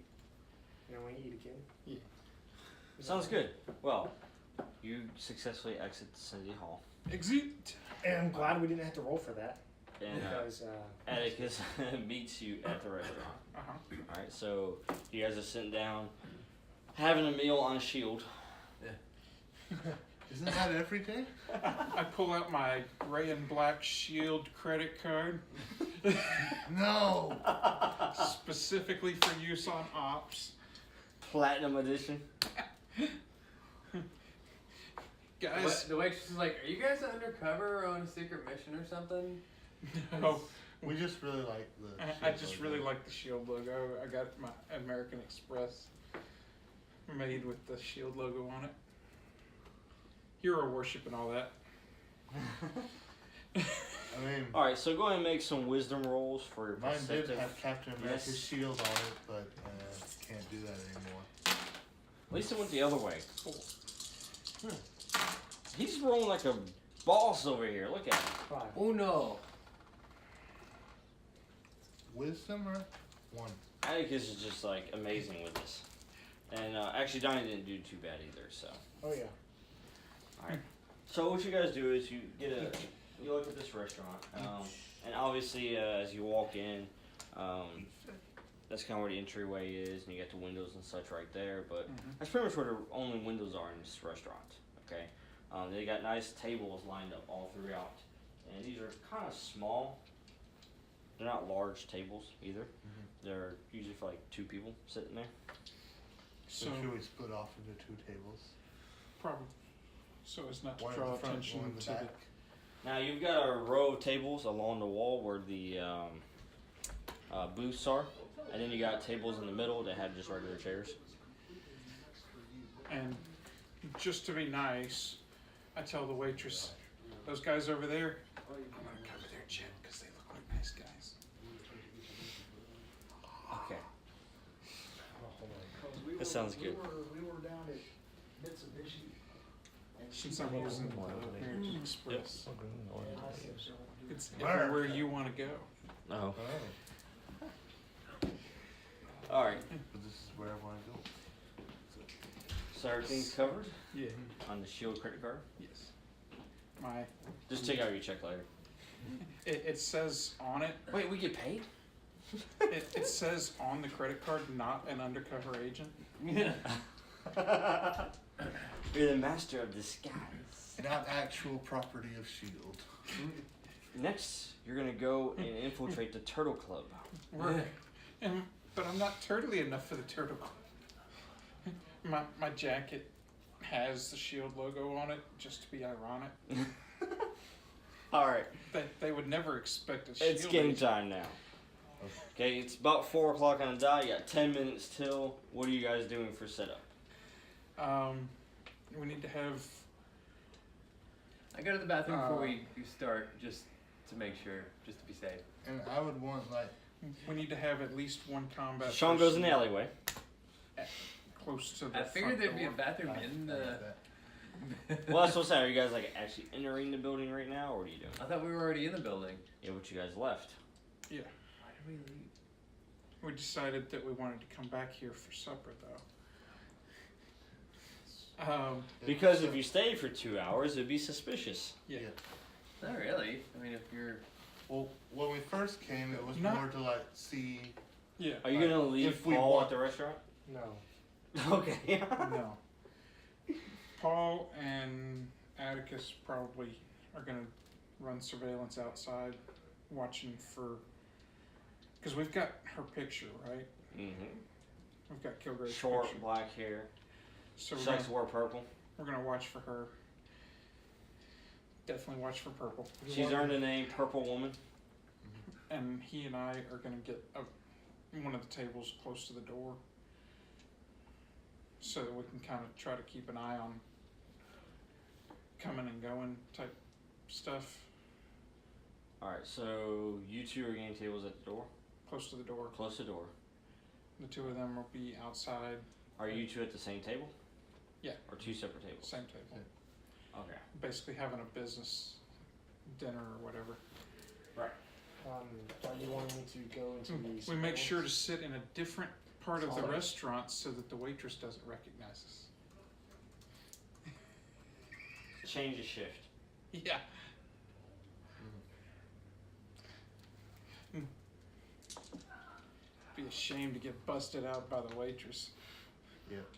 C: and then we eat again.
E: Yeah.
C: Is
A: Sounds
C: that-
A: good. Well, you successfully exit City Hall,
E: Exit.
C: And I'm glad we didn't have to roll for that
A: and
C: because
A: Atticus meets you at the restaurant.
E: Uh-huh.
A: All right, so you guys are sitting down, having a meal on S.H.I.E.L.D.
B: Isn't that every day?
E: I pull out my gray and black S.H.I.E.L.D. credit card,
B: No.
E: specifically for use on ops.
A: Platinum edition.
E: Guys,
D: The waitress is like, "Are you guys undercover or on a secret mission or something?"
E: no,
B: We just really like the.
E: I just really like the S.H.I.E.L.D. logo. I got my American Express made with the S.H.I.E.L.D. logo on it. Hero worship and all that.
B: I mean,
A: All right, so go ahead and make some wisdom rolls for your
B: mine did
A: perceptive.
B: have Captain America's
A: Yes.
B: shield on it, but can't do that anymore.
A: At least it went the other way. He's rolling like a boss over here. Look at him.
C: 5.
D: Oh no.
B: Wisdom or 1?
A: Atticus is just like amazing with this. And actually, Donnie didn't do too bad either. So,
C: Oh yeah.
A: so what you guys do is you look at this restaurant, and obviously as you walk in, that's kind of where the entryway is, and you got the windows and such right there. But that's pretty much where the only windows are in this restaurant. Okay, they got nice tables lined up all throughout, and these are kind of small. They're not large tables either. They're usually for like 2 people sitting there.
B: So should we split off into 2 tables?
E: Probably. So as not to
B: One in
E: draw
B: the front,
E: attention
B: one in the
E: to the.
B: back.
A: Now you've got a row of tables along the wall where the booths are, and then you got tables in the middle that have just regular chairs.
E: And just to be nice, I tell the waitress, those guys over there, I'm gonna cover their chin because they look like nice guys.
A: Okay.
H: We
A: That sounds good.
H: We were down at Mitsubishi. And
E: Since I'm using the American Express, it's
B: Where?
E: everywhere you want to go.
A: Oh.
B: Oh.
A: All right.
B: But this is where I want to go.
A: So everything's covered
E: Yeah.
A: on the S.H.I.E.L.D. credit card.
E: Yes. My
A: Just take out your check later.
E: it says on it.
A: Wait, we get paid?
E: It says on the credit card, not an undercover agent.
A: You're the master of disguise.
B: Not actual property of S.H.I.E.L.D.
A: Next, you're gonna go and infiltrate the Turtle Club.
E: But I'm not turtly enough for the turtle club. My jacket has the S.H.I.E.L.D. logo on it, just to be ironic.
A: All right.
E: They would never expect a S.H.I.E.L.D.
A: It's game
E: agent.
A: time now. Okay, it's about 4 o'clock on the dot. You got 10 minutes till. What are you guys doing for setup?
E: We need to have.
D: I go to the bathroom before
E: Uh,
D: we start, just to make sure, just to be safe.
B: And I would want, like,
E: We need to have at least one combat.
A: Sean goes in the
E: person
A: alleyway.
E: close to the
D: I figured
E: front
D: there'd be a
E: door.
D: bathroom
B: I
D: in
B: like
D: the.
B: that.
A: Well, that's what's that. Are you guys like actually entering the building right now, or what are you doing?
D: I thought we were already in the building.
A: Yeah, but you guys left.
E: Yeah.
D: Why did we leave?
E: We decided that we wanted to come back here for supper, though.
A: Because if you stayed for 2 hours, it'd be suspicious.
E: Yeah.
D: Not really. I mean, if you're.
B: Well, when we first came, it was
E: Not-
B: more to, like, see.
E: Yeah.
A: Are you
B: Like,
A: gonna leave
B: if we
A: Paul
B: want-
A: at the restaurant?
C: No.
A: Okay.
E: No. Paul and Atticus probably are gonna run surveillance outside, watching for. Because we've got her picture, right?
A: Mm-hmm.
E: We've got Kilgrave's
A: Short,
E: picture.
A: black hair.
E: So
A: She likes to wear purple.
E: we're gonna watch for her. Definitely watch for purple.
A: She's earned the name Purple Woman.
E: And he and I are gonna get one of the tables close to the door, so that we can kind of try to keep an eye on coming and going type stuff.
A: All right, so you two are getting tables at the door,
E: Close to the door.
A: close the door.
E: The two of them will be outside,
A: Are you two at the same table?
E: Yeah.
A: Or 2 separate tables?
E: same table.
A: Okay.
E: Basically having a business dinner or whatever.
C: Are you wanting me to go into the?
E: We make sure to sit in a different part of the
C: Solid.
E: restaurant so that the waitress doesn't recognize us.
A: Change the shift.
E: Yeah. Be ashamed to get busted out by the waitress.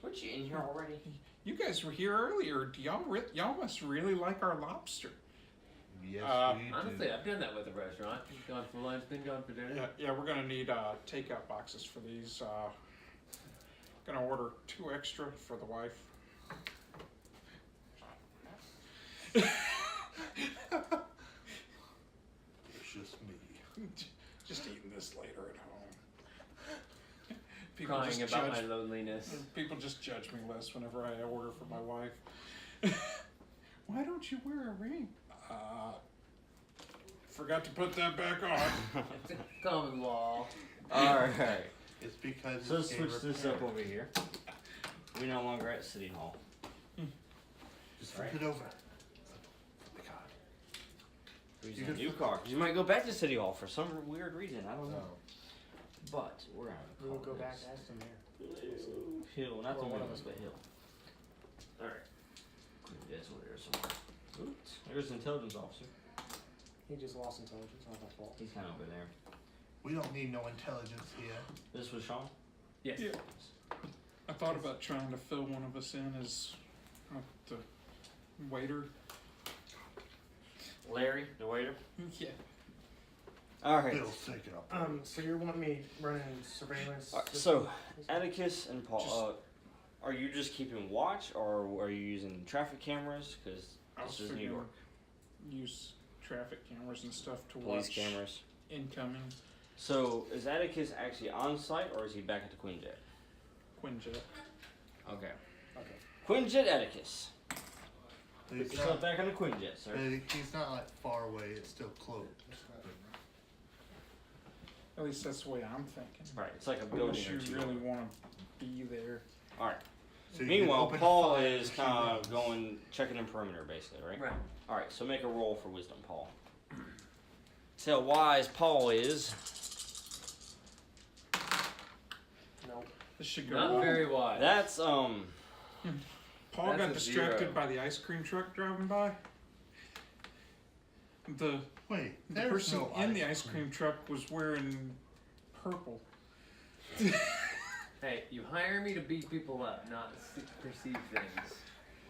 A: What, you in here already?
E: You guys were here earlier. Do y'all must really like our lobster.
B: Yes, we
D: Honestly,
B: do.
D: I've done that with a restaurant. Gone for lunch, then gone for dinner.
E: Yeah, we're gonna need takeout boxes for these. Gonna order 2 extra for the wife.
B: It's just me.
E: Just eating this later at home. People
D: Crying
E: just
D: about
E: judge-
D: my loneliness.
E: People just judge me less whenever I order for my wife. Why don't you wear a ring? Forgot to put that back on.
D: It's a common law.
A: Alright.
B: It's because
A: So let's
B: it's game
A: switch this
B: repair.
A: up over here. We're no longer at City Hall.
B: Just flip it over.
A: We're
B: You
A: using a
B: can
A: new
B: flip-
A: car. 'Cause you might go back to City Hall for some weird reason. I don't know.
B: Oh.
A: But we're gonna
C: We will
A: call
C: go back
A: this
C: as the mayor.
A: Hill, not the
C: Or
A: one
C: one
A: of
C: of
A: us,
C: us.
A: but Hill. Alright. That's what there's somewhere. Oops. There's an intelligence officer.
C: He just lost intelligence, not my fault.
A: He's kind of over there.
B: We don't need no intelligence here.
A: This was Sean?
D: Yes.
E: Yeah. I thought about trying to fill one of us in as the waiter.
A: Larry, the waiter.
E: Yeah.
A: Alright.
B: Bill's taking up.
C: So you're wanting me running surveillance?
A: Alright,
C: system?
A: so Atticus and Paul, are you just keeping watch, or are you using traffic cameras? Because
E: I was
A: this is New
E: figuring
A: York.
E: use traffic cameras and stuff to
A: Police
E: watch
A: cameras.
E: incoming
A: So is Atticus actually on site, or is he back at the Quinjet?
E: Quinjet.
A: Okay.
C: Okay.
A: Quinjet Atticus.
B: But
A: Put
B: he's
A: yourself
B: not,
A: back on the Quinjet, sir.
B: but he's not like far away. It's still close.
E: At least that's the way I'm thinking.
A: Right, it's like a
E: Unless
A: building
E: you
A: or two.
E: really want to be there.
A: Alright.
B: So you can
A: Meanwhile,
B: open
A: Paul
B: fire
A: is
B: if she
A: kind of
B: runs.
A: going, checking the perimeter, basically, right?
D: Right.
A: Alright, so make a roll for wisdom, Paul. See how wise Paul is.
C: Nope.
E: This should go
D: Not
E: well.
D: very wise.
A: That's,
E: Paul
A: that's
E: got
A: a
E: distracted
A: 0.
E: by the ice cream truck driving by. The
B: Wait,
E: the
B: there's
E: person
B: no
E: in the ice cream truck was wearing purple.
D: Hey, you hire me to beat people up, not perceive things.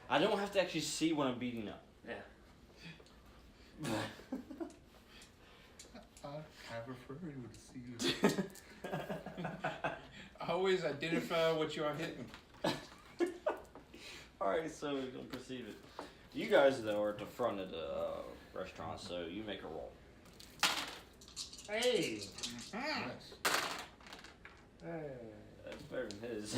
A: I don't have to actually see when I'm beating up.
D: Yeah.
B: I prefer you to see you.
E: Always identify what you are hitting.
A: Alright, so we're gonna proceed it. You guys, though, are at the front of the restaurant, so you make a roll.
C: Hey.
B: Nice.
C: Hey.
A: That's better than his.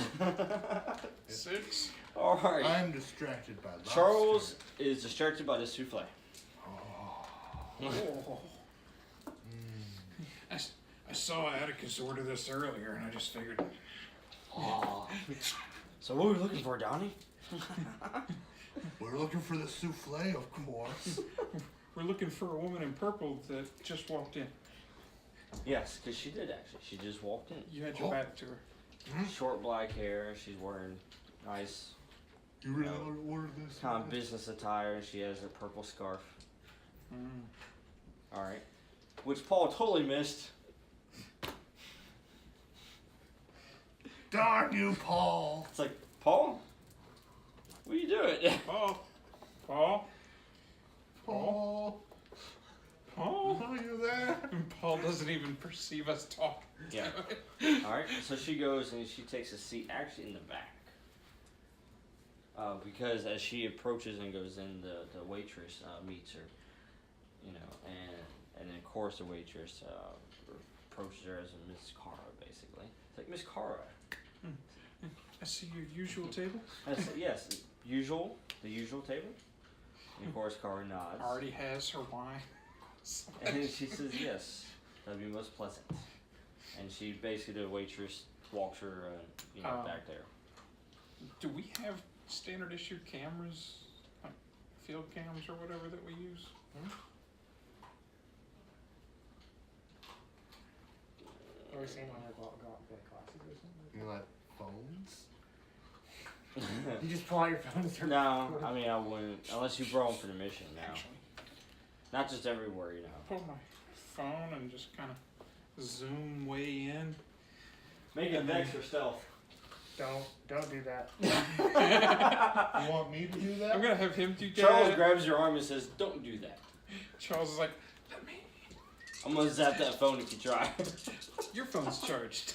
E: 6.
A: Alright.
B: I'm distracted by lobster.
A: Charles is distracted by the souffle.
B: Oh.
E: Oh.
B: Mm.
E: I saw Atticus order this earlier, and I just figured.
A: Aw. So what are we looking for, Donnie?
B: We're looking for the souffle, of course.
E: We're looking for a woman in purple that just walked in.
A: Yes, because she did actually. She just walked in.
E: You had your
B: Oh.
E: back to her.
A: Short black hair. She's wearing nice
B: You really
A: No.
B: want to order this?
A: kind of business attire. She has a purple scarf.
E: Mm.
A: Alright. Which Paul totally missed.
B: Darn you, Paul!
A: It's like, Paul? What are you doing?
E: Paul. Paul.
B: Paul!
E: Paul.
B: Are you there?
E: And Paul doesn't even perceive us talking.
A: Yeah. Alright, so she goes and she takes a seat actually in the back. Because as she approaches and goes in, the waitress meets her, you know, and then of course the waitress approaches her as a Miss Cara, basically. It's like, Miss Cara.
E: I see your usual table.
A: Yes, the usual table. And of course Cara nods.
E: Already has her wine.
A: And she says, yes, that'd be most pleasant. And she basically, the waitress walks her, back there.
E: Do we have standard issue cameras, like field cams or whatever that we use?
C: Are we saying on her glasses or something?
B: You like phones?
C: You just pull out your phone and start.
A: No, I mean, I wouldn't, unless you brought them for the mission, no.
E: Actually,
A: Not just everywhere, you know.
E: pull my phone and just kind of zoom way in.
A: Make it Vex or stealth.
C: Don't do that.
B: You want me to do that?
E: I'm gonna have him do that.
A: Charles grabs your arm and says, don't do that.
E: Charles is like, let me.
A: I'm gonna zap that phone if you try.
E: Your phone's charged.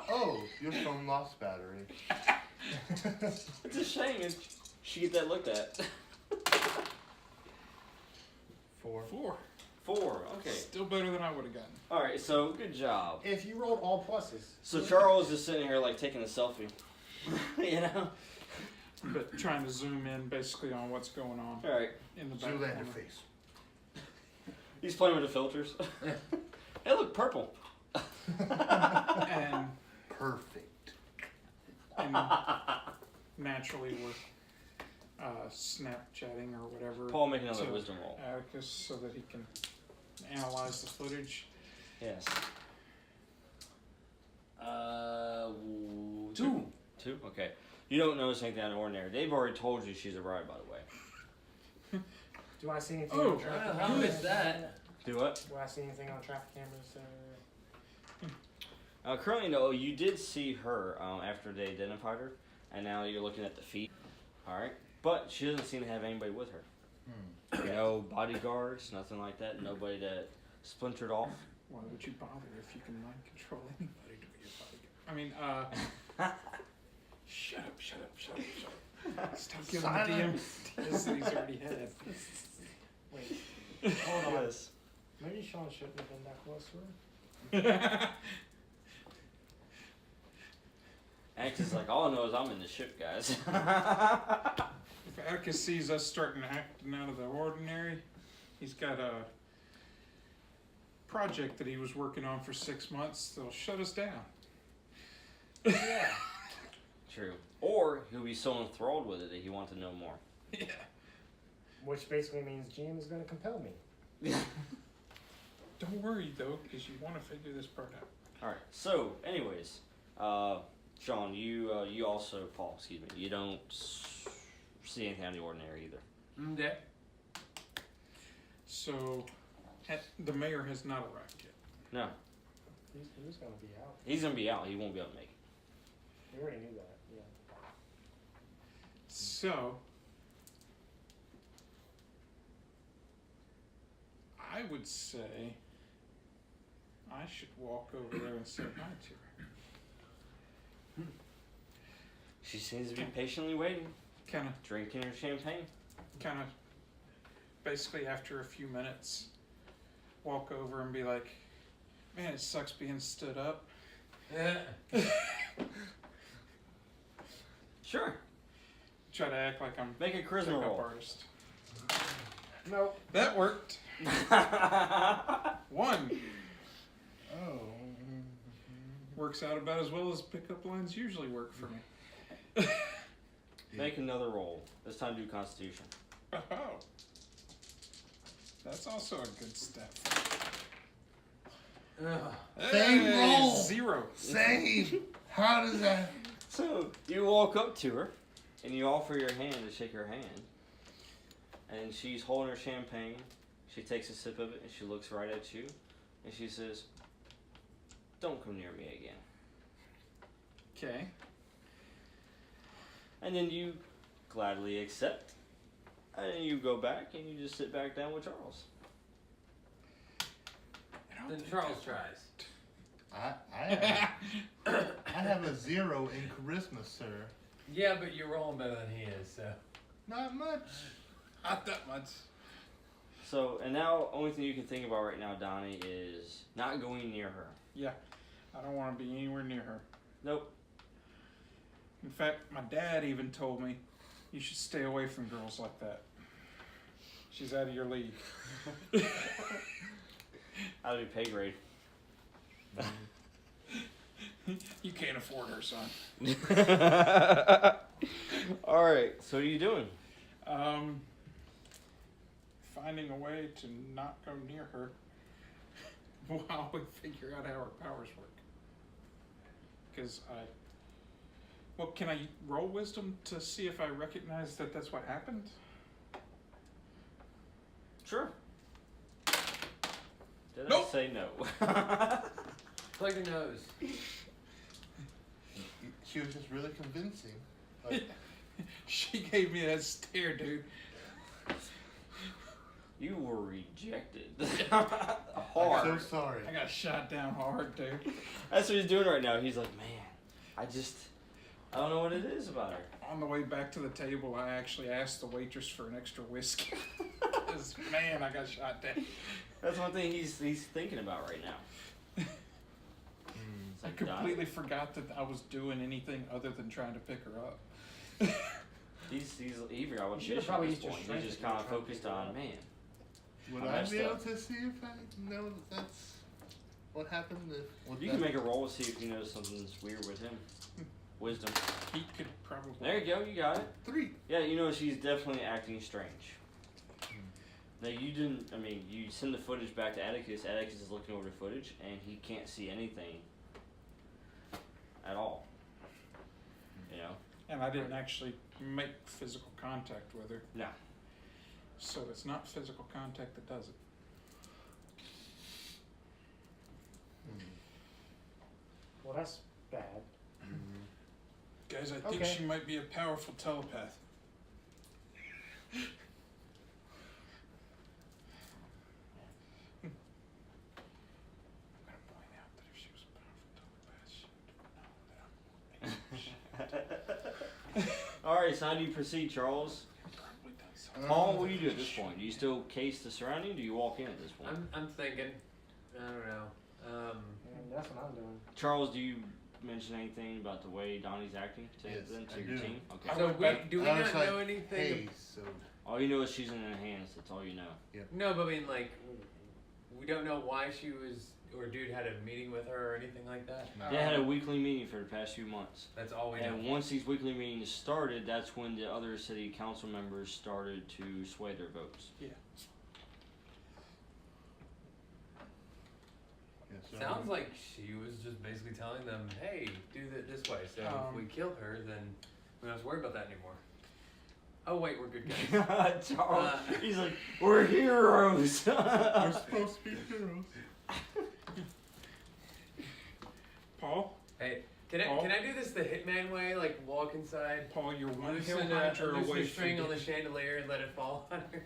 B: Oh, your phone lost battery.
A: It's a shame if she get that looked at.
B: 4.
E: 4.
A: 4, okay.
E: Still better than I would have gotten.
A: Alright, so good job.
C: If you rolled all pluses.
A: So Charles is sitting here like taking a selfie. You know?
E: But trying to zoom in basically on what's going on
A: Alright.
E: in the back
B: Zoolander
E: corner.
B: face.
A: He's playing with the filters. They look purple.
E: And
B: Perfect.
E: naturally we're Snapchatting or whatever.
A: Paul, make another
E: to
A: wisdom roll.
E: Atticus so that he can analyze the footage.
A: Yes.
D: Two.
A: Two? Okay. You don't notice anything out of the ordinary. They've already told you she's a bride, by the way.
C: Do I see anything
E: Oh,
C: on traffic
D: I
C: cameras?
D: missed that.
A: Do what?
C: Do I see anything on traffic cameras?
A: Currently, no. You did see her after they identified her, and now you're looking at the feet. All right, but she doesn't seem to have anybody with her. No bodyguards, nothing like that. Nobody that splintered off.
E: Why would you bother if you can mind control anybody to be your bodyguard? I mean, shut up. Stop giving
B: Silence.
E: the DM ideas that he's already had.
C: Wait, hold on.
A: Yes.
C: Maybe Sean shouldn't have been that close to her.
A: Axe is like, all I know is I'm in the ship, guys.
E: If Atticus sees us starting acting out of the ordinary, he's got a project that he was working on for 6 months that'll shut us down.
C: Yeah.
A: True. Or he'll be so enthralled with it that he wants to know more.
E: Yeah.
C: Which basically means GM is going to compel me.
E: Don't worry though, because you want to figure this part out.
A: All right. So, anyways, Sean, you also, Paul, excuse me, you don't see anything out of the ordinary either.
D: Okay.
E: So, the mayor has not arrived yet.
A: No,
C: He's going to be out.
A: he's gonna be out. He won't be able to make it.
C: We already knew that. Yeah.
E: So, I would say I should walk over there and say hi to her.
A: She seems to be patiently waiting,
E: Kind of,
A: drinking her champagne.
E: basically after a few minutes, walk over and be like, man, it sucks being stood up.
A: Sure.
E: Try to act like I'm
A: Make a
E: a
A: charisma
E: pickup
A: roll.
E: artist.
C: Nope.
E: That worked. 1.
B: Oh.
E: Works out about as well as pickup lines usually work for me.
A: Make another roll. This time do Constitution.
E: Oh. That's also a good step.
B: Same roll.
E: 0.
B: Same. How does that?
A: So you walk up to her, and you offer your hand to shake her hand, and she's holding her champagne. She takes a sip of it, and she looks right at you, and she says, "Don't come near me again."
E: Okay.
A: And then you gladly accept, and then you go back, and you just sit back down with Charles.
D: Then Charles tries.
B: I have a 0 in charisma, sir.
D: Yeah, but you're rolling better than he is, so.
B: Not much.
E: Not that much.
A: So, and now, only thing you can think about right now, Donnie, is not going near her.
E: Yeah. I don't want to be anywhere near her.
A: Nope.
E: In fact, my dad even told me you should stay away from girls like that. She's out of your league.
A: Out of your pay grade.
E: You can't afford her, son.
A: All right. So what are you doing?
E: Finding a way to not go near her while we figure out how her powers work. Because well, can I roll wisdom to see if I recognize that that's what happened?
A: Sure. Did
E: Nope.
A: I say no?
D: Plug your nose.
B: She was just really convincing. Like,
E: She gave me that stare, dude.
A: You were rejected.
B: I'm
A: Hard.
B: so sorry.
E: I got shot down hard, dude.
A: That's what he's doing right now. He's like, man, I don't know what it is about her.
E: On the way back to the table, I actually asked the waitress for an extra whiskey. 'Cause, man, I got shot down.
A: That's one thing he's thinking about right now. It's
E: I
A: like,
E: completely forgot that I was doing anything other than trying to pick her up.
A: He forgot what
C: You should've
A: mission
C: probably
A: at
C: used
A: this
C: your
A: point.
C: strength
A: He's just
C: if you were
A: kind of
C: trying to
A: focused
C: pick her
A: on,
C: up.
A: man,
B: Would
A: I
B: I
A: messed
B: be able
A: up.
B: to see if I know that that's what happened? Would
A: You
B: that-
A: can make a roll to see if you notice something's weird with him. Wisdom.
E: He could probably.
A: There you go. You got it.
B: 3.
A: Yeah, you know she's definitely acting strange. Now you didn't. I mean, you send the footage back to Atticus. Atticus is looking over the footage, and he can't see anything at all. You know.
E: And I didn't actually make physical contact with her.
A: No.
E: So it's not physical contact that does it.
C: Well, that's bad.
E: Guys, I think
C: Okay.
E: she might be a powerful telepath. I'm gonna point out that if she was a powerful telepath, she would know that I'm
A: All right. So how do you proceed, Charles?
E: probably done something.
A: Paul, what do you do at this point? Do you still case the surrounding? Do you walk in at this point?
D: I'm thinking. I don't know.
C: And that's what I'm doing.
A: Charles, do you mention anything about the way Donnie's acting to
B: Yes,
A: them, to
B: I
A: your
B: do.
A: team?
E: I
A: Okay.
D: So
E: went
D: we,
E: back-
D: do we
B: I was
D: not
B: like,
D: know anything?
B: Hey, so
A: All you know is she's in enhanced. That's all you know.
D: No, but I mean, like, we don't know why she was, or dude had a meeting with her or anything like that.
A: They had a weekly meeting for the past few months.
D: That's all we know.
A: And once these weekly meetings started, that's when the other city council members started to sway their votes.
B: yeah, so
D: Sounds like she was just basically telling them, hey, do it this way. So if we kill her, then we don't have to worry about that anymore. Oh, wait, we're good guys.
A: Charles, he's like, we're heroes.
B: we're supposed to be heroes.
E: Paul,
D: Hey,
E: Paul?
D: can I do this the Hitman way? Like, walk inside,
E: Paul, you're one
D: loosen
E: hill
D: a
E: hydra away
D: string
E: from
D: on the chandelier and let it fall on her?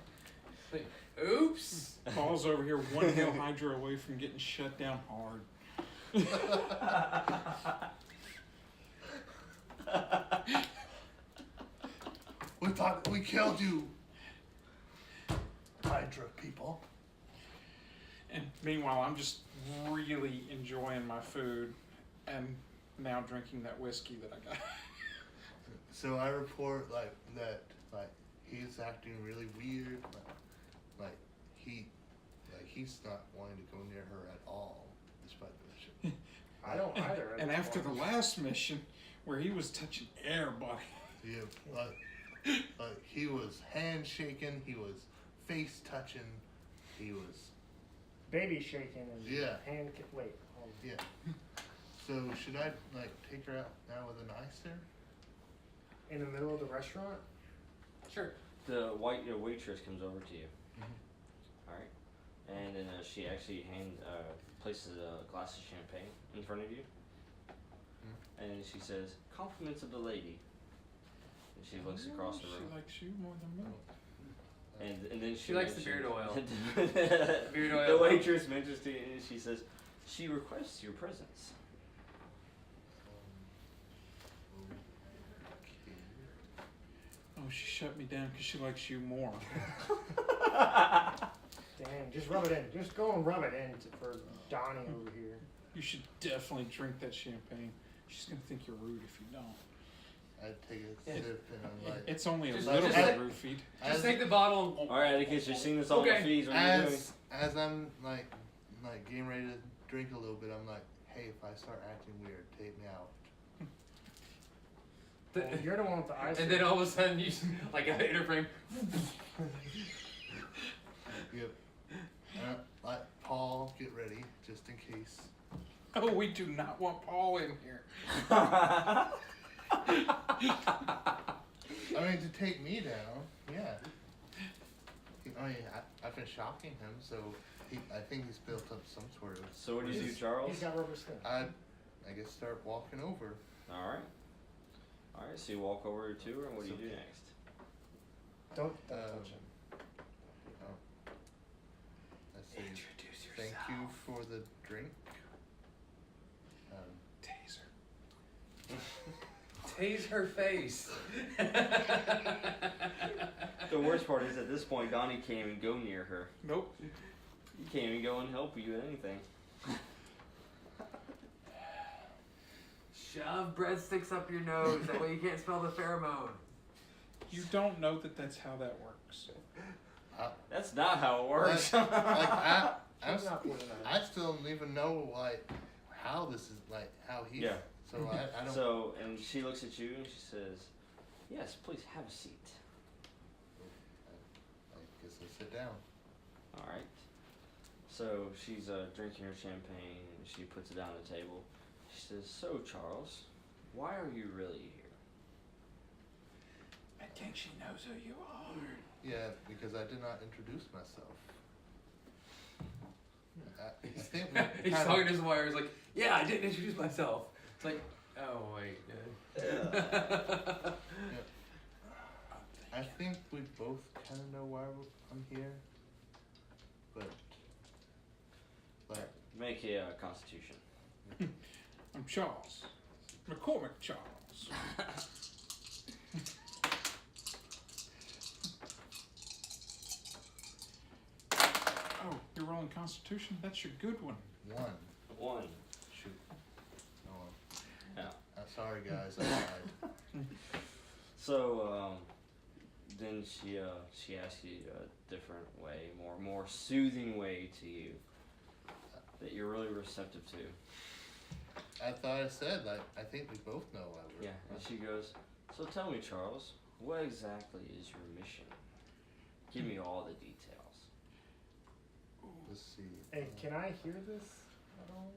D: Like, oops!
E: Paul's over here one hill hydra away from getting shut down hard.
B: We thought we killed you, Hydra people.
E: And meanwhile, I'm just really enjoying my food and now drinking that whiskey that I got.
B: So I report that he's acting really weird, like he's not wanting to go near her at all, despite the mission.
C: I don't either. at
E: And
C: this
E: after the
C: point.
E: last mission, where he was touching everybody,
B: Yeah, like he was handshaking, he was face touching, he was
C: Baby shaking and
B: Yeah.
C: hand. Wait. Hold on.
B: yeah. So should I take her out now with an ice there?
C: In the middle of the restaurant?
D: Sure.
A: The waitress comes over to you.
B: Mhm.
A: All right, and then she actually places a glass of champagne in front of you, and she says, "Compliments of the lady." And she looks across the
E: She
A: room,
E: likes you more than me.
A: and then
D: She likes the beard oil.
A: the
D: Beard oil.
A: waitress mentions to you, and she says, "She requests your presence."
E: Oh, she shut me down because she likes you more.
C: Dang, just rub it in. Just go and rub it in for Donnie over here.
E: You should definitely drink that champagne. She's gonna think you're rude if you don't.
B: I'd take a sip and I'm like,
E: It's only a
D: Just-
E: little
D: just
E: bit
D: like-
E: roofied.
D: Just
B: as,
D: take the bottle and...
A: All right, Atticus, you're seeing this on the
D: Okay.
A: feeds. What are you doing?
B: as I'm like getting ready to drink a little bit, I'm like, hey, if I start acting weird, take me out.
C: Well, you're the one with the ice.
D: And then all of a sudden, you like an interframe.
B: Yep. Like Paul, get ready just in case.
E: Oh, we do not want Paul in here.
B: I mean, to take me down, yeah. I mean, I've been shocking him, so I think he's built up some sort of.
A: So what do you do, Charles?
C: He's got rubber skin.
B: I guess start walking over.
A: All right. All right, so you walk over to her, and what do you do
B: Okay.
A: next?
C: Don't touch him.
B: Let's see.
D: Introduce
B: Thank you for the drink.
E: Taser.
D: Tase her face.
A: The worst part is at this point, Donnie can't even go near her.
E: Nope.
A: He can't even go and help you with anything.
D: Shove breadsticks up your nose. That way you can't smell the pheromone.
E: You don't know that that's how that works.
A: That's not how it works.
B: I'm
C: She's not poisonous.
B: I still don't even know like how this is like how he.
A: Yeah.
B: So I don't.
A: So, and she looks at you and she says, "Yes, please have a seat."
B: I guess I sit down.
A: All right. So she's drinking her champagne and she puts it down on the table. She says, "So Charles, why are you really here?"
E: I think she knows who you are.
B: Yeah, because I did not introduce myself. I think we
D: He's
B: kind
D: talking
B: of,
D: to his lawyer. He's like, yeah, I didn't introduce myself. It's like, oh wait.
B: I think we both kind of know why I'm here, but like
A: Make a Constitution.
E: I'm Charles. McCormick Charles. Oh, you're rolling Constitution? That's your good one.
B: one.
A: 1.
B: Shoot. No.
A: Yeah.
B: Sorry guys, I lied.
A: So then she asks you a different way, more soothing way to you that you're really receptive to.
B: I thought I said like I think we both know why we're.
A: Yeah, and she goes, "So tell me, Charles, what exactly is your mission? Give me all the details."
B: Let's see.
C: Hey, can I hear this at all?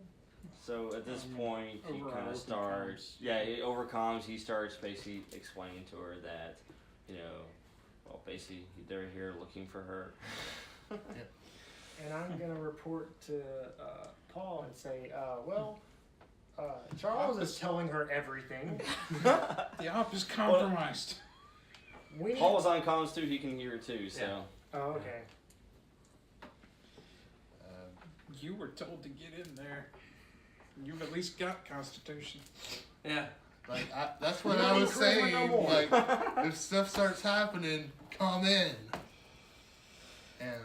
A: So at this point, he
E: Overall
A: kind of
E: open
A: starts.
E: comms.
A: Yeah, he overcomes. He starts basically explaining to her that, well, basically they're here looking for her.
C: And I'm gonna report to Paul and say, Charles is telling her everything.
E: The op is compromised.
C: We need.
A: Paul was on comms too. He can hear it too. So
D: Yeah.
C: Oh, okay.
E: You were told to get in there. You've at least got Constitution.
D: Yeah.
B: Like that's what
C: We
B: I
C: don't
B: was
C: need charisma no
B: saying.
C: more.
B: Like if stuff starts happening, come in. And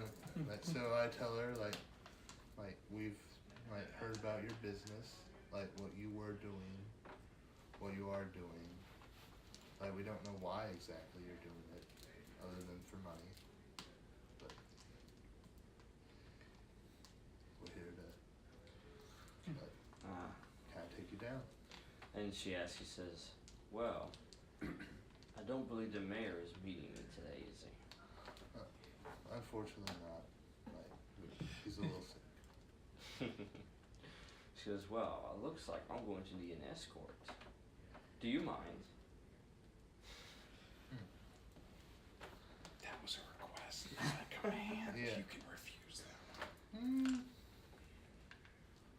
B: like so, I tell her like we've like heard about your business, like what you were doing, what you are doing. Like we don't know why exactly you're doing it, other than for money. But we're here to kind of take you down.
A: and she asks, she says, "Well, I don't believe the mayor is meeting me today, is he?"
B: Unfortunately not. Like, he's a little sick.
A: She goes, "Well, it looks like I'm going to need an escort. Do you mind?"
E: That was a request, not a command.
B: Yeah.
E: You can refuse that.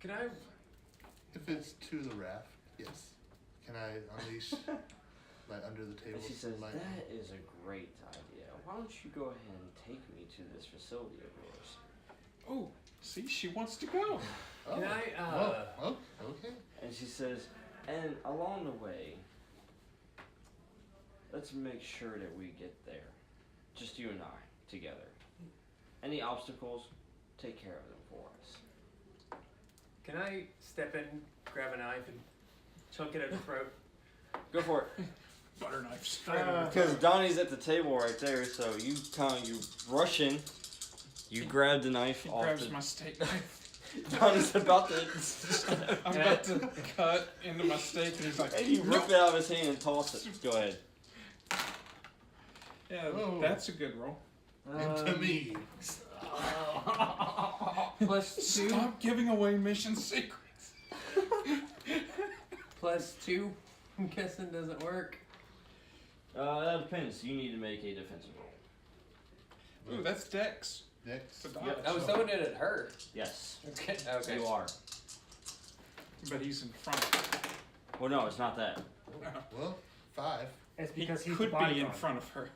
D: Can I?
B: If it's to the raft, yes. Can I unleash, like, under the table?
A: And she says,
B: like,
A: "That is a great idea. Why don't you go ahead and take me to this facility of yours?"
E: Oh, see, she wants to go.
B: oh,
D: Can I,
B: oh, okay.
A: And she says, "And along the way, let's make sure that we get there. Just you and I, together. Any obstacles, take care of them for us."
D: Can I step in, grab a knife, and chunk it at her throat?
A: Go for it.
E: Butter knife straight over.
A: Because Donnie's at the table right there, so you rush in, you grab the knife
E: He
A: off
E: grabs
A: the...
E: my steak knife.
A: Donnie's about to...
E: I'm about to cut into my steak, and he's like,
A: and you rip it out of his hand and toss it. Go ahead.
E: yeah,
B: Whoa.
E: that's a good roll.
B: Into me.
D: +2.
E: Stop giving away mission secrets.
D: +2. I'm guessing doesn't work.
A: That depends. You need to make a defensive roll.
E: Ooh, that's Dex.
B: Next.
E: To dodge.
A: Yep.
D: Oh, someone did it hurt.
A: Yes.
D: Okay. Okay.
A: You are.
E: But he's in front.
A: Well, no, it's not that.
B: Well, 5.
C: It's
E: He
C: because he's
E: could
C: the
E: be in
C: bodyguard.
E: front of her.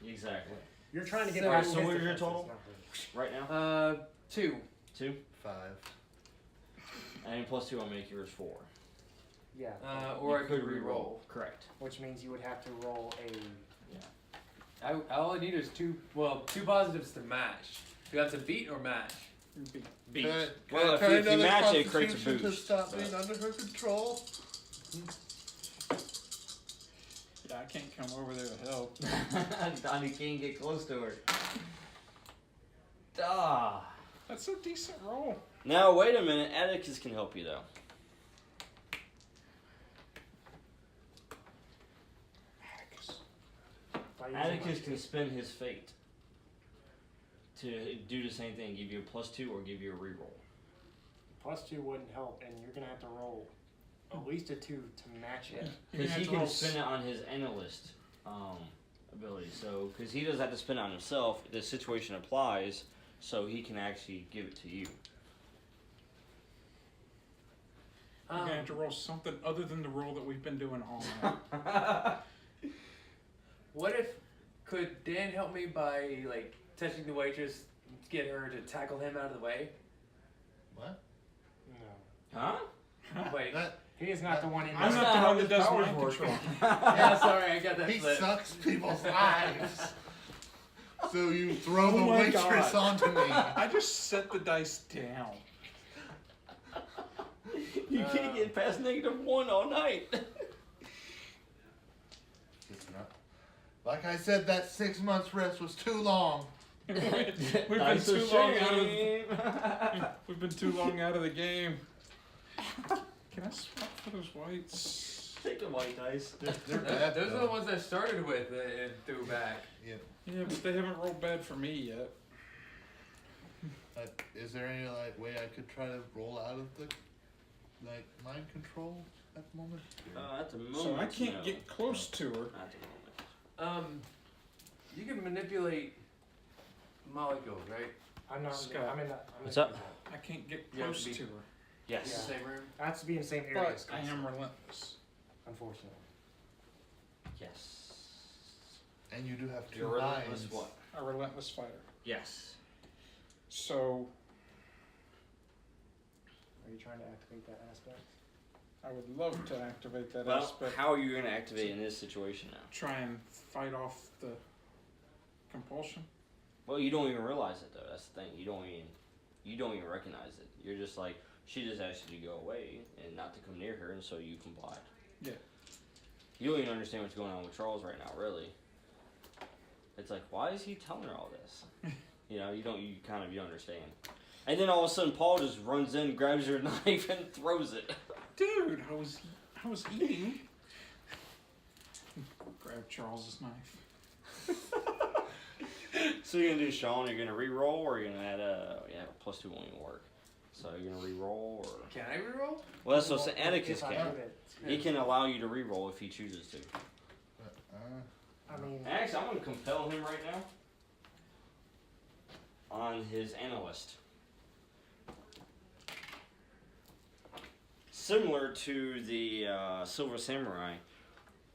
A: Exactly.
C: You're trying to get
D: So-
C: back
A: so
C: his
A: what is your
C: defenses,
A: total?
C: not hers.
A: Right now?
D: 2.
A: 2.
B: 5.
A: And +2 will make yours 4.
C: Yeah.
D: Or
A: You
D: I could re-roll.
A: Correct.
C: Which means you would have to roll a.
D: All I need is 2 positives to match. Do you have to beat or match?
A: Beat.
B: Can
A: Well,
B: I
A: if
B: try
A: you
B: another
A: match it, it creates a
B: Constitution
A: boost.
B: to stop
A: so-
B: being under her control?
E: I can't come over there to help.
A: Donnie can't get close to her. Ah.
E: That's a decent roll.
A: Now wait a minute. Atticus can help you though.
C: By using
A: Atticus
C: my-
A: can spend his fate to do the same thing. Give you a +2 or give you a reroll.
C: +2 wouldn't help, and you're gonna have to roll at least a 2 to match it.
E: You're
A: Because
E: gonna
A: he
E: have to
A: can
E: roll
A: spend it on his analyst ability. So, because he doesn't have to spend it on himself, the situation applies, so he can actually give it to you.
E: You're gonna have to roll something other than the roll that we've been doing all night.
D: What if, could Dan help me by, like, touching the waitress, get her to tackle him out of the way?
B: What?
C: No.
A: Huh?
D: Wait.
B: That
C: He is not the one in
E: I'm
C: there.
E: not the
A: how
E: one that
A: his
E: does
A: powers
E: mind
A: work.
E: control.
D: Yeah, sorry, I got that
B: he
D: flip.
B: sucks people's lives. So you throw the
E: Oh my
B: waitress
E: God.
B: onto me.
E: I just set the dice down.
A: You can't get past -1 all night.
B: It's not. Like I said, that 6 months rest was too long.
E: We've been
A: That's a
E: too long out of
A: shame.
E: We've been too long out of the game. Can I swap for those whites?
A: Take the white dice.
B: They're bad.
D: Those are the
B: though.
D: ones I started with and threw back.
B: Yeah.
E: Yeah, but they haven't rolled bad for me yet.
B: Is there any like way I could try to roll out of the like mind control at the moment?
A: At the moment,
E: So I can't
A: no.
E: get close to her.
A: At the moment.
D: You can manipulate molecules, right?
C: I'm not.
E: Scott.
C: I'm in that. I'm
A: What's
C: in
A: up?
C: that.
E: I can't get
D: You have
E: close
D: to be-
E: to her.
A: Yes.
C: Yeah.
D: Same room?
C: I have to be in the same area.
E: But
C: as
E: I
C: Scott,
E: am relentless.
C: unfortunately.
A: Yes.
B: And you do have 2
A: You're relentless
B: minds.
A: what?
E: A relentless fighter.
A: Yes.
E: So
C: Are you trying to activate that aspect?
E: I would love to activate that
A: Well,
E: aspect.
A: how are you going to activate in this situation now?
E: Try and fight off the compulsion.
A: Well, you don't even realize it though. That's the thing. You don't even recognize it. You're just like, she just asked you to go away and not to come near her, and so you complied.
E: Yeah.
A: You don't even understand what's going on with Charles right now, really. It's like, why is he telling her all this? You don't understand. And then all of a sudden, Paul just runs in, grabs your knife, and throws it.
E: Dude, I was eating. Grab Charles's knife.
A: So you're gonna do Sean, you're gonna re-roll, or you're gonna add +2 won't even work. So you're gonna re-roll, or
D: Can I reroll?
A: well, that's what
C: Well,
A: Atticus
C: if I
A: can.
C: do it,
A: He can allow you to re-roll if he chooses to.
C: I mean,
A: Actually, I'm gonna compel him right now on his analyst. Similar to the Silver Samurai,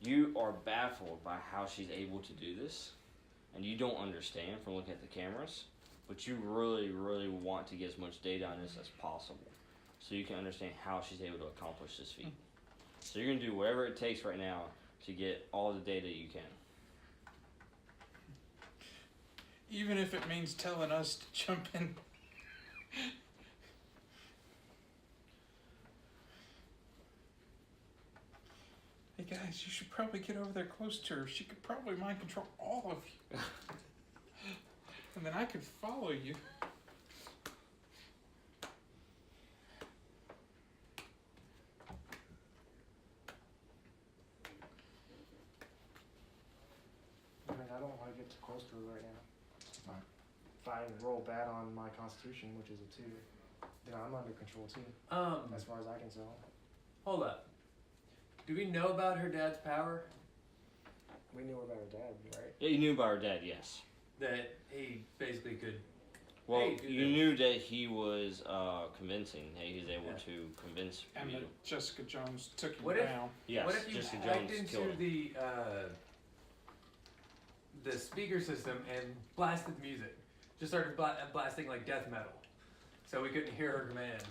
A: you are baffled by how she's able to do this, and you don't understand from looking at the cameras, but you really, really want to get as much data on this as possible, so you can understand how she's able to accomplish this feat. So you're gonna do whatever it takes right now to get all the data you can.
E: Even if it means telling us to jump in. Hey guys, you should probably get over there close to her. She could probably mind control all of you. And then I could follow you.
C: I mean, I don't want to get too close to her right now. If I roll bad on my constitution, which is a 2, then I'm under control too, as far as I can tell.
D: Hold up. Do we know about her dad's power?
C: We knew about her dad, right?
A: Yeah, you knew about her dad, yes.
D: That he basically could.
A: Well,
D: Hey, do
A: you
D: this.
A: knew that he was convincing. That he was able
D: Yeah.
A: to convince
E: And
A: you.
E: that Jessica Jones took him
D: What if-
E: down.
A: Yes,
D: What if you
A: Jessica
D: hacked
A: Jones killed
D: into
A: him.
D: the speaker system and blasted music? Just started blasting like death metal, so we couldn't hear her commands.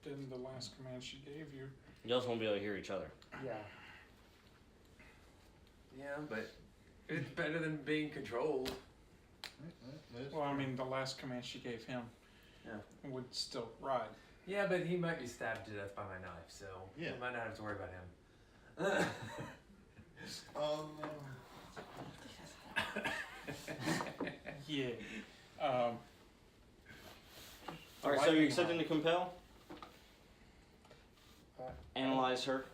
E: Then the last command she gave you.
A: You also won't be able to hear each other.
C: Yeah.
D: Yeah, but it's better than being controlled.
E: Well, I mean, the last command she gave him
D: Yeah.
E: would still ride.
D: Yeah, but he might be stabbed to death by my knife, so
B: Yeah.
D: we might not have to worry about him.
E: Yeah.
A: All right, so you're accepting to compel? Analyze her?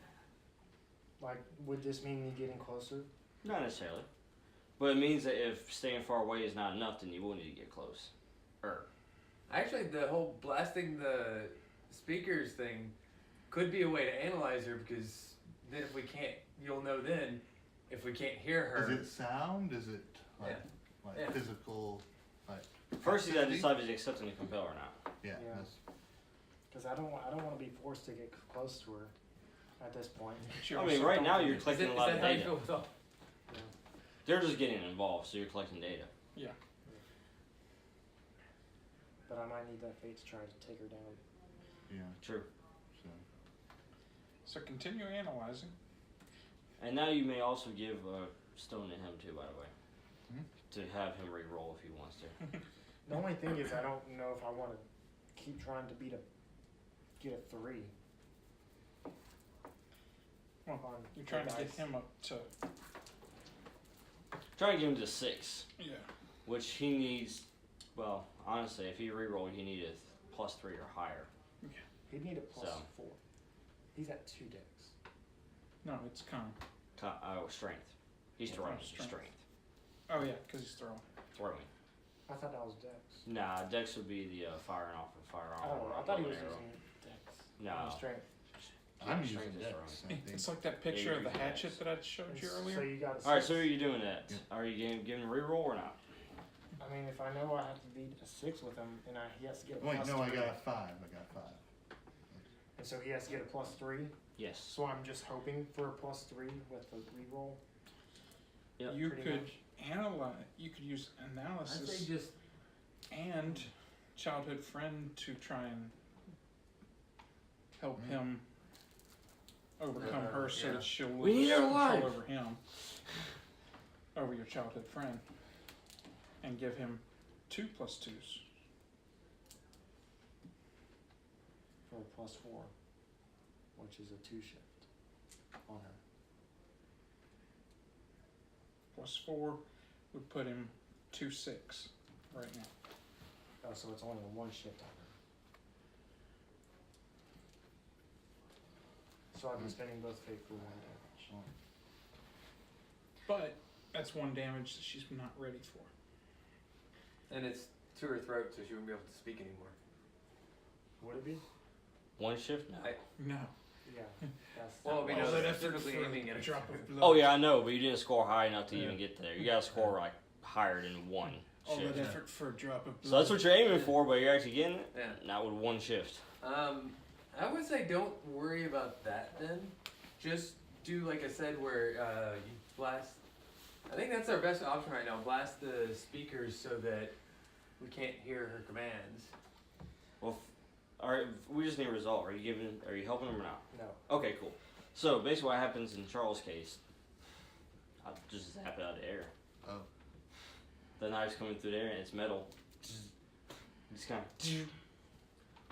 C: Like, would this mean me getting closer?
A: Not necessarily. But it means that if staying far away is not enough, then you will need to get close.
D: Actually, the whole blasting the speakers thing could be a way to analyze her, because then if we can't, you'll know then if we can't hear her.
B: Is it sound? Is it like,
D: Yeah.
B: physical? Like
A: First, you gotta
B: proximity?
A: decide if you're accepting to compel or not.
B: Yeah.
C: Yeah.
B: That's,
C: Because I don't want to be forced to get close to her at this point.
A: I mean, right now you're
D: Is
A: collecting a
D: that
A: lot of
D: how you
A: data.
D: feel with all?
A: They're just getting involved, so you're collecting data.
E: Yeah.
C: But I might need that fate to try to take her down.
B: yeah.
A: True.
B: So.
E: So continue analyzing.
A: And now you may also give a stone to him too, by the way.
B: Hmm?
A: To have him re-roll if he wants to.
C: The only thing is, I don't know if I want to keep trying to get a 3.
E: Well,
C: on
E: You're trying to
C: dice.
E: get him up to.
A: Try to get him to 6,
E: Yeah.
A: which he needs. Well, honestly, if he re-rolled, he needed +3 or higher.
C: He'd need a +4.
A: So.
C: He's at 2 decks.
E: No, it's con.
A: Strength. He's
E: Yeah,
A: throwing
E: strength.
A: strength.
E: Oh yeah, because he's throwing.
A: Throwing.
C: I thought that was decks.
A: Nah, dex would be the firing off of firearm.
C: Oh,
A: or
C: I thought he
A: bow
C: was
A: and arrow.
C: using decks.
A: No.
C: Strength.
B: I'm
A: Strength
B: using
A: is
B: Dex.
A: throwing.
B: I think.
E: It's like that picture
A: you're
E: of the
A: using
E: hatchet
A: Dex.
E: that I showed you
C: So
E: earlier.
C: you got a 6.
A: All right, so are you doing that?
B: Yeah.
A: Are you giving him re-roll or not?
C: I mean, if I know I have to beat a 6 with him, and he has to get a
B: Wait, no, I
C: +3,
B: got a 5. I got 5.
C: and so he has to get a +3.
A: Yes.
C: So I'm just hoping for a +3 with the reroll.
A: Yep.
E: You
C: pretty
E: could
C: much.
E: analyze. You could use
D: I
E: analysis
D: say just
E: and childhood friend to try and help him overcome her, so
F: yeah.
E: that she'll
A: We
E: lose
A: need her
E: control
A: alive.
E: over him, over your childhood friend, and give him 2 + 2s.
C: For a +4, which is a 2 shift on her.
E: +4 would put him 2/6 right now.
C: Oh, so it's only a 1 shift on her. So I've been spending both fate for 1 damage.
E: But that's 1 damage that she's not ready for.
D: and it's to her throat, so she wouldn't be able to speak anymore.
C: Would it be?
A: One shift? No.
E: No.
C: Yeah. That's
D: Well, we know
E: All
D: that's
E: that effort
D: specifically
E: for
D: aiming at
E: a
D: a
E: drop of blood.
A: Oh yeah, I know, but you didn't score high enough to
E: Yeah.
A: even get there. You gotta score like higher than 1
E: All
A: shift.
E: that effort for a drop of blood.
A: So that's what you're aiming for, but you're actually getting it?
D: Yeah.
A: Not with 1 shift.
D: I would say don't worry about that then. Just do like I said, where you blast. I think that's our best option right now. Blast the speakers so that we can't hear her commands.
A: Well, alright, we just need a result. Are you helping him or not?
C: No.
A: Okay, cool. So basically what happens in Charles' case, I just zap it out of the air.
B: Oh.
A: The knife's coming through the air and it's metal. Just kind of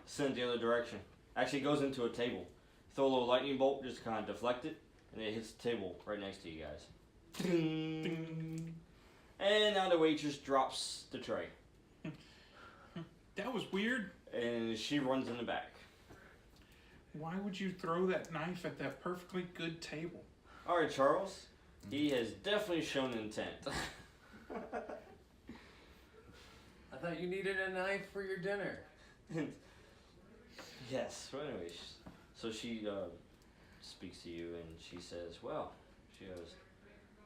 A: send the other direction. Actually, it goes into a table. Throw a little lightning bolt, just kind of deflect it, and it hits the table right next to you guys. Ding. And now the waitress drops the tray,
E: That was weird.
A: and she runs in the back.
E: Why would you throw that knife at that perfectly good table?
A: All right, Charles. He has definitely shown intent.
D: I thought you needed a knife for your dinner.
A: Yes. Well, anyways, so she speaks to you and she says, "Well," she goes,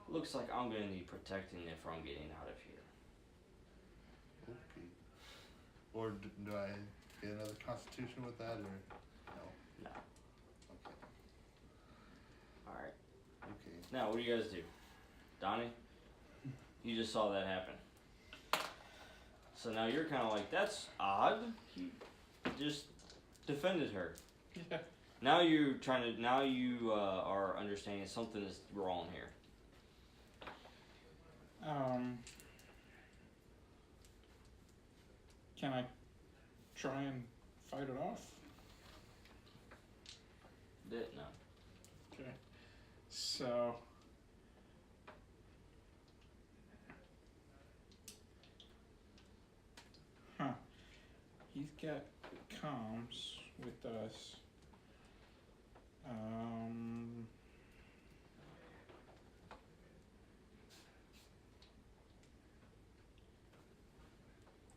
A: "looks like I'm gonna need protecting if I'm getting out of here."
B: Okay. Or do I get another constitution with that, or no?
A: No.
B: Okay.
A: All right.
B: Okay.
A: Now, what do you guys do, Donnie? You just saw that happen. So now you're kind of like, "That's odd." He just defended her.
E: Yeah.
A: Now you're trying to. Now you are understanding something is wrong here.
E: Can I try and fight it off?
A: Did no.
E: Okay. So. Huh. He's got comms with us.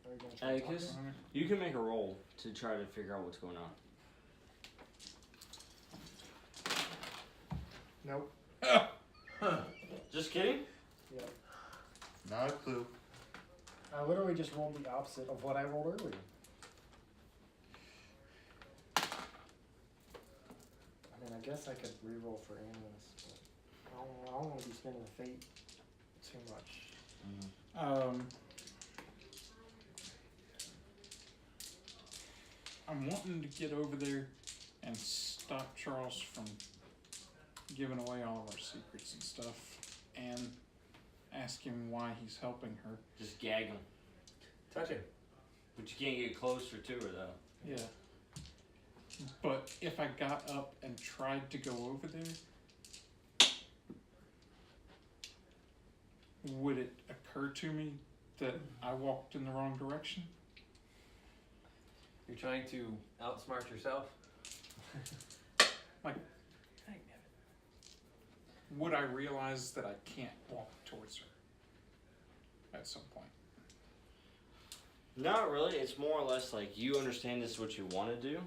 C: Are you gonna try to talk to
A: Atticus,
C: him?
A: you can make a roll to try to figure out what's going on.
C: Nope.
A: Just kidding?
C: Yeah.
B: Not a clue.
C: I literally just rolled the opposite of what I rolled earlier. I mean, I guess I could re-roll for animals, but I don't want to be spending the fate too much.
E: I'm wanting to get over there and stop Charles from giving away all of our secrets and stuff, and ask him why he's helping her.
A: Just gag him.
D: Touch him.
A: But you can't get closer to her, though.
E: Yeah. But if I got up and tried to go over there, would it occur to me that I walked in the wrong direction?
D: You're trying to outsmart yourself?
E: Would I realize that I can't walk towards her at some point?
A: Not really. It's more or less like you understand this is what you want to do,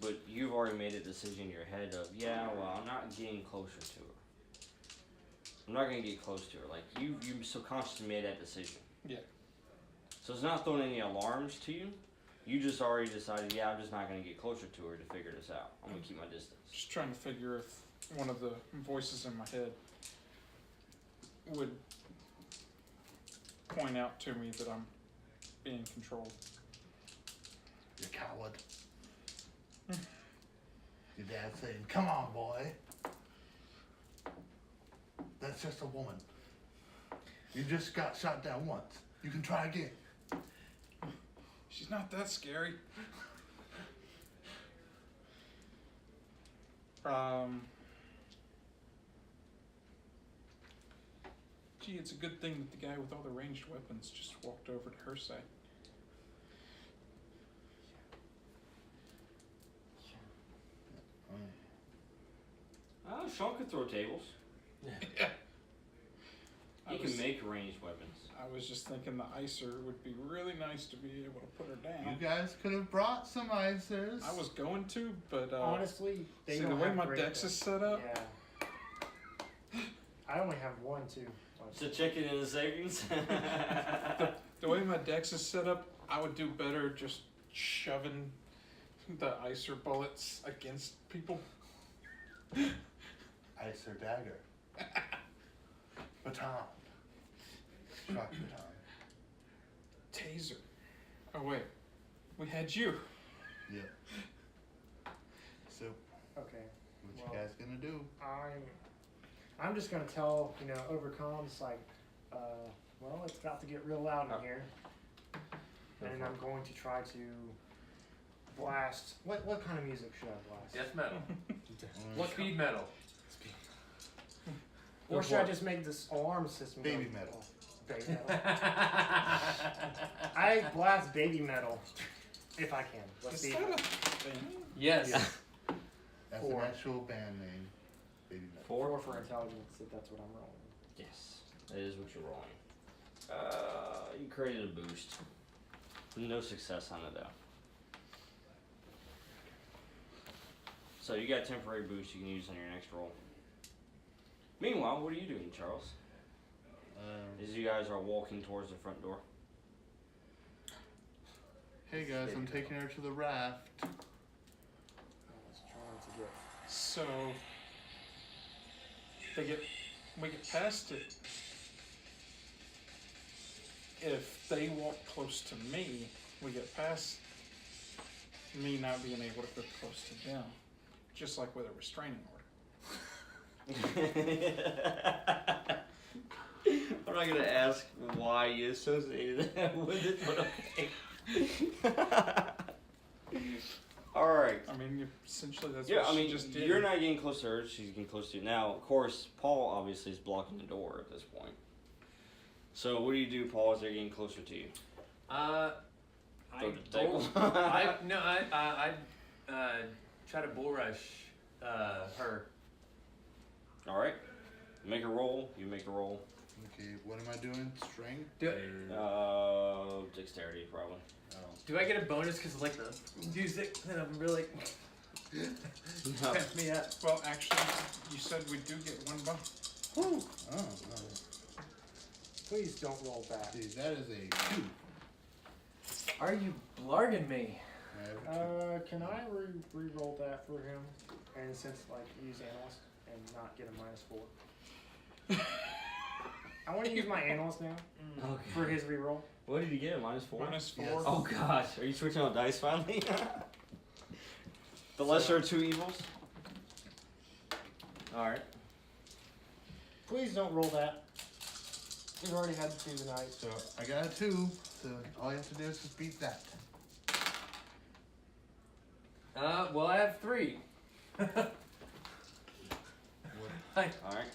A: but you've already made a decision in your head of, yeah, well, I'm not getting closer to her. I'm not going to get close to her. Like, you subconsciously made that decision.
E: Yeah.
A: So it's not throwing any alarms to you. You just already decided, yeah, I'm just not going to get closer to her to figure this out. I'm going to keep my distance.
E: Just trying to figure if one of the voices in my head would point out to me that I'm being controlled.
B: You coward. Your dad saying, "Come on, boy. That's just a woman. You just got shot down once. You can try again."
E: She's not that scary. Gee, it's a good thing that the guy with all the ranged weapons just walked over to her side.
A: Sean could throw tables.
E: Yeah.
A: He can make ranged weapons.
E: I was just thinking the icer would be really nice to be able to put her down.
B: You guys could have brought some icers.
E: I was going to, but
C: Honestly, they
E: see
C: don't
E: the way
C: have
E: my
C: great
E: dex is set up.
C: Yeah. I only have one too.
A: So check it in the savings.
E: The way my dex is set up, I would do better just shoving the icer bullets against people.
B: Icer dagger. Baton. Shock baton.
E: Taser. Oh wait, we had you.
B: Yep. So,
C: Okay.
B: what
C: Well,
B: you guys gonna do?
C: I'm just gonna tell, Overcom's like, well, it's about to get real loud in here. And I'm going to try to blast. What kind of music should I blast?
D: Death metal.
B: What?
D: Speed metal.
C: Or should I just make this alarm system go-
B: Baby metal.
C: Baby metal. I blast baby metal if I can. Let's
E: Is
C: see.
E: that a thing?
D: Yes.
C: Yeah.
B: That's
C: Four.
B: an actual band name. Baby metal.
C: Four for intelligence, if that's what I'm rolling.
A: Yes, that is what you're rolling. You created a boost. No success on it though. So you got a temporary boost you can use on your next roll. Meanwhile, what are you doing, Charles? As you guys are walking towards the front door.
B: Hey guys, I'm taking her to the raft.
C: I was trying to get.
E: So we get past it. If they walk close to me, we get past me not being able to get close to them. Just like with a restraining order.
A: I'm not gonna ask why you associated that with it, but okay. Alright.
E: I mean, mean, essentially that's
A: Yeah,
E: what
A: I
E: she
A: mean,
E: just did.
A: you're not getting close to her. She's getting close to you. Now, of course, Paul obviously is blocking the door at this point. So what do you do, Paul, as they're getting closer to you?
D: I
A: Go to the table.
D: I try to bull rush her.
A: All right. Make a roll. You make a roll.
B: Okay, what am I doing? Strength?
A: Dexterity, probably.
D: Do I get a bonus because like the music that I'm really
A: No.
D: pep me up?
E: Well, actually, you said we do get one bonus.
B: Oh, no.
C: Please don't roll back.
B: See, that is a 2.
D: Are you blarging me?
B: I have a 2.
C: Can I re-roll that for him? And since like use analyst and not get a -4. I want to use my analyst now
A: Okay.
C: for his re-roll.
A: What did you get? -4?
E: -4.
B: Yes.
A: Oh gosh, are you switching on dice finally? The lesser of two evils. All right.
C: Please don't roll that. We've already had 2 tonight.
B: So I got a 2, so all you have to do is just beat that.
D: Well, I have 3.
B: What?
A: All right.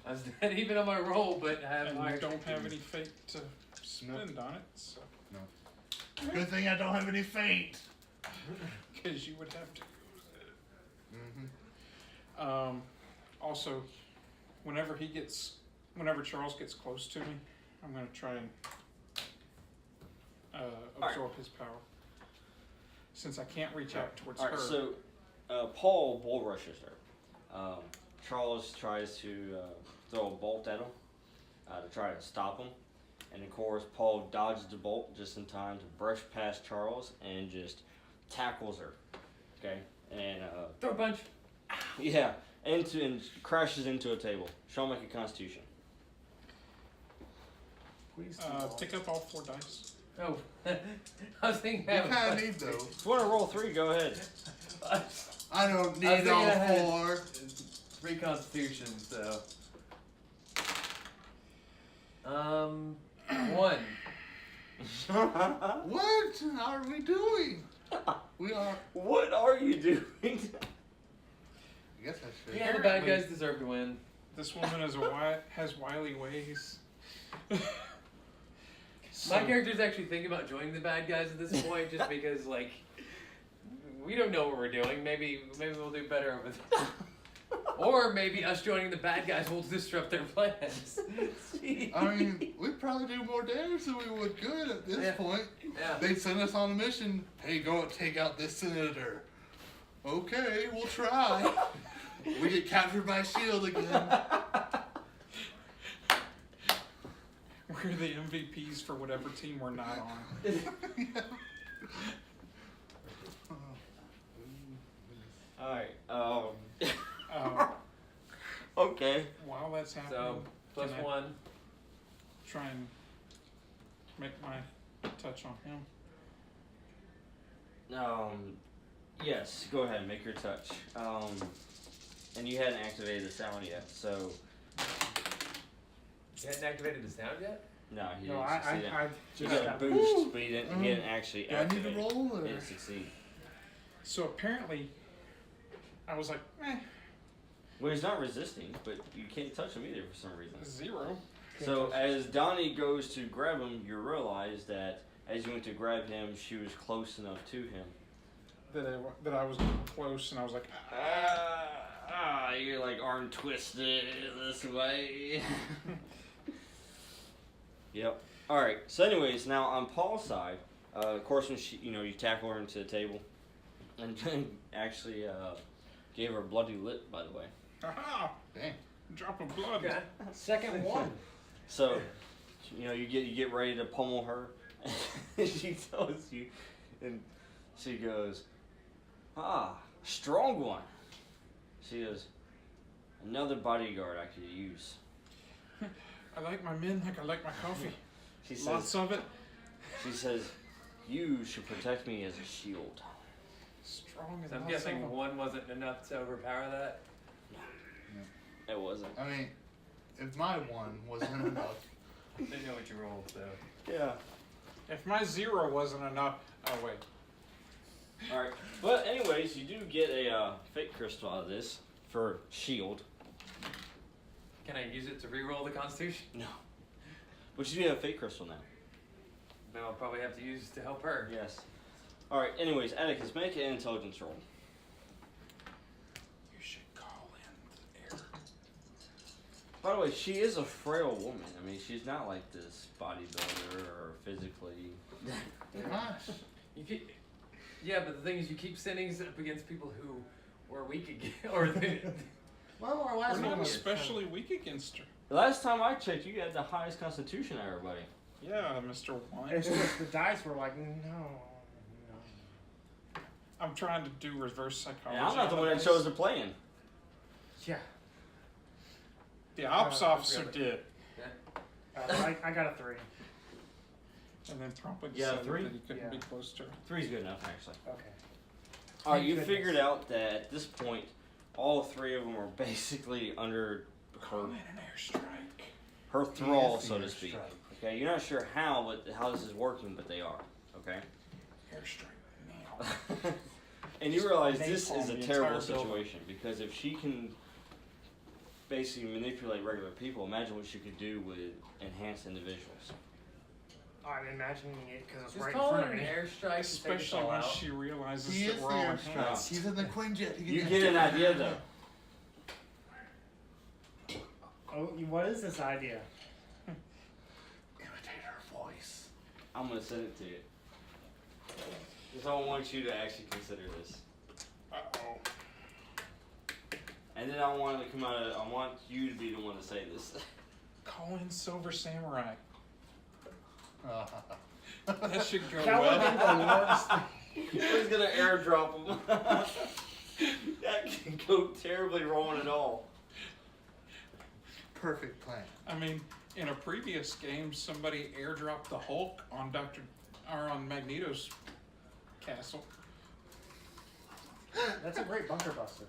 D: I was dead even on my roll, but I have.
E: And you don't have any fate to spend on it, so.
B: Good thing I don't have any fate.
E: Because you would have to use it.
B: Mm-hmm.
E: Also, whenever Charles gets close to me, I'm going to try and absorb his power. Since I can't reach out towards
A: All
E: her.
A: right. So Paul bull rushes her. Charles tries to throw a bolt at him to try to stop him. And of course, Paul dodges the bolt just in time to brush past Charles and just tackles her. Okay? And
D: Throw a punch.
A: yeah, and crashes into a table. She'll make a Constitution.
C: Please.
E: Pick up all 4 dice.
D: Oh, I was thinking.
B: You kind of need those.
A: If you want to roll 3, go ahead.
B: I don't
D: I
B: need
D: was
B: all
D: thinking I
B: 4.
D: 3 Constitution, so. 1.
B: What are we doing? We are.
A: What are you doing?
B: I guess I should.
D: Yeah, the bad guys deserve to win.
E: This woman has wily ways.
D: My character's actually thinking about joining the bad guys at this point, just because like we don't know what we're doing. Maybe we'll do better over there. Or maybe us joining the bad guys will disrupt their plans.
B: I mean, we'd probably do more damage than we would good at this point.
D: Yeah.
B: They'd send us on a mission. Hey, go take out this senator. Okay, we'll try. We get captured by S.H.I.E.L.D. again.
E: We're the MVPs for whatever team we're not on.
A: Alright,
E: Um,
A: okay.
E: while that's happening,
D: So plus
E: can I
D: 1.
E: try and make my touch on him.
A: Yes, go ahead, make your touch. And you hadn't activated the sound yet, so
D: You hadn't activated the sound yet?
A: no, he
C: No,
A: didn't
C: I
A: succeed.
C: just
A: You got a
C: got
A: boost, but he didn't actually
B: Do I need
A: activate
B: to roll?
A: it.
B: Or?
A: Didn't succeed.
E: So apparently, I was like,
A: Well, he's not resisting, but you can't touch him either for some reason.
E: 0.
A: So as Donnie goes to grab him, you realize that as you went to grab him, she was close enough to him.
E: That I was close, and I was like,
A: You're like arm twisted this way. Yep. All right. So, anyways, now on Paul's side, of course, when you tackle her into the table, and actually gave her a bloody lip, by the way.
E: aha,
B: Dang.
E: drop of blood.
D: Okay.
C: Second one.
A: So, you get ready to pummel her, and she tells you, and she goes, strong one. She goes, another bodyguard I could use.
E: I like my men like I like my coffee.
A: She says,
E: Lots of it.
A: she says, you should protect me as a shield.
E: Strong and
D: So I'm
E: lots of
D: guessing
E: them.
D: 1 wasn't enough to overpower that.
A: It wasn't.
B: I mean, if my 1 wasn't enough.
D: Didn't know what you rolled, so.
A: Yeah.
E: If my 0 wasn't enough, oh wait.
A: Alright. But anyways, you do get a fake crystal out of this for S.H.I.E.L.D.
D: Can I use it to re-roll the Constitution?
A: No. But you do have a fake crystal now.
D: Then I'll probably have to use to help her.
A: Yes. Alright, anyways, Atticus, make an intelligence roll.
E: You should call in the air.
A: By the way, she is a frail woman. I mean, she's not like this bodybuilder or physically.
B: Gosh.
D: You keep, yeah, but the thing is, you keep sending us up against people who were weak again, or they,
H: Well, our
E: We're
H: last
E: not
H: one was
E: especially weak against her.
A: The last time I checked, you had the highest constitution out of everybody.
E: Yeah, Mr.
C: It's
E: Wine.
C: just the dice were like, no.
E: I'm trying to do reverse psychology.
A: And I'm not the
E: on
A: one that
E: this.
A: chose to play in.
C: Yeah.
E: The ops
C: I
E: officer
C: forgot.
E: did.
C: I got a 3.
E: And then promptly
A: Yeah,
E: decided
A: three?
E: that he couldn't
C: Yeah.
E: be close to her.
A: 3's good enough, actually.
C: Okay.
A: Alright, you
C: Thank
A: figured
C: goodness.
A: out that at this point, all 3 of them are basically under
E: Call
A: her,
E: in an airstrike.
A: her thrall,
B: Yes,
A: so to
B: the
A: speak.
B: airstrike.
A: Okay, you're not sure how this is working, but they are. Okay?
E: Airstrike now.
A: And you realize
C: They
A: this
C: own
A: is a
C: the
A: terrible
C: entire building.
A: situation because if she can basically manipulate regular people, imagine what she could do with enhanced individuals.
C: I'm imagining it because it's
D: just
C: right in
D: call
C: front
D: it
C: of
D: an
C: me.
D: airstrike.
E: Especially when she realizes
B: He
E: that
B: is the
E: we're all
B: airstrike.
E: enhanced.
B: He's in the Quinjet.
A: You get an idea though.
C: Oh, what is this idea?
B: Imitate her voice.
A: I'm gonna send it to you. Because I want you to actually consider this.
E: Uh-oh.
A: And then I want it to come out of, I want you to be the one to say this.
E: Call in Silver Samurai.
B: Uh,
E: That should go
C: That would be
E: well.
C: the worst.
A: Who's gonna airdrop them? That can go terribly wrong at all.
B: perfect plan.
E: I mean, in a previous game, somebody airdropped the Hulk on on Magneto's castle.
C: That's a great bunker buster.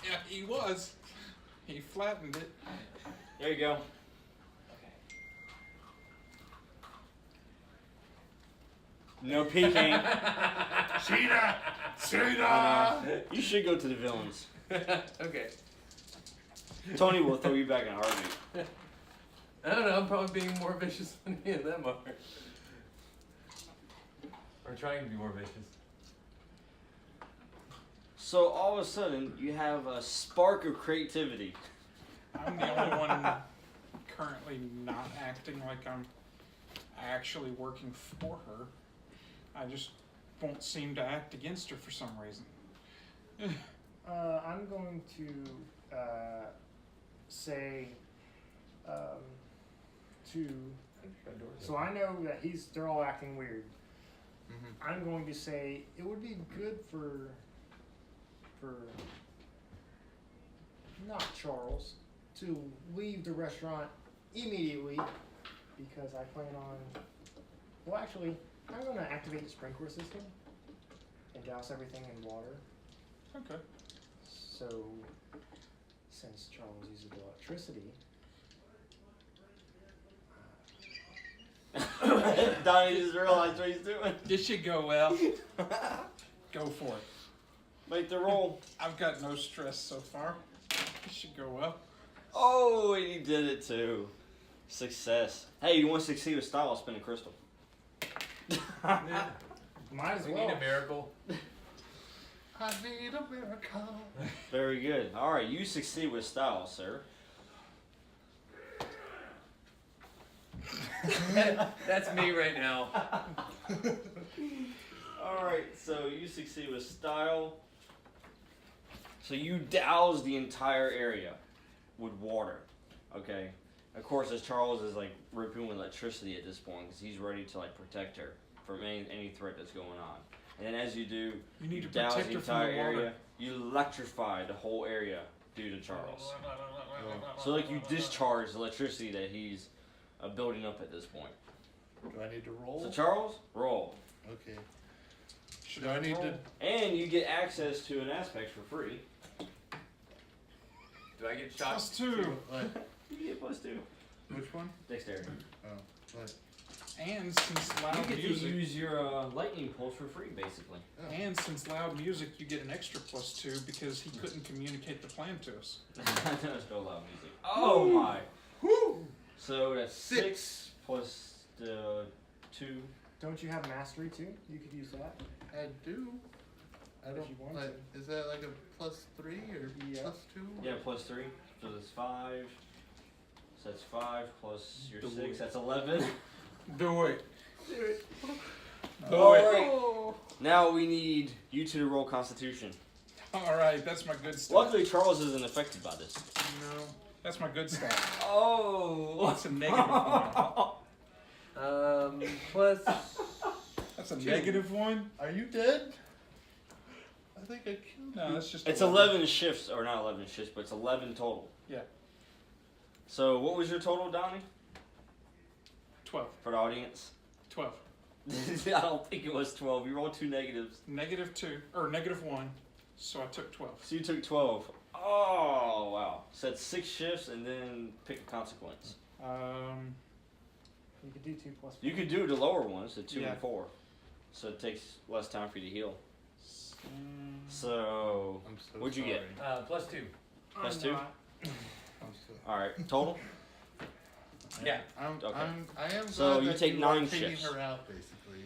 E: Yeah, he was. He flattened it.
A: There you go. No peeking.
B: Cheetah! Cheetah!
A: You should go to the villains.
D: Okay.
A: Tony will throw you back in a heartbeat.
D: I don't know. I'm probably being more vicious than any of them are. Or trying to be more vicious.
A: So all of a sudden, you have a spark of creativity.
E: I'm the only one currently not acting like I'm actually working for her. I just won't seem to act against her for some reason.
C: I'm going to say to. So I know that they're all acting weird.
B: Mm-hmm.
C: I'm going to say it would be good for not Charles to leave the restaurant immediately because I plan on. Well, actually, I'm going to activate the sprinkler system and douse everything in water.
E: Okay.
C: So, since Charles uses electricity,
A: Donnie just realized what he's doing.
E: This should go well. Go for it.
A: Make the roll.
E: I've got no stress so far. This should go well.
A: Oh, and he did it too. Success. Hey, you want to succeed with style? I'll spin a crystal.
C: might as
D: We
C: well.
D: need a miracle.
B: I need a miracle.
A: Very good. All right, you succeed with style, sir.
D: That's me right now.
A: All right, so you succeed with style. So you douse the entire area with water. Okay. Of course, as Charles is like ripping with electricity at this point, because he's ready to like protect her from any threat that's going on. And then as you do,
E: You need to
A: douse
E: protect
A: the
E: her from
A: entire
E: the water.
A: area. You electrify the whole area due to Charles. So like you discharge the electricity that he's building up at this point.
B: Do I need to roll?
A: So Charles, roll.
B: Okay.
E: Should
B: Do I need to?
A: And you get access to an aspect for free.
D: Do I get shot?
E: +2.
B: What?
A: You get +2.
B: Which one?
A: Dexterity.
B: Oh, what?
E: And since
A: You
E: loud
A: get to
E: music,
A: use your lightning pulse for free, basically.
E: and since loud music, you get an extra +2 because he couldn't communicate the plan to us.
A: There's no loud music. Oh my!
B: Woo!
A: So that's 6 plus the 2.
C: Don't you have mastery too? You could use that.
B: I do. I
C: If
B: don't
C: you want
B: like. Is that like a +3 or
C: Yeah.
B: +2?
A: Yeah, plus 3. So that's 5. So that's 5 plus your
E: Do
A: 6.
E: it.
A: That's 11.
E: Do it.
A: Alright. Now we need you two to roll Constitution.
E: All right, that's my good stat.
A: Luckily, Charles isn't affected by this.
E: No, that's my good stat.
A: Oh!
E: That's a -1.
D: Plus.
E: That's a -1.
B: Are you dead? I think I killed
E: No,
B: you.
E: that's just.
A: It's 11 shifts, or not 11 shifts, but it's 11 total.
E: Yeah.
A: So what was your total, Donnie,
E: 12.
A: for the audience?
E: 12.
A: I don't think it was 12. You rolled 2 negatives.
E: -2 or -1. So I took 12.
A: So you took 12. Oh, wow. So that's 6 shifts and then pick a consequence.
C: You could do 2 plus 4.
A: You could do the lower ones, the 2
E: Yeah.
A: and 4. So it takes less time for you to heal.
E: Mm,
A: So,
B: I'm so
A: what'd you get?
B: sorry.
D: +2.
A: Plus 2?
B: I'm so.
A: Alright, total?
D: Yeah.
A: Okay.
B: I am
A: So
B: glad
A: you
B: that
A: take
B: you
A: 9
B: are taking
A: shifts.
B: her out, basically.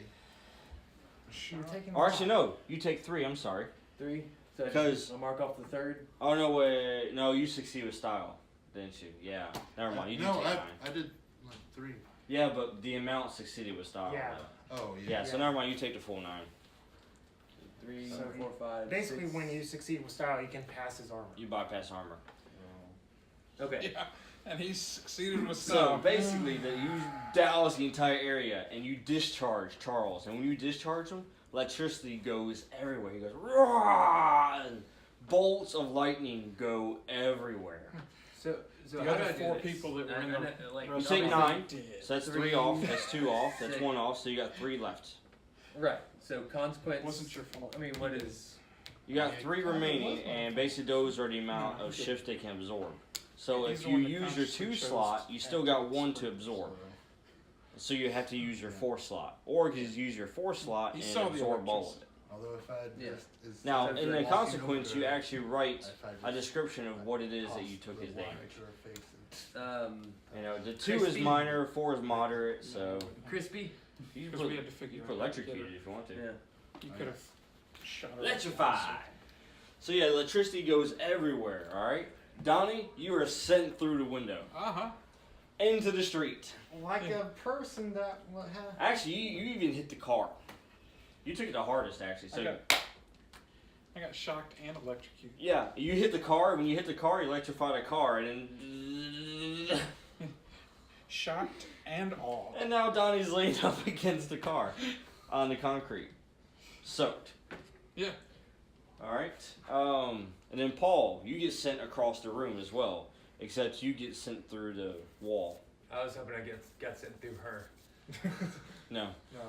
C: You're taking
A: Or actually, no. You take 3, I'm sorry.
D: 3. So
A: Because-
D: I'll mark off the 3rd.
A: Oh, no, wait. No, you succeed with style, didn't you? Yeah. Never mind. You did
B: no,
A: take 9.
B: I did like 3.
A: Yeah, but the amount succeeded with style.
C: Yeah.
A: though.
B: Oh
A: Yeah, so
C: Yeah.
A: never mind. You take the full 9.
D: 3,
C: So
D: 4, 5.
C: Basically,
D: 6.
C: when you succeed with style, you can pass his armor.
A: You bypass armor.
D: Okay.
E: Yeah, and he succeeded with
A: So
E: stuff.
A: basically, that you douse the entire area and you discharge Charles. And when you discharge him, electricity goes everywhere. He goes, "Rah!" and bolts of lightning go everywhere.
D: So
E: The
D: how
E: other
D: do I do
E: 4
D: this?
E: people that were in the
D: like,
A: You
E: Well,
A: take
E: no,
A: 9.
E: did.
A: So that's 3
D: 3,
A: off. That's 2 off. That's
D: 6.
A: 1 off. So you got 3 left.
D: Right. So consequence.
E: It wasn't your fault.
D: I mean, what is?
A: You got
B: Yeah,
A: 3
B: it was
A: remaining,
B: my
A: and basically those are the amount
E: No,
A: of
E: he
A: shifts they can absorb. So
E: He's
A: if
E: the
A: you
E: one that
A: use your
E: consciously
A: 2
E: chose
A: slot, you still got 1 to
B: So,
A: absorb. So you have to use your 4 slot, or you can use your 4 slot
E: He
A: and
E: saw the
A: absorb all of
E: electricity.
A: it.
B: although if I had
D: Yeah.
B: just is
A: Now,
D: So
A: in
D: if
A: the
D: you're
B: walking
A: consequence,
B: over
A: you
B: her,
A: actually write
B: if I
A: a
B: just
A: description of what it is that
B: tossed
A: you took
B: the
A: his
B: water
A: damage.
B: to her face and-
A: You know, the 2 is
D: Crispy.
A: minor, 4 is moderate, so
D: Crispy.
A: you
E: Because we
A: put,
E: had to figure
A: you
E: out
A: put
E: how to get her.
A: electrocuted if you want to.
D: Yeah.
E: You could have shot her.
A: Electrify. So yeah, electricity goes everywhere. All right, Donnie, you are sent through the window
E: Uh-huh.
A: into the street.
C: Like
E: Yeah.
C: a person that had.
A: Actually, you even hit the car. You took it the hardest, actually. So
E: I got shocked and electrocuted.
A: yeah, you hit the car. When you hit the car, you electrify the car, and then
E: Shocked and awed.
A: and now Donnie's leaning up against the car on the concrete, soaked.
E: Yeah.
A: All right. And then Paul, you get sent across the room as well, except you get sent through the wall.
D: I was hoping I got sent through her.
A: No,
C: No.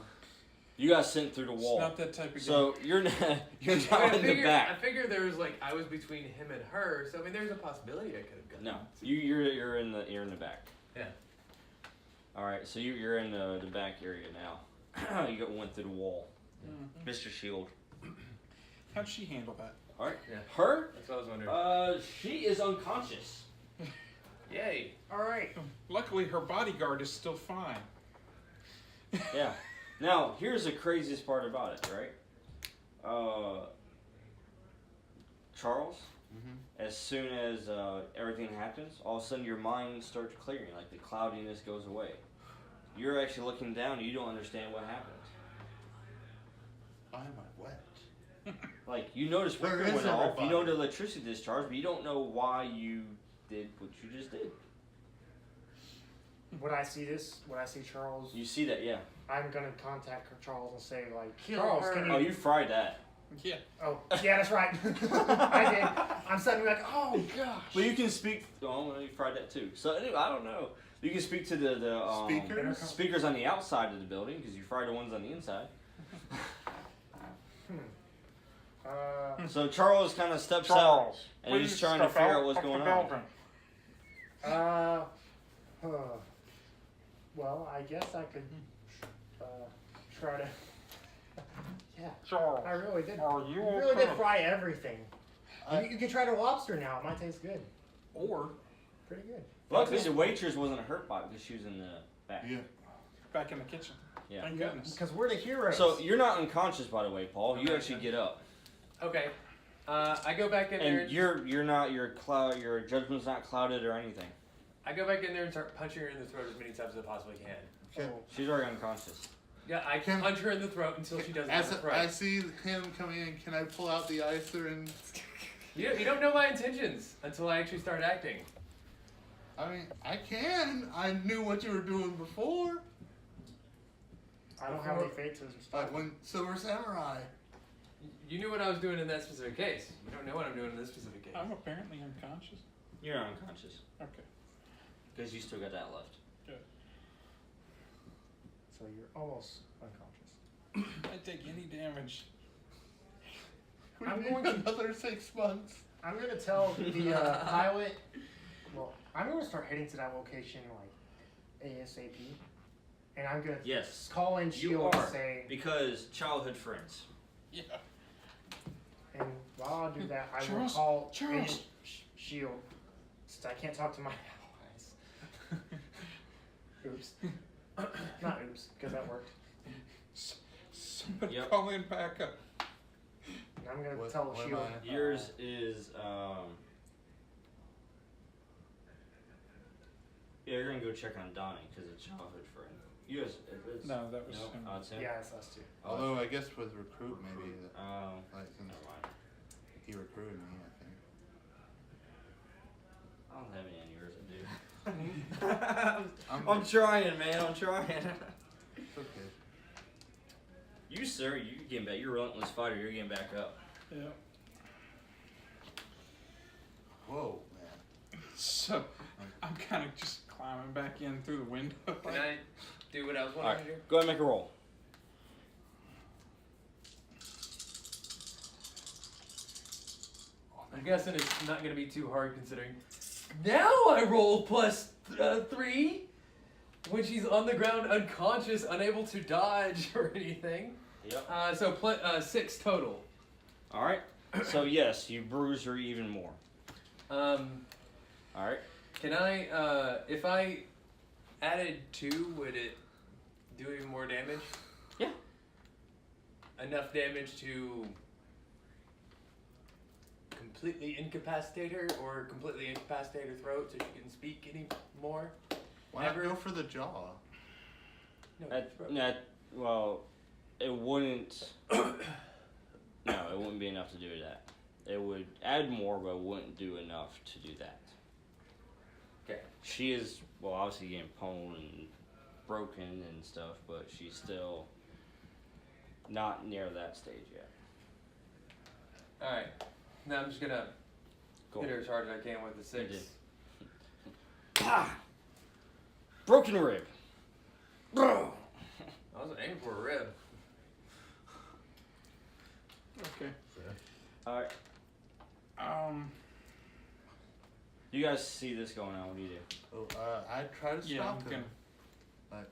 A: you got sent through the
E: It's
A: wall.
E: not that type of game.
A: So you're not, you're
D: I mean,
A: now
D: I
A: in the
D: figured
A: back.
D: there was like I was between him and her, so I mean there's a possibility I could have gotten.
A: No, you're in the back.
D: Yeah.
A: All right, so you're in the back area now. You went through the wall,
E: Mhm.
A: Mr. Shield.
E: How'd she handle that?
A: All right,
D: Yeah.
A: her.
D: That's what I was wondering.
A: She is unconscious.
D: Yay.
C: All right.
E: Luckily, her bodyguard is still fine.
A: Yeah. Now here's the craziest part about it, right? Charles. As soon as everything happens, all of a sudden your mind starts clearing, like the cloudiness goes away. You're actually looking down and you don't understand what happened.
B: Why am I wet?
A: Like, you notice
B: Where
A: Wicker
B: is
A: went off, you
B: everybody?
A: know the electricity discharge, but you don't know why you did what you just did.
C: When I see this, when I see Charles,
A: You see that, yeah.
C: I'm gonna contact Charles and say like,
D: Kill
C: Charles,
D: her.
C: can you?
A: Oh, you fried that.
E: Yeah.
C: Oh, yeah, that's right. I did. I'm suddenly like, oh gosh.
A: But you can speak, oh, you fried that too. So, anyway, I don't know. You can speak to the
B: Speakers?
A: speakers on the outside of the building, because you fried the ones on the inside. So Charles kind of steps out, and he's trying to figure out what's going on.
C: Well, I guess I could try to. Yeah,
E: Charles,
C: I really did.
E: are you
C: really did
E: okay?
C: fry everything. You can try the lobster now. It might taste good.
E: Or
C: Pretty good.
A: Luckily, the waitress wasn't hurt by it because she was in the back.
B: Yeah.
E: back in the kitchen.
A: Yeah.
E: Thank
C: Yeah,
E: goodness.
C: because we're the heroes.
A: So you're not unconscious, by the way, Paul. You actually get up,
D: Okay. I go back in there.
A: and you're not your judgment's not clouded or anything.
D: I go back in there and start punching her in the throat as many times as I possibly can.
B: Okay.
A: She's already unconscious.
D: Yeah, I
B: Can-
D: punch her in the throat until she doesn't
B: As
D: have a throat.
B: I see him coming in, can I pull out the icer and?
D: You don't know my intentions until I actually start acting.
B: I mean, I can. I knew what you were doing before.
C: I don't have any faith to
B: Like when Silver Samurai.
D: You knew what I was doing in that specific case. You don't know what I'm doing in this specific case.
E: I'm apparently unconscious.
A: You're not unconscious
E: Okay.
A: because you still got that left.
C: So you're almost unconscious.
E: I take any damage.
B: We
C: I'm
B: need
C: going to-
B: another 6 months.
C: I'm gonna tell the pilot. Well, I'm gonna start heading to that location like ASAP, and I'm gonna
A: Yes,
C: call in
A: you
C: S.H.I.E.L.D.
A: are
C: and say.
A: because childhood friends.
E: Yeah.
C: And while I do that, I will
E: Charles,
C: call
E: Charles.
C: S.H.I.E.L.D. Since I can't talk to my allies. Oops. Not oops, because that worked.
E: Somebody
A: Yep.
E: call in backup.
C: And I'm gonna
B: What-
C: tell
B: what am
C: S.H.I.E.L.D.
B: I?
A: Yours is yeah, you're gonna go check on Donnie because it's childhood friend. You guys, it's,
E: No, that was
A: no,
E: him.
A: oh, it's him.
C: Yeah, it's us two.
A: Oh,
B: Although I guess with recruit maybe, like since
A: never mind.
B: he recruited me, I think.
A: I don't have any on yours, I do. I'm trying, man. I'm trying.
B: It's okay.
A: You, sir, you getting back. You're a relentless fighter. You're getting back up.
E: Yeah.
B: Whoa, man.
E: So I'm kind of just climbing back in through the window.
D: Can I do what I was
A: All
D: wanting
A: right,
D: to do?
A: go ahead and make a roll.
D: I'm guessing it's not going to be too hard considering. Now I roll plus 3 when she's on the ground unconscious, unable to dodge or anything.
A: Yep.
D: So 6 total.
A: All right. So yes, you bruise her even more. All right.
D: Can I, if I added 2, would it do even more damage?
A: Yeah.
D: Enough damage to completely incapacitate her or completely incapacitate her throat so she can speak anymore?
B: Why not
D: Never-
B: go for the jaw?
D: No, throat.
A: Well, it wouldn't. No, it wouldn't be enough to do that. It would add more, but it wouldn't do enough to do that.
D: Okay.
A: She is, well, obviously getting pwned and broken and stuff, but she's still not near that stage yet.
D: Alright. Now I'm just gonna
A: Cool.
D: hit her as hard as I can with the 6.
A: did. Ah! Broken rib. Bro.
D: I was aiming for a rib.
E: Okay.
A: All right. You guys see this going on? What do you do?
B: Oh, I try to
E: Yeah,
B: stop
E: I'm
B: him. Like,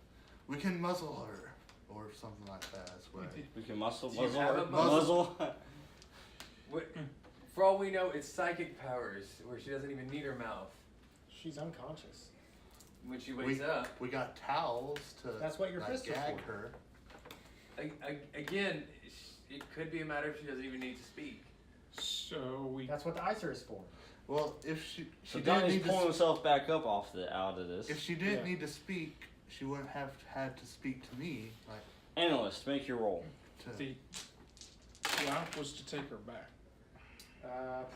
B: we can muzzle her or something like that. That's what.
A: We can muzzle,
D: Do you
A: muzzle,
D: have
A: her?
D: a
A: muzzle.
D: For all we know, it's psychic powers where she doesn't even need her mouth.
C: She's unconscious.
D: When she wakes up.
B: We got towels to.
C: That's what your
B: like,
C: fists are
B: gag
C: for.
B: her.
D: Again, it could be a matter if she doesn't even need to speak.
E: So we.
C: That's what the icer is for.
B: Well, if she
A: So
B: didn't
A: Donnie's
B: need to
A: pulling himself back up off out of this.
B: if she didn't
C: Yeah.
B: need to speak, she wouldn't have had to speak to me. Like
A: Analyst, make your roll.
B: to.
E: The job was to take her back.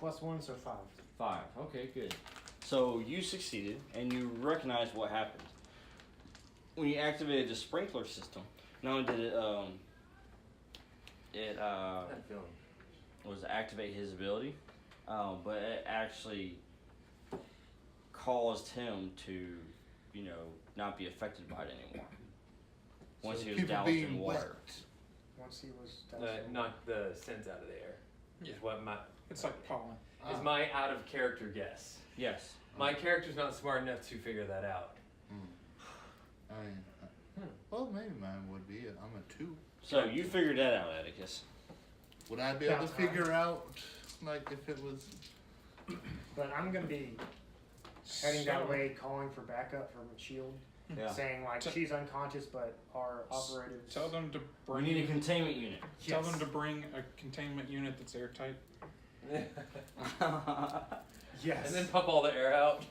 C: +1, so 5.
A: 5. Okay, good. So you succeeded, and you recognize what happened. When you activated the sprinkler system, not only did it
D: I had a feeling.
A: was activate his ability, but it actually caused him to, not be affected by it anymore. Once
B: So
A: he was
B: people
A: doused
B: being
A: in water.
B: wet.
C: Once he was
D: Knock the sense out of the air.
E: Yeah.
D: Is what
E: It's like pollen.
D: is my out of character guess.
A: Yes.
D: My character's not smart enough to figure that out.
B: I mean, Well, maybe mine would be. I'm a 2.
A: So you figured that out, Atticus.
B: Would I be able to
C: That's fine.
B: figure out, like, if it was?
C: But I'm gonna be heading that
E: So-
C: way, calling for backup from S.H.I.E.L.D.
A: Yeah.
C: Saying like
E: T-
C: she's unconscious, but our operatives.
E: Tell them to
A: We
E: bring.
A: need a containment unit.
E: Tell
C: Yes.
E: them to bring a containment unit that's airtight.
C: Yes.
D: And then pump all the air out.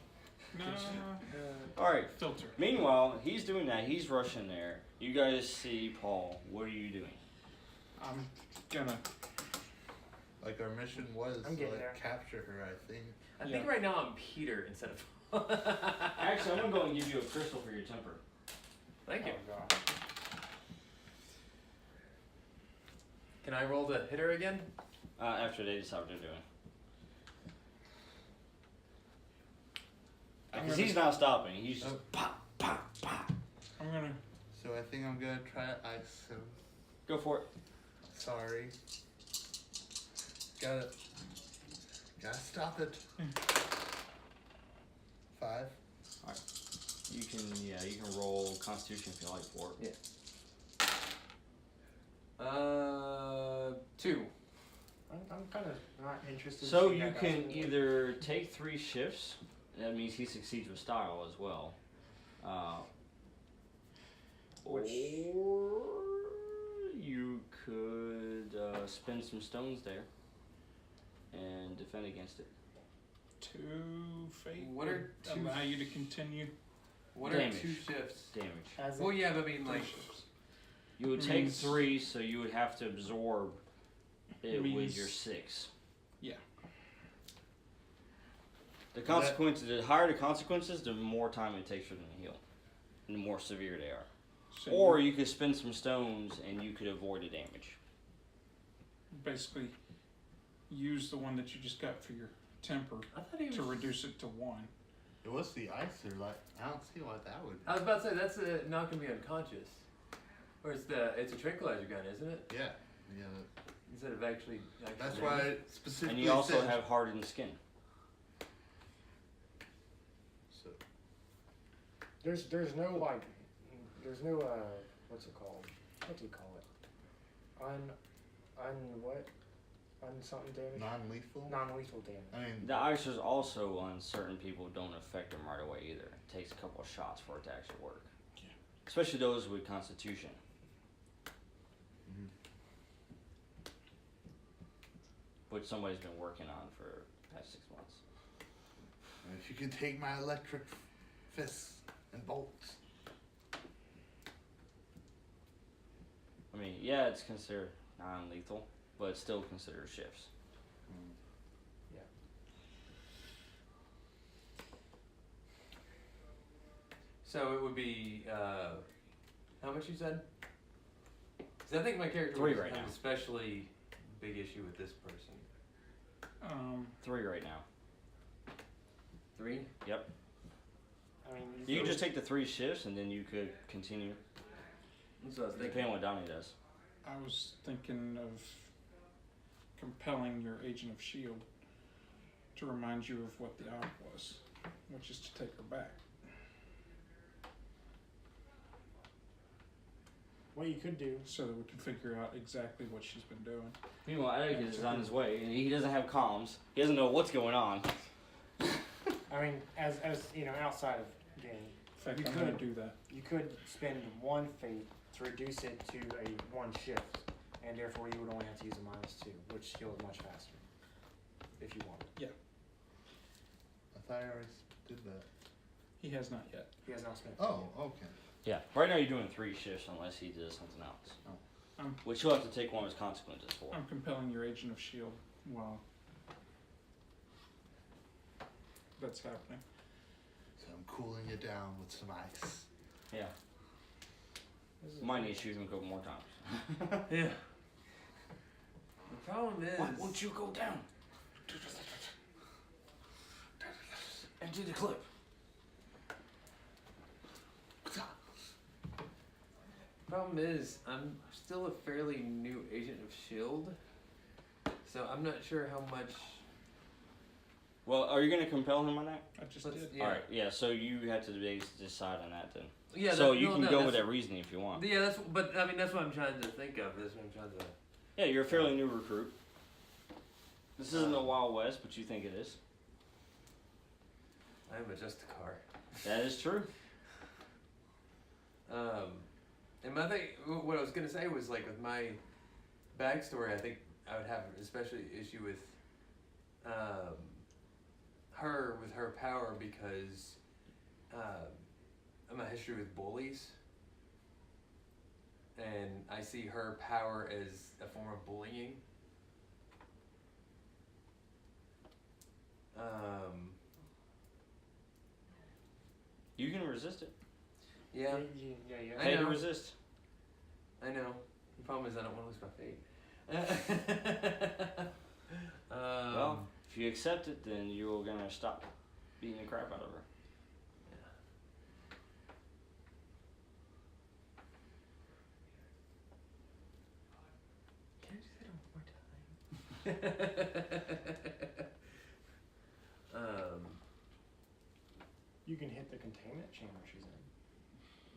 E: No,
A: Alright.
E: filter.
A: Meanwhile, he's doing that. He's rushing there. You guys see Paul. What are you doing?
E: I'm gonna.
B: Like our mission was
C: I'm
B: to
C: getting
B: like
C: there.
B: capture her, I think.
D: I
E: Yeah.
D: think right now I'm Peter instead of.
A: Actually, I'm gonna go and give you a crystal for your temper.
D: Thank you.
C: Oh, God.
D: Can I roll the hitter again?
A: After they decide what they're doing. Because he's not stopping. He's just pop, pop, pop.
E: I'm gonna.
B: So I think I'm gonna try to ice him.
A: Go for it.
B: Sorry. Gotta stop it. 5.
A: You can roll Constitution if you like for it.
D: 2.
C: I'm kind of not interested.
A: So
C: in
A: you
C: that
A: can
C: guy's-
A: either take 3 shifts. That means he succeeds with style as well.
C: Which-
A: Or you could spend some stones there and defend against it.
E: 2 fate.
D: What are
E: would
D: 2
E: allow you to continue?
D: What
A: Damage.
D: are 2 shifts?
A: Damage.
C: As
D: Well,
C: in-
D: yeah, but I mean, like,
A: You would
E: It
A: take
E: means-
A: 3, so you would have to absorb it with
E: means-
A: your 6.
E: Yeah.
A: The consequences, the higher the consequences, the more time it takes for them to heal. And the more severe they are.
E: So
A: Or you could spend some stones and you could avoid the damage.
E: basically use the one that you just got for your temper
D: I thought he was.
E: to reduce it to 1.
B: What's the ice or like? I don't see what that would.
D: I was about to say that's not gonna be unconscious, or it's a tranquilizer gun, isn't it?
B: Yeah. Yeah.
D: Instead of actually.
B: That's why it specifically
A: And you also
B: said.
A: have hardened skin.
B: So,
C: There's no like, there's no what's it called? What do you call it? Something damage.
B: non-lethal.
C: Non-lethal damage.
B: I mean,
A: The ice is also on certain people don't affect them right away either. It takes a couple of shots for it to actually work.
E: Yeah.
A: Especially those with constitution.
B: Mhm.
A: Which somebody's been working on for the past 6 months.
B: if you could take my electric fists and bolts.
A: I mean, yeah, it's considered non-lethal, but it's still considered shifts.
D: So it would be how much you said? Because I think my character
A: 3
D: would
A: right
D: have
A: now.
D: an especially big issue with this person.
A: 3 right now.
D: 3.
A: Yep.
C: I mean,
A: You can just take the 3 shifts and then you could continue.
D: That's what I was thinking.
A: Depending on what Donnie does.
E: I was thinking of compelling your agent of S.H.I.E.L.D. to remind you of what the odd was, which is to take her back.
C: what you could do.
E: So that we can figure out exactly what she's been doing.
A: Meanwhile, Atticus is on his way and he doesn't have comms. He doesn't know what's going on.
C: I mean, as you know, outside of game,
E: In fact,
C: You
E: I'm going
C: could.
E: to do that.
C: you could spend 1 fate to reduce it to a 1 shift, and therefore you would only have to use a -2, which heals much faster, if you want.
B: I thought I already did that.
E: He has not yet.
C: He has not spent.
B: Oh, okay.
A: Yeah. Right now you're doing 3 shifts unless he does something else. Which he'll have to take one of his consequences for.
E: I'm compelling your agent of S.H.I.E.L.D. while that's happening.
B: So I'm cooling it down with some ice.
A: Yeah.
C: This is-
A: Might need to shoot him a couple more times.
D: Yeah. The problem is.
A: Why won't you go down? Empty the clip.
D: Problem is, I'm still a fairly new agent of S.H.I.E.L.D., so I'm not sure how much
A: Well, are you going to compel him on that?
E: I just
D: Let's-
E: did.
D: yeah.
A: All right. Yeah. So you have to decide on that then.
D: Yeah.
A: So
D: that-
A: you
D: no,
A: can
D: no,
A: go
D: that's-
A: with that reasoning if you want.
D: Yeah, that's. But I mean, that's what I'm trying to think of. That's what I'm trying to.
A: Yeah, you're a fairly new recruit. This isn't the Wild West, but you think it is.
D: I am just a car.
A: That is true.
D: And my thing, what I was gonna say was like with my backstory, I think I would have especially issue with her with her power because I'm a history with bullies, and I see her power as a form of bullying.
A: You can resist it.
D: Yeah,
C: Yeah.
D: I
A: Pay to
D: know.
A: resist.
D: I know. The problem is I don't want to lose my fate.
A: Well, if you accept it, then you're gonna stop beating the crap out of her.
D: Can I just hit him one more time?
C: You can hit the containment chamber she's in.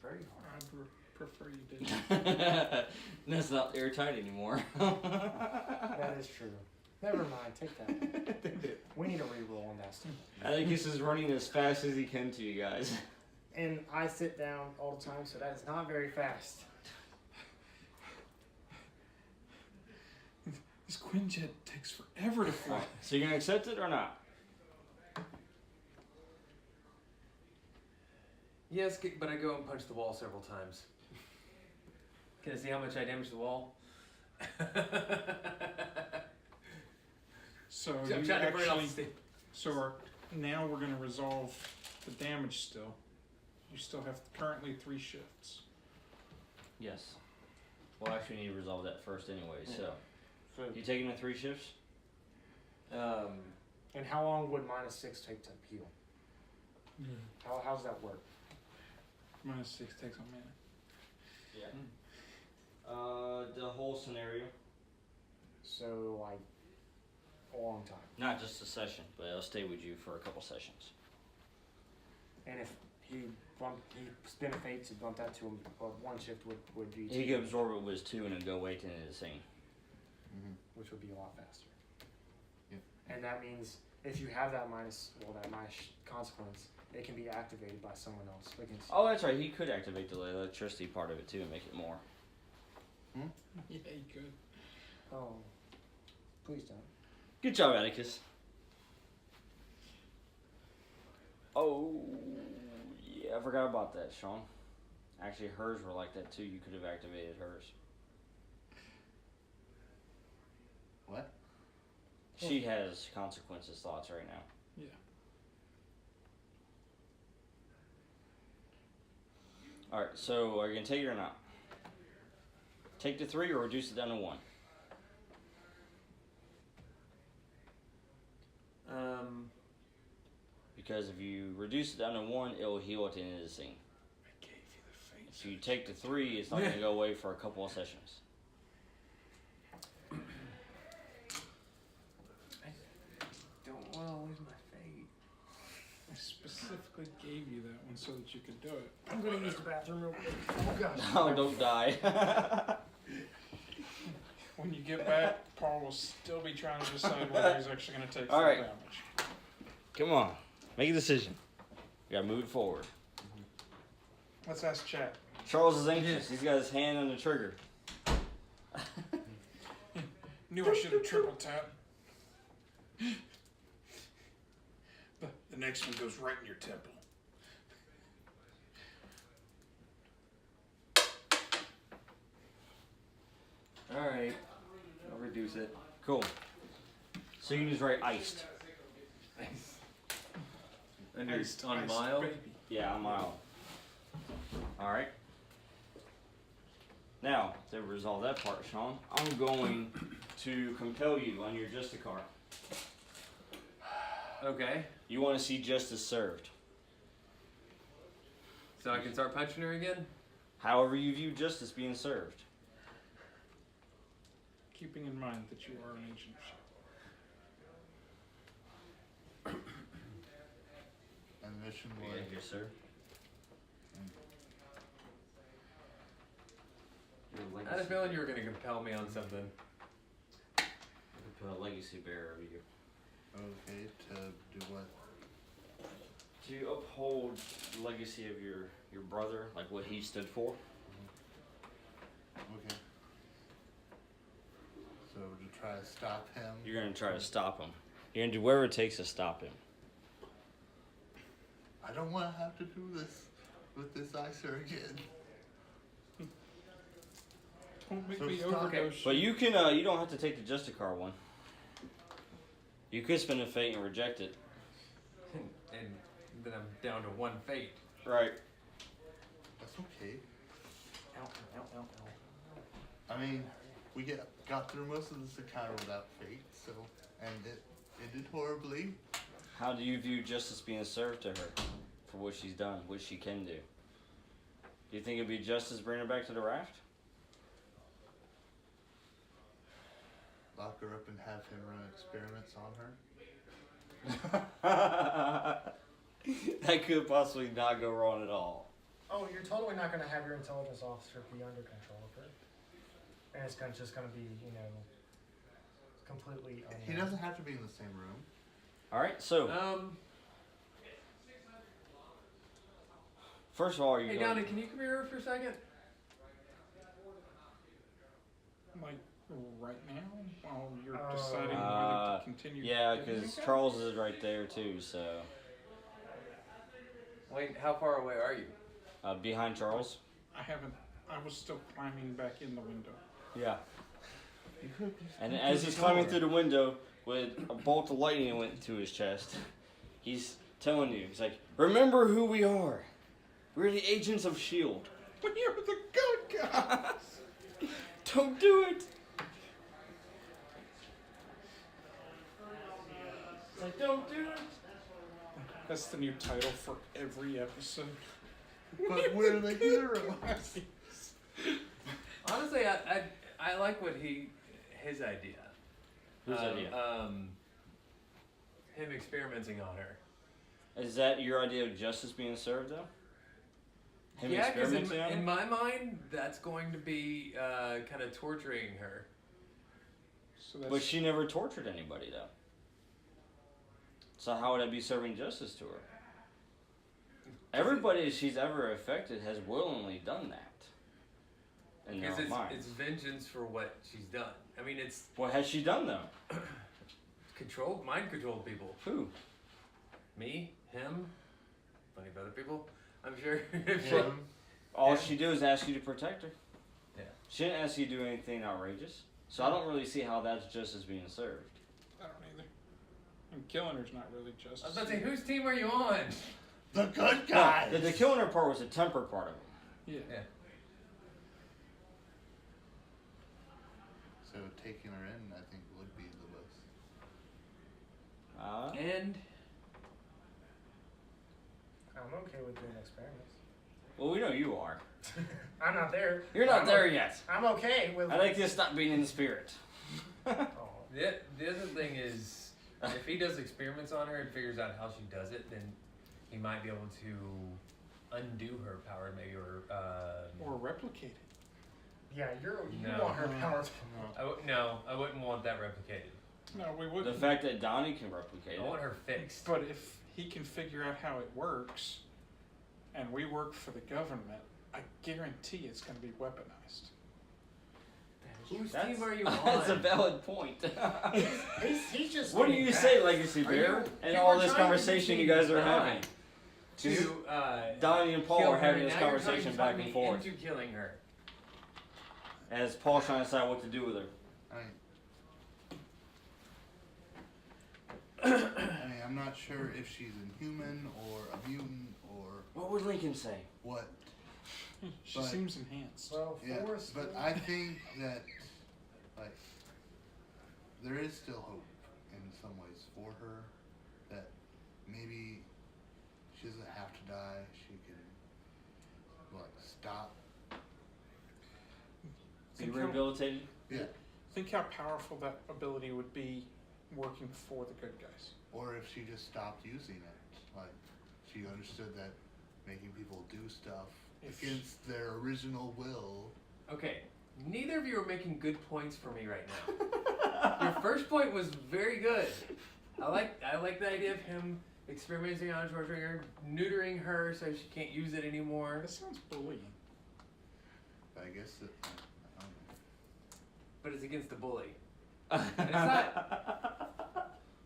C: Very hard.
E: I prefer you did.
A: That's not airtight anymore.
C: That is true. Never mind, take that. We need a reroll on that stuff.
A: I think this is running as fast as he can to you guys.
C: And I sit down all the time, so that is not very fast.
E: This Quinjet takes forever to fly.
A: So you're gonna accept it or not?
D: Yes, but I go and punch the wall several times. Can I see how much I damaged the wall?
E: So
D: I'm
E: you
D: trying to burn off
E: actually,
D: the steam.
E: now we're gonna resolve the damage still. You still have currently 3 shifts.
A: Yes. Well, actually, we need to resolve that first anyway. So,
C: So,
A: you taking the 3 shifts?
C: and how long would -6 take to heal? How's that work?
E: -6 takes a minute.
A: Yeah. The whole scenario.
C: So like a long time.
A: Not just a session, but it'll stay with you for a couple sessions.
C: And if he spin a fate to bump that to him, one shift would be
A: He can absorb it with his 2 and then go wait into the scene.
C: which would be a lot faster.
B: Yep.
C: And that means if you have that minus consequence, it can be activated by someone else.
A: Oh, that's right. He could activate the electricity part of it too and make it more.
E: Yeah, you could.
C: Oh, please don't.
A: Good job, Atticus. Oh, yeah, I forgot about that, Sean. Actually, hers were like that too. You could have activated hers.
B: What?
A: She has consequences thoughts right now.
E: Yeah.
A: Alright, so are you going to take it or not? Take the 3 or reduce it down to 1? Because if you reduce it down to 1, it will heal at the end of the scene.
E: I gave you the face.
A: If you take the 3, it's not going to go away for a couple of sessions.
D: Don't want to lose my fate.
E: I specifically gave you that one so that you could do it.
C: I'm gonna use the bathroom real quick. Oh gosh.
A: Oh, don't die.
E: When you get back, Paul will still be trying to decide whether he's actually going to take full
A: All right.
E: damage.
A: Come on, make a decision. We gotta move it forward.
E: Let's ask Chat.
A: Charles is anxious. He's got his hand on the trigger.
E: Knew I should have triple tapped. The next one goes right in your temple.
D: Alright. I'll reduce it.
A: Cool. So you can just write iced.
D: Under
E: Iced,
D: on
E: iced
D: mild.
E: baby.
A: Yeah, I'm mild. Alright. Now, to resolve that part, Sean, I'm going to compel you on your Justicar.
D: Okay.
A: You want to see justice served.
D: So I can start punching her again?
A: However you view justice being served.
E: Keeping in mind that you are an agent of S.H.I.E.L.D.
B: mission
A: Yeah,
B: was.
A: yes, sir.
D: I had a feeling you were going to compel me on something.
A: Put a legacy bearer over you.
B: Okay, to do what?
A: To uphold the legacy of your brother, like what he stood for.
B: Okay. So to try to stop him.
A: You're gonna try to stop him. You're gonna do whatever it takes to stop him.
B: I don't want to have to do this with this ICER again.
E: Don't make
B: So
E: me
B: stop
E: overdose.
A: But you can you don't have to take the Justicar one. You could spend a fate and reject it.
D: And then I'm down to one fate.
A: Right.
B: That's okay.
C: Ow, ow, ow, ow.
B: I mean, we got through most of this encounter without fate, so, and it ended horribly.
A: How do you view justice being served to her for what she's done, what she can do? Do you think it'd be justice bringing her back to the raft?
B: Lock her up and have him run experiments on her.
A: That could possibly not go wrong at all.
C: Oh, you're totally not going to have your intelligence officer be under control of her. And it's just going to be, completely
B: He doesn't have to be in the same room.
A: All right, so first of all,
D: Hey, Donnie, can you come here for a second?
E: Like right now, while you're deciding whether to continue.
A: yeah,
E: getting
A: because
E: it?
A: Charles is right there too. So
D: Wait, how far away are you?
A: behind Charles.
E: I haven't. I was still climbing back in the window.
A: Yeah. And as he's climbing through the window with a bolt of lightning went to his chest, he's telling you, he's like, "Remember who we are. We're the agents of S.H.I.E.L.D.
E: We are the good guys.
A: Don't do it." It's like, don't do it.
E: That's the new title for every episode.
B: But we're the heroes.
D: Honestly, I like what his idea.
A: Whose idea?
D: Him experimenting on her.
A: Is that your idea of justice being served, though? Him
D: Yeah, because
A: experimenting on
D: in
A: her?
D: my mind, that's going to be kind of torturing her.
E: So that's
A: But she never tortured anybody, though. So how would I be serving justice to her? Everybody she's ever affected has willingly done that. In their
D: Because
A: own minds.
D: it's vengeance for what she's done. I mean, it's
A: What has she done, though?
D: mind controlled people.
A: Who?
D: Me, him, plenty of other people. I'm sure.
B: Him.
A: All
D: Yeah.
A: she do is ask you to protect her.
D: Yeah.
A: She didn't ask you to do anything outrageous. So I don't really see how that's justice being served.
E: I don't either. And killing her's not really justice.
D: I was about to say, whose team are you on?
B: The good
A: No,
B: guys.
A: the killing her part was the temper part of it.
E: Yeah.
D: Yeah.
B: So taking her in, I think, would be the best.
D: And
C: I'm okay with doing experiments.
A: Well, we know you are.
C: I'm not there.
A: You're not
C: I'm
A: there yet.
C: I'm okay with.
A: I like to stop being in the spirit.
C: Oh.
D: the other thing is, if he does experiments on her and figures out how she does it, then he might be able to undo her power, maybe,
E: Or replicate it.
C: Yeah, you
D: No.
C: want her powers.
D: No, I wouldn't want that replicated.
E: No, we
A: The
E: wouldn't.
A: fact that Donnie can replicate
D: I want
A: it.
D: her fixed.
E: But if he can figure out how it works, and we work for the government, I guarantee it's going to be weaponized.
D: Whose
A: That's,
D: team are you on?
A: that's a valid point.
C: He's just.
A: What do
C: getting
A: you
C: back.
A: say, Legacy
D: Are
A: Bear,
D: you-
A: and
D: you
A: all
D: were
A: this
D: trying to
A: conversation you
D: deceive
A: guys are
D: Donnie
A: having?
D: to
A: Donnie and Paul
D: kill
A: are
D: her,
A: having
D: and
A: this
D: now you're trying
A: conversation
D: to
A: back
D: talk
A: and
D: me
A: forth.
D: into killing her.
A: As Paul's trying to decide what to do with her.
B: I mean, I'm not sure if she's inhuman or a mutant or
A: What would Lincoln say?
B: what.
E: She
B: But-
E: seems enhanced.
C: Well,
B: Yeah,
C: Forrest.
B: but I think that, like, there is still hope in some ways for her. That maybe she doesn't have to die. She can, like, stop.
A: Be
E: Think how-
A: rehabilitated?
B: Yeah.
E: Think how powerful that ability would be working for the good guys.
B: Or if she just stopped using it, like, she after you understood that making people do stuff
E: If-
B: against their original will.
D: Okay, neither of you are making good points for me right now. Your first point was very good. I like the idea of him experimenting on torturing her, neutering her so she can't use it anymore.
E: That sounds bullying.
B: I guess that. I don't know.
D: But it's against the bully. It's not.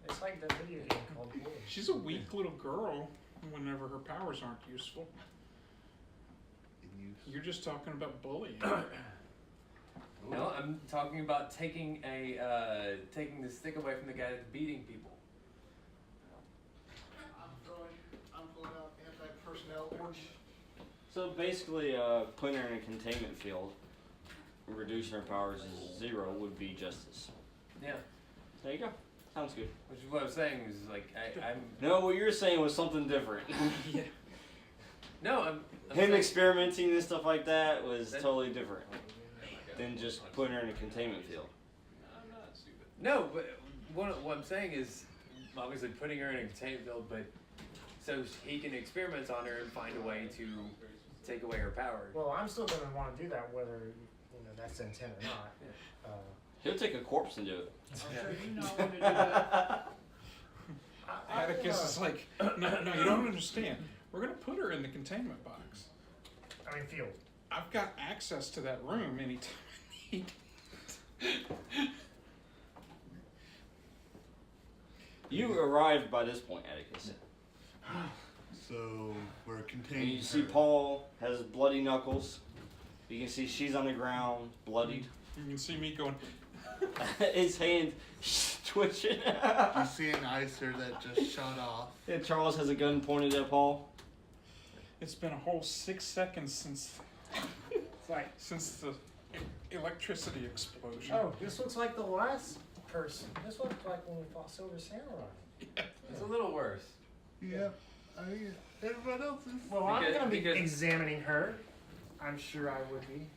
C: It's like that video game called Bully.
E: She's a weak little girl whenever her powers aren't useful.
B: In use.
E: You're just talking about bullying.
D: No, I'm talking about taking the stick away from the guy that's beating people.
H: I'm pulling out anti-personnel orders.
A: So basically, putting her in a containment field, reducing her powers to 0 would be justice.
D: Yeah,
A: There you go. Sounds good.
D: which is what I'm saying is like I'm.
A: No, what you're saying was something different.
E: Yeah.
D: No, I'm
A: Him
D: saying,
A: experimenting and stuff like that was
D: That-
A: totally different than just putting her in a containment field.
F: I'm not stupid.
D: No, but what I'm saying is obviously putting her in a containment field, but so he can experiment on her and find a way to take away her power.
C: Well, I'm still gonna want to do that whether that's the intent or not.
A: He'll take a corpse and do it.
H: I'm sure you know when to do that.
E: Atticus is like, no, you don't understand. We're gonna put her in the containment box.
C: I mean, field.
E: I've got access to that room anytime I need.
A: You arrived by this point, Atticus.
B: So we're
A: And
B: contained.
A: you see
B: her.
A: Paul has bloody knuckles. You can see she's on the ground, bloodied.
E: You can see me going,
A: His hand twitching.
B: You see an icer that just shot off.
A: And Charles has a gun pointed at Paul.
E: it's been a whole 6 seconds since
C: It's like,
E: the electricity explosion.
C: oh, this looks like the last person. This looks like when we fought Silver Samurai.
D: It's a little worse.
B: Yeah. I mean, everyone else is.
C: Well, I'm
D: Because-
C: gonna be
D: because-
C: examining her. I'm sure I would be.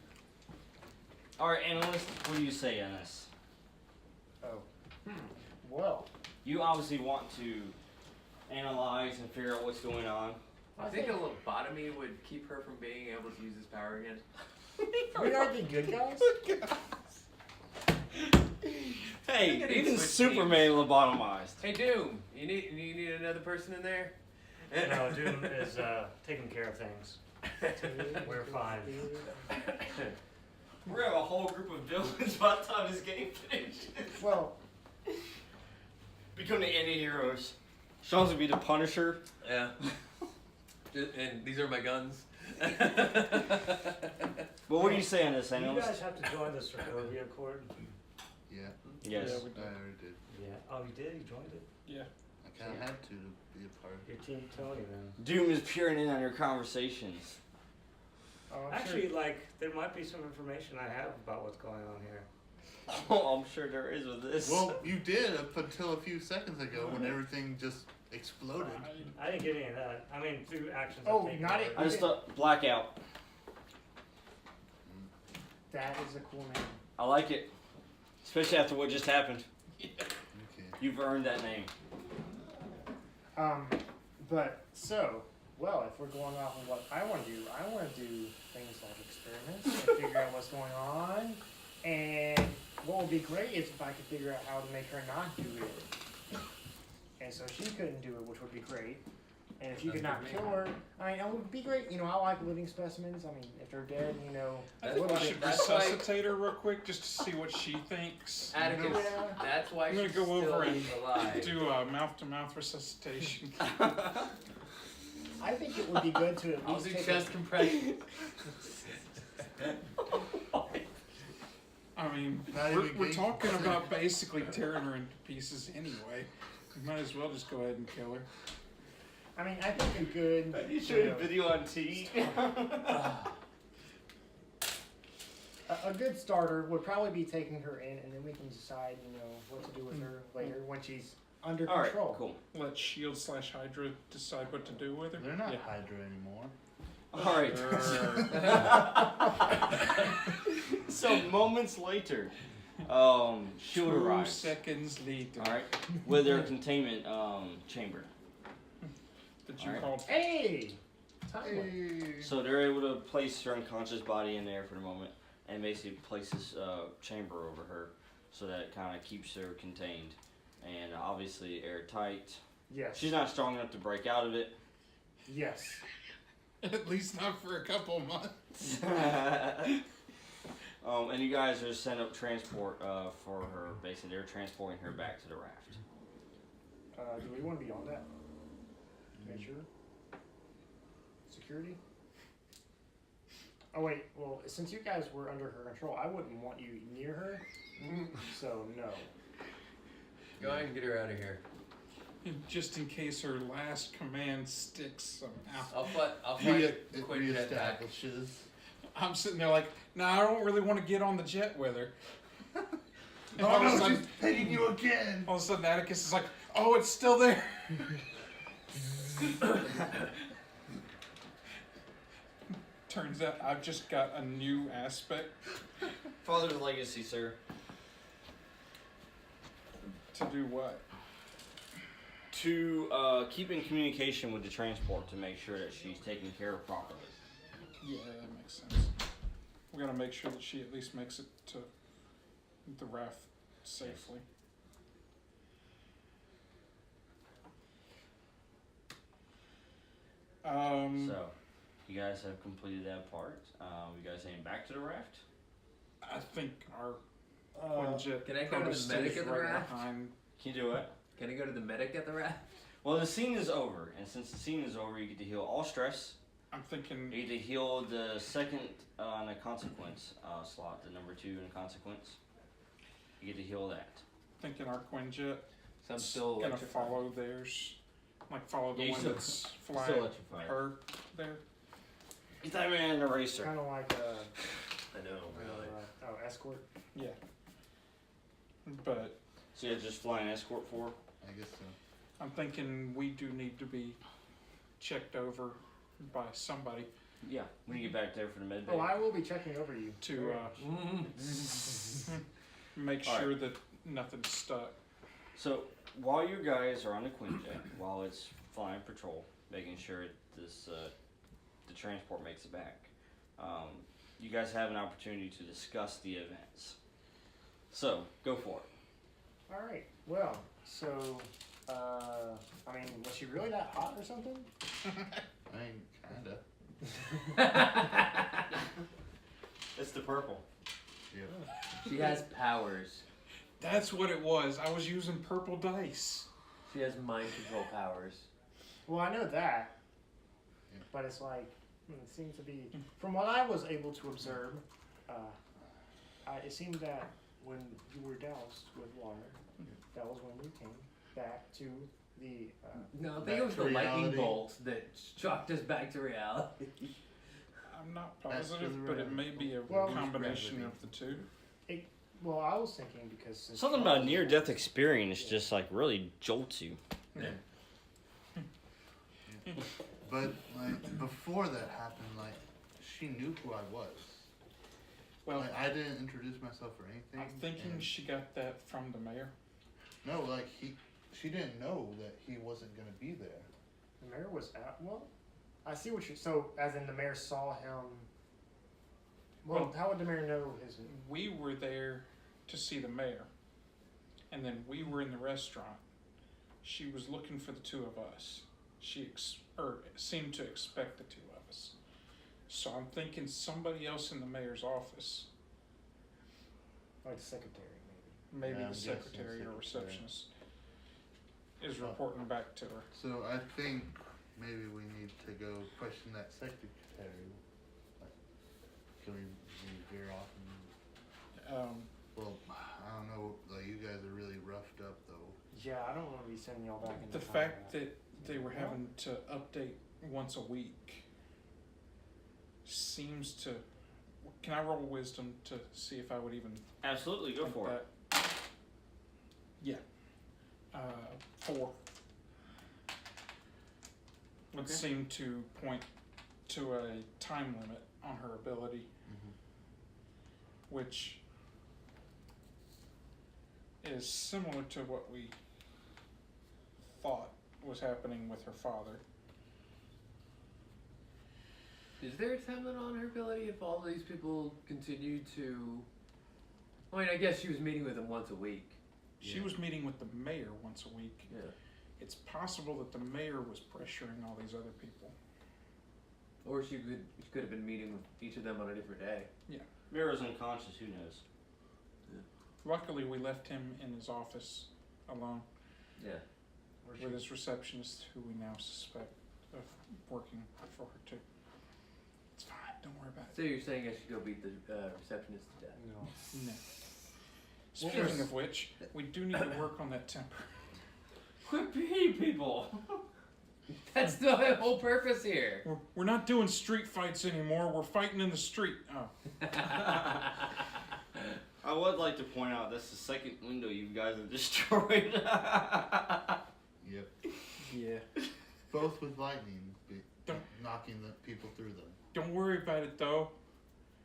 A: Alright, analyst, what do you say on this?
C: Well,
A: You obviously want to analyze and figure out what's going on.
D: I think a lobotomy would keep her from being able to use his power again.
C: we are the good guys.
A: Hey,
D: Look at
A: even
D: these
A: Superman lobotomized.
D: Hey Doom, you need another person in there?
C: No, Doom is taking care of things. We're fine.
A: We're gonna have a whole group of villains by the time this game finishes.
C: Well,
A: Become the anti-heroes. Sean's gonna be the Punisher.
D: Yeah. And these are my guns.
A: But what do you say on this,
C: you
A: analyst?
C: guys have to join the Sokovia Accord.
B: Yeah,
A: Yes.
E: Yeah,
B: I already did.
C: Yeah. Oh, you did? You joined it?
E: Yeah.
B: I kind of had to be a part of
C: Your team Tony then.
A: Doom is peering in on your conversations.
C: Oh,
I: Actually, like, there might be some information I have about what's going on here.
A: Oh, I'm sure there is with this.
B: Well, you did up until a few seconds ago when everything just exploded.
I: I didn't get any of that. I mean, through actions.
C: Oh,
I: I've taken
C: not
I: already.
C: it.
A: I just thought blackout.
C: that is a cool name.
A: I like it, especially after what just happened.
B: Okay.
A: You've earned that name.
C: But so, well, if we're going off of what I want to do, I want to do things like experiments and figure out what's going on. And what would be great is if I could figure out how to make her not do it. And so she couldn't do it, which would be great. And if you could not kill her, I mean, it would be great. You know, I like living specimens. I mean, if they're dead, you know,
E: I
C: a
E: think
C: little
E: we
C: bit.
E: should
D: that's why-
E: resuscitate her real quick just to see what she thinks.
D: Atticus,
C: Yeah.
D: that's why
E: I'm gonna
D: she's
E: go
D: still
E: over and
D: alive.
E: do a mouth-to-mouth resuscitation.
C: I think it would be good to at
D: I'll
C: least
D: do
C: take
D: chest compressions.
E: I mean,
B: Not
E: we're
B: even gay.
E: talking about basically tearing her into pieces anyway. You might as well just go ahead and kill her.
C: I mean, I think a good.
A: You
C: you
A: showed
C: know,
A: a video on T.
C: a good starter would probably be taking her in, and then we can decide, you know, what to do with her later when she's under
A: All right,
C: control.
A: cool.
E: Let S.H.I.E.L.D/Hydra decide what to do with her.
B: They're not
E: Yeah.
B: Hydra anymore.
A: All right. So moments later, Shield
E: 2
A: arrives.
E: seconds later.
A: All right, with their containment chamber.
E: that you
A: Alright.
E: called.
C: Hey! Timely.
B: Hey.
A: So they're able to place her unconscious body in there for the moment, and basically place this chamber over her, so that it kind of keeps her contained, and obviously airtight.
C: Yes.
A: She's not strong enough to break out of it.
C: Yes.
E: At least not for a couple months.
A: And you guys are sent up transport for her. Basically, they're transporting her back to the raft.
C: Do we want to be on that? Make sure. Security? Oh wait, well, since you guys were under her control, I wouldn't want you near her. So no.
F: Go ahead and get her out of here.
E: Just in case her last command sticks somehow.
F: I'll fight
B: It
F: Quinjet back.
B: reestablishes.
E: I'm sitting there like, nah, I don't really want to get on the jet with her. And
B: Oh
E: all of a
B: no,
E: sudden,
B: she's hitting you again.
E: all of a sudden, Atticus is like, oh, it's still there. Turns out I've just got a new aspect
A: Father's legacy, sir.
E: to do what?
A: To keep in communication with the transport to make sure that she's taken care of properly.
E: Yeah, that makes sense. We gotta make sure that she at least makes it to the raft safely.
A: So, you guys have completed that part. You guys heading back to the raft?
E: I think our Quinjet
D: Can I go
E: probably
D: to the medic
E: stays
D: at the
E: right
D: raft?
E: behind.
A: Can you do it?
D: Can I go to the medic at the raft?
A: Well, the scene is over, and since the scene is over, you get to heal all stress.
E: I'm thinking
A: You get to heal the second in a consequence slot, the number 2 in a consequence. You get to heal that.
E: our Quinjet
D: So I'm still
E: gonna
D: electrified.
E: follow theirs, like follow the
A: Yeah, you
E: one
A: still-
E: that's
A: Still
E: flying
A: electrified.
E: her there.
A: Get that man an eraser.
C: Kind of like
D: I know, really.
C: escort.
E: Yeah, but
A: So you just fly an escort for her?
B: I guess so.
E: I'm thinking we do need to be checked over by somebody
A: Yeah. When you get back there for the med bay.
C: Oh, I will be checking over you.
E: to make
A: All right.
E: sure that nothing's stuck.
A: So while you guys are on the Quinjet, while it's flying patrol, making sure this the transport makes it back, you guys have an opportunity to discuss the events. So go for it.
C: All right. Well, so I mean, was she really that hot or something?
B: I mean, kinda.
A: It's the purple.
B: Yeah.
D: She has powers.
E: That's what it was. I was using purple dice.
D: She has mind control powers.
C: Well, I know that,
B: Yeah.
C: but it's like it seems to be, from what I was able to observe, it seemed that when you were doused with water, that was when you came back to the.
D: No, I
B: Back
D: think it was
B: to
D: the lightning
B: reality.
D: bolt that shocked us back to reality.
E: I'm not
B: That's
E: positive,
B: the
E: but it may be a
C: Well-
E: combination
B: Gravity.
E: of the two.
C: Well, I was thinking because since
A: Something
C: Charles
A: about
C: was-
A: near-death experience just like really jolts you.
B: But like before that happened, like she knew who I was.
E: Well,
B: Like I didn't introduce myself or anything.
E: I'm thinking
B: and-
E: she got that from the mayor.
B: No, like she didn't know that he wasn't gonna be there.
C: The mayor was at. Well, I see what you. So, as in the mayor saw him. Well, how would the mayor know his?
E: We were there to see the mayor, and then we were in the restaurant. She was looking for the two of us. She seemed to expect the two of us. So I'm thinking somebody else in the mayor's office,
C: Like the secretary, maybe.
E: maybe
B: Yeah, I'm
E: the
B: guessing
E: secretary or
B: secretary.
E: receptionist, is
B: Oh.
E: reporting back to her.
B: So I think maybe we need to go question that secretary. Like, can we veer off? And, well, I don't know. Like you guys are really roughed up though.
C: Yeah, I don't want to be sending y'all back in
E: The fact that they were having to update once a week seems to. Can I roll wisdom to see if I would even
A: Absolutely, go
E: think
A: for it.
E: that? Yeah. 4. Would
A: Okay.
E: seem to point to a time limit on her ability, which is similar to what we thought was happening with her father.
D: Is there a time limit on her ability if all these people continue to? I mean, I guess she was meeting with them once a week.
E: She was meeting with the mayor once a week.
D: Yeah.
E: It's possible that the mayor was pressuring all these other people.
D: Or she could have been meeting with each of them on a different day.
A: Mira's unconscious. Who knows?
E: Luckily, we left him in his office alone
D: Yeah.
E: with his receptionist, who we now suspect of working for her too. It's fine. Don't worry about
D: So you're saying I should go beat the receptionist to death?
C: No.
E: it. No. Speaking of which, we do need to work on that temper.
A: Quit beating people.
D: That's the whole purpose here.
E: We're not doing street fights anymore. We're fighting in the street. Oh.
A: I would like to point out that's the second window you guys have destroyed.
B: Yep.
E: Yeah.
B: Both with lightning,
E: Don't-
B: knocking the people through them.
E: Don't worry about it though.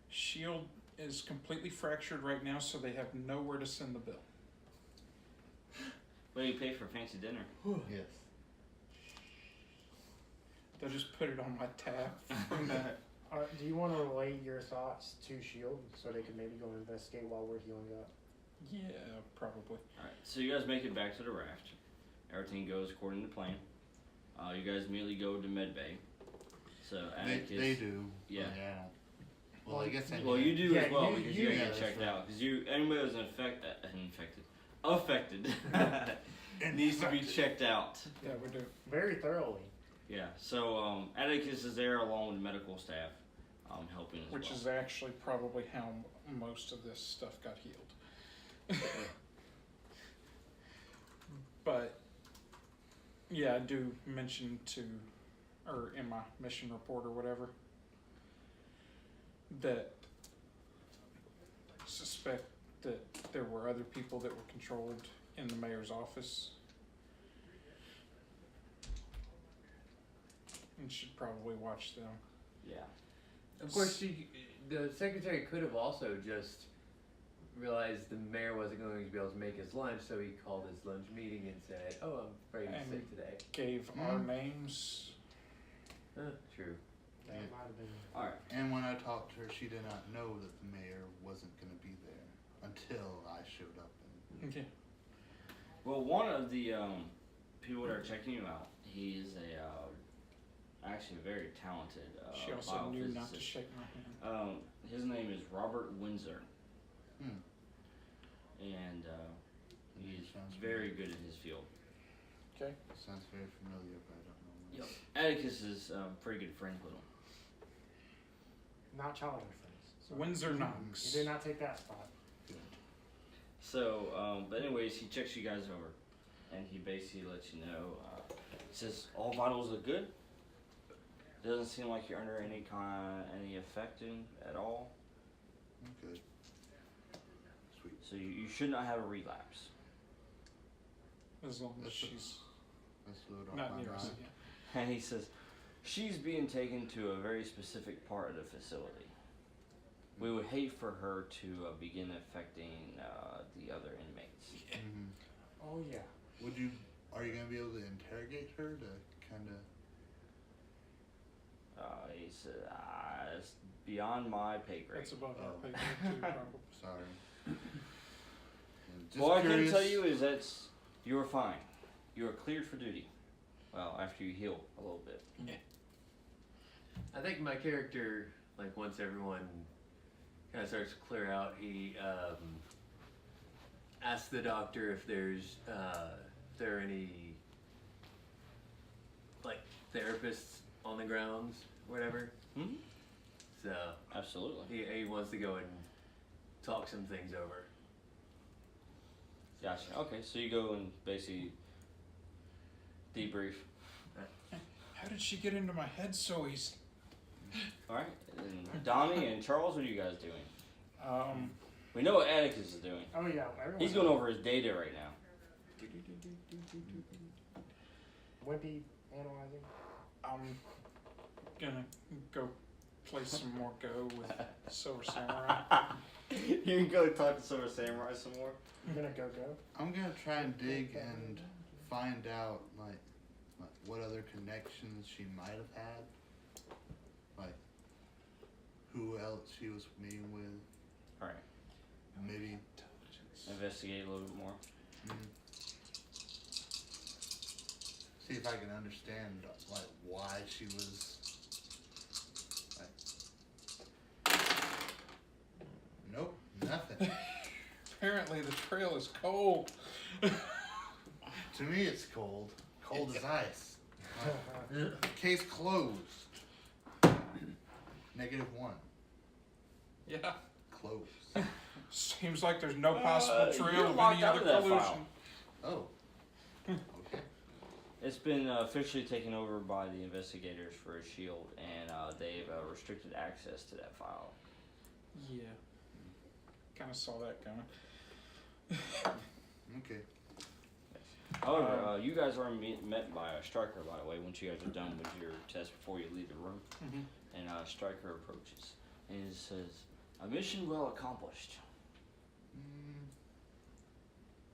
E: S.H.I.E.L.D. is completely fractured right now, so they have nowhere to send the bill.
A: What do you pay for fancy dinner?
B: Yes.
E: They'll just put it on my tab.
C: Do you want to relay your thoughts to S.H.I.E.L.D. so they can maybe go investigate while we're healing up?
E: Yeah, probably.
A: Alright, so you guys make it back to the raft. Everything goes according to plan. You guys immediately go to medbay. So Atticus,
B: They do.
A: Yeah.
B: But yeah. Well, I guess I
A: Well,
B: do.
A: you do
C: Yeah,
A: as well
C: you-
A: because
C: you-
A: you gotta
B: yeah,
A: get
B: that's
A: checked
B: right.
A: out. Because anybody who's affected, needs to be checked out.
E: Yeah, we do.
C: Very thoroughly.
A: Yeah. So Atticus is there along with the medical staff, helping as
E: Which
A: well.
E: is actually probably how most of this stuff got healed. But yeah, I do mention or in my mission report or whatever, that I suspect that there were other people that were controlled in the mayor's office. And should probably watch them.
A: Yeah.
D: Of course, the secretary could have also just realized the mayor wasn't going to be able to make his lunch, so he called his lunch meeting and said, "Oh, I'm very
E: And-
D: sick today."
E: Gave our names.
D: True.
C: That
B: Yeah.
C: might have been.
A: All right.
B: And when I talked to her, she did not know that the mayor wasn't going to be there until I showed up. And
E: Okay.
A: Well, one of the people that are checking you out, he is actually a very talented
E: She also knew not to
A: biophysicist.
E: shake my hand.
A: His name is Robert Windsor,
B: Hmm.
A: and he's
B: Sounds
A: very good in his field.
E: Okay.
B: Sounds very familiar, but I don't know.
A: Yep. Atticus is pretty good friends with him.
C: Not childhood friends. So
E: Windsor
C: you
E: Knox.
C: did not take that spot.
A: So, but anyways, he checks you guys over, and he basically lets you know. He says all vitals look good. Doesn't seem like you're under any affecting at all.
B: Okay. Sweet.
A: So you should not have a relapse.
E: As long as
B: That's
E: she's
B: Let's load off
E: not
B: my
E: near us
B: mind.
E: again.
A: And he says she's being taken to a very specific part of the facility. We would hate for her to begin affecting the other inmates.
B: Mhm.
C: Oh yeah.
B: Are you going to be able to interrogate her to kind of...
A: He said it's beyond my pay grade.
E: That's above our
B: Oh.
E: pay grade too, probably.
B: Sorry.
A: All I can
B: curious.
A: tell you is that you are fine. You are cleared for duty. Well, after you heal a little bit.
D: I think my character, like once everyone kind of starts to clear out, he asks the doctor if there are any like therapists on the grounds, or whatever.
A: Hmm?
D: So
A: Absolutely.
D: he wants to go and talk some things over.
A: Gotcha. Okay, so you go and basically debrief.
E: How did she get into my head so easy?
A: All right. And Donnie and Charles, what are you guys doing? We know what Atticus is doing.
C: Oh yeah. Everyone.
A: He's going over his data right now.
C: Wimpy analyzing.
E: I'm gonna go play some more Go with Silver Samurai.
A: You can go talk to Silver Samurai some more.
C: I'm gonna go.
B: I'm going to try and dig and find out, like what other connections she might have had. Like, that she was meeting with.
A: All right.
B: Maybe
A: Investigate a little bit more.
B: see if I can understand like why she was like. Nope, nothing.
E: Apparently the trail is cold.
B: To me, it's cold. Cold as ice. Case closed. -1.
E: Yeah.
B: Closed.
E: Seems like there's no possible
A: you're
E: trail of
A: locked
E: any
A: out
E: other
A: of that
E: collusion.
A: file.
B: Oh. Okay.
A: It's been officially taken over by the investigators for S.H.I.E.L.D. and they've restricted access to that file.
E: Yeah. Kind of saw that coming.
B: Okay.
A: However, you guys are met by a striker, by the way, once you guys are done with your test before you leave the room.
E: Mhm.
A: And striker approaches and it says, "A mission well accomplished."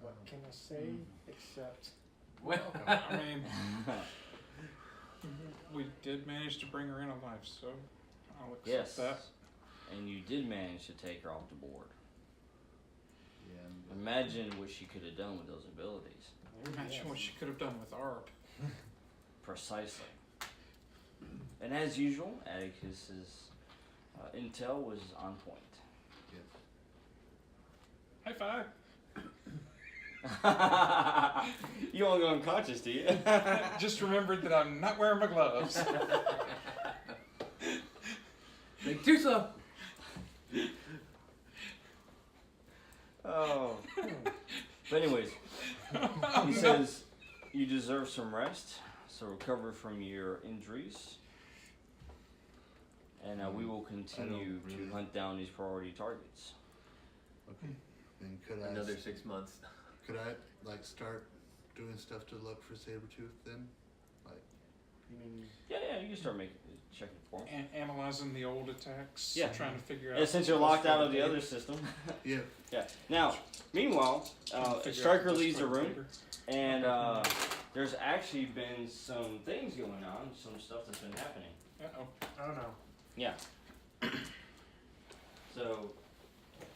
C: What can I say except
D: Well,
E: I mean, we did manage to bring her in alive, so I'll accept
A: Yes.
E: that.
A: And you did manage to take her off the board.
B: Yeah.
A: Imagine what she could have done with those abilities.
E: Imagine what she could have done with ARP.
A: Precisely. And as usual, Atticus's intel was on point.
E: High five.
A: You won't go unconscious, do you?
E: Just remembered that I'm not wearing my gloves.
D: like, too slow.
A: Oh. But anyways, he says you deserve some rest, so recover from your injuries. And we will continue to
B: really-
A: hunt down these priority targets.
B: Okay. Then could I
D: Another 6 months.
B: could I like start doing stuff to look for Sabretooth then? Like
C: you mean
A: Yeah, you can start checking for them.
E: Analyzing the old attacks.
A: Yeah.
E: Trying to figure out.
A: And since you're locked out of the other system.
B: yeah.
A: Yeah. Now, meanwhile, Striker leaves the room, and there's actually been some things going on, some stuff that's been happening.
E: Uh-oh.
C: I don't know.
A: Yeah. So,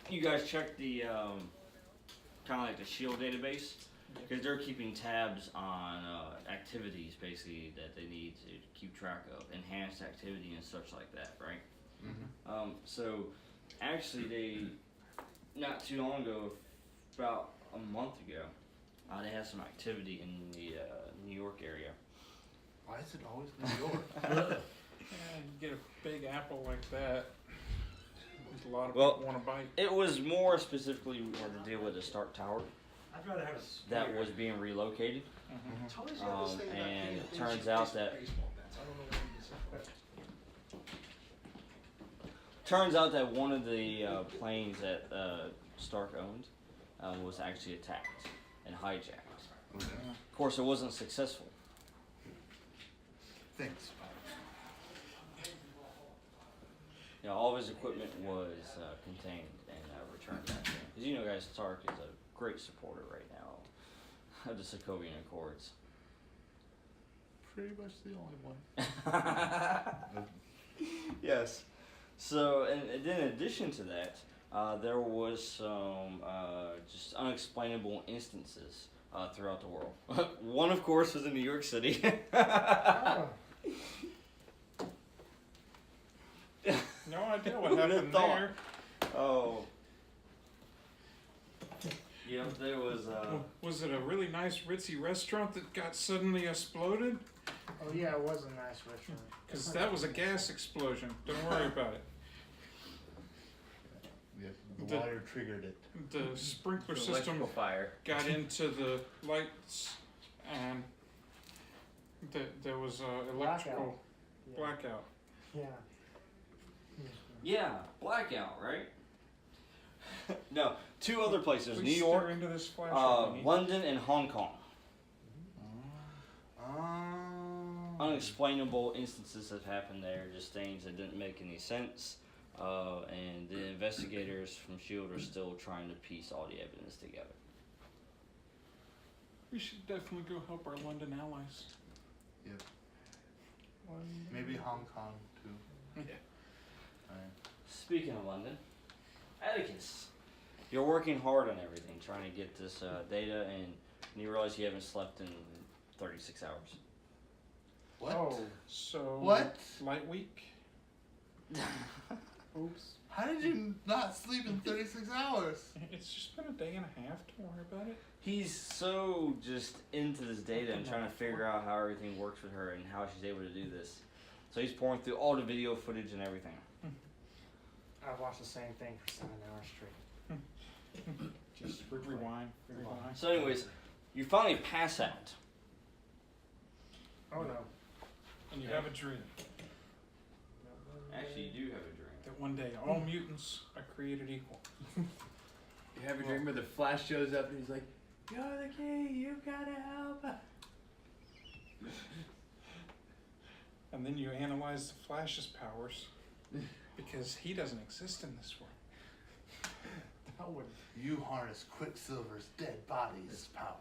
A: you guys check the kind of like the S.H.I.E.L.D. database, because they're keeping tabs on activities basically that they need to keep track of, enhanced activity and such like that, right?
B: Mm-hmm.
A: So, actually, they not too long ago, about a month ago, they had some activity in the New York area.
B: Why is it always New York?
E: Yeah, you get a big apple like that. There's a lot of
A: Well,
E: people want to bite.
A: It was more specifically we had to deal with the Stark Tower
I: I'd rather have a
A: that was being relocated. And it turns out that one of the planes that Stark owned was actually attacked and hijacked.
B: Okay.
A: Of course, it wasn't successful.
B: Thanks.
A: You know, all of his equipment was contained and returned back to him. Because you know, guys, Stark is a great supporter right now of the Sokovian Accords.
B: Pretty much the only one.
A: Yes. So, and then in addition to that, there was some just unexplainable instances throughout the world. One, of course, was in New York City.
C: Oh,
E: No idea what
A: Who would've
E: happened
A: thought?
E: there.
A: Oh. Yep, there was.
E: Was it a really nice ritzy restaurant that got suddenly exploded?
C: oh yeah, it was a nice restaurant.
E: Because that was a gas explosion. Don't worry about it.
B: Yeah, the
E: The-
B: water triggered it.
E: The sprinkler
D: The
E: system
D: electrical fire.
E: got into the lights, and there was a electrical
C: Yeah.
E: blackout.
C: Yeah.
A: Yeah, blackout, right? No, two other places:
E: Please
A: New
E: stare
A: York,
E: into this flashlight, Vinny.
A: London, and Hong Kong.
B: Oh.
A: Unexplainable instances have happened there, just things that didn't make any sense. And the investigators from S.H.I.E.L.D. are still trying to piece all the evidence together.
E: We should definitely go help our London allies.
B: Maybe Hong Kong too.
E: Yeah.
B: Alright.
A: speaking of London, Atticus, you're working hard on everything, trying to get this data, and you realize you haven't slept in 36 hours.
B: What?
C: Oh,
E: So
B: What?
E: light week.
C: oops.
B: How did you not sleep in 36 hours?
E: It's just been a day and a half. Don't worry about it.
A: He's so just into this data and trying to figure out how everything works with her and how she's able to do this. So he's pouring through all the video footage and everything.
C: I've watched the same thing for 7 hours straight.
E: Just rewind.
A: So anyways, you finally pass out.
C: Oh no.
E: And you have a dream
A: Actually, you do have a dream.
E: that one day all mutants are created equal.
D: You have a dream where the Flash shows up and he's like, "You're the key. You gotta help."
E: And then you analyze the Flash's powers because he doesn't exist in this world.
C: That would.
B: You harness Quicksilver's dead body's powers.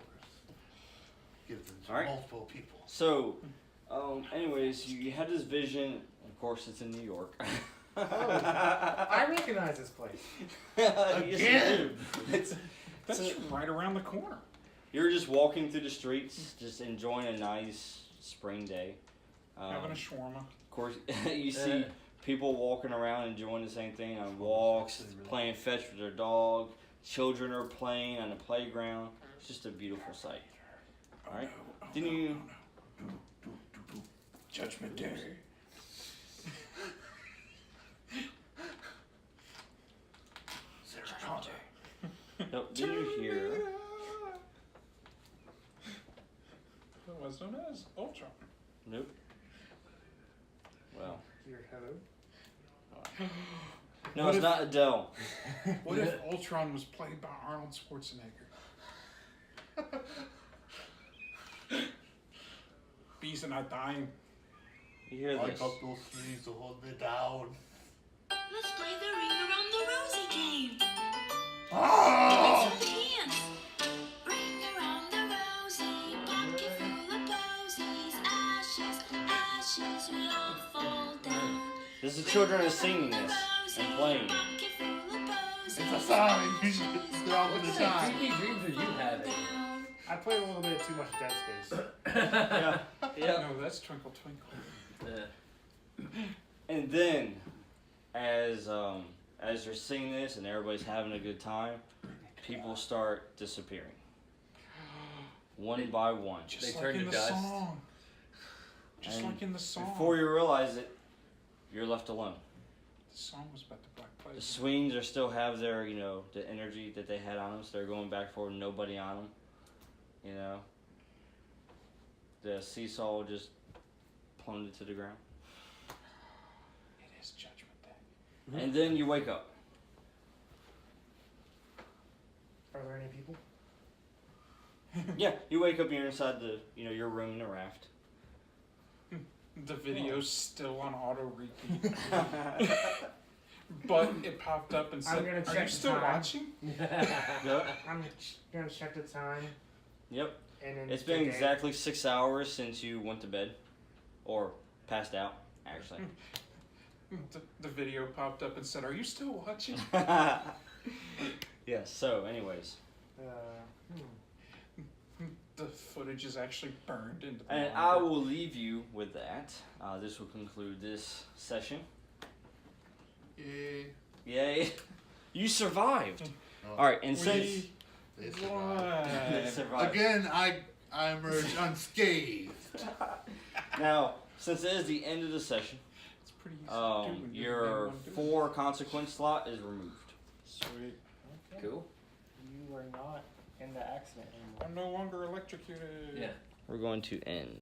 B: Give them to
A: All right.
B: multiple people.
A: So, anyways, you had this vision. Of course, it's in New York.
C: I recognize this place.
A: Yes, you do.
E: That's
A: So-
E: right around the corner.
A: You're just walking through the streets, just enjoying a nice spring day.
E: Having a
A: Of
E: shawarma.
A: course, you see people walking around enjoying the same thing on walks, playing fetch with their dog. Children are playing on the playground. It's just a beautiful sight. All right. Then you.
E: Judgment Day.
B: Sarah Connor.
A: No, then you hear.
E: It was known as Ultron.
A: Nope. Well.
C: Your hello.
A: No, it's not Adele.
E: What if Ultron was played by Arnold Schwarzenegger? Bees are not dying.
A: You hear
B: I
A: this.
B: got those sleeves to hold me down.
G: Let's play the ring around the rosy game.
B: Ah!
G: Let's dance. Ring around the rosy, pocket full of posies. Ashes, ashes, we all fall down.
A: This is the children are singing this and playing.
G: Pocket full of posies.
B: It's a song. You should stop at the
D: What
B: time.
D: creepy dreams are you having?
C: I played a little bit too much Dead Space.
A: Yeah. Yeah.
E: No, that's Twinkle Twinkle.
A: And then, as you're singing this and everybody's having a good time, people start disappearing, one by one.
E: Just
D: They
E: like
D: turn
E: in
D: to
E: the
D: dust.
E: song. Just
A: And
E: like in the song.
A: Before you realize it, you're left alone.
E: The song was about the Black
A: The
E: Plague.
A: swings are still have their, the energy that they had on them, so they're going back forward, nobody on them. The seesaw just plummeted to the ground.
E: It is Judgment Day.
A: And then you wake up.
C: Are there any people?
A: Yeah, you wake up, you're inside your room in a raft.
E: The video's still on auto repeat. But it popped up and
C: I'm
E: said,
C: gonna
E: "Are
C: check
E: you
C: the
E: still
C: time."
E: watching?"
A: Yep.
C: I'm gonna check the time.
A: Yep.
C: And then
A: It's been
C: today-
A: exactly 6 hours since you went to bed. Or passed out, actually.
E: The video popped up and said, "Are you still watching?"
A: Yes, so, anyways.
E: The footage is actually burned into the
A: And I will leave you with that. This will conclude this session.
B: Yay.
A: Yay. You survived.
B: Oh,
A: Alright, and since.
B: they survived.
A: They
E: What?
A: survived.
B: Again, I emerge unscathed.
A: Now, since it is the end of the session,
E: It's pretty easy to do when you're the
A: your
E: main one doing
A: 4 consequence slot is removed.
E: it. Sweet.
A: Cool.
C: You are not in the accident anymore.
E: I'm no longer electrocuted.
D: Yeah.
A: We're going to end.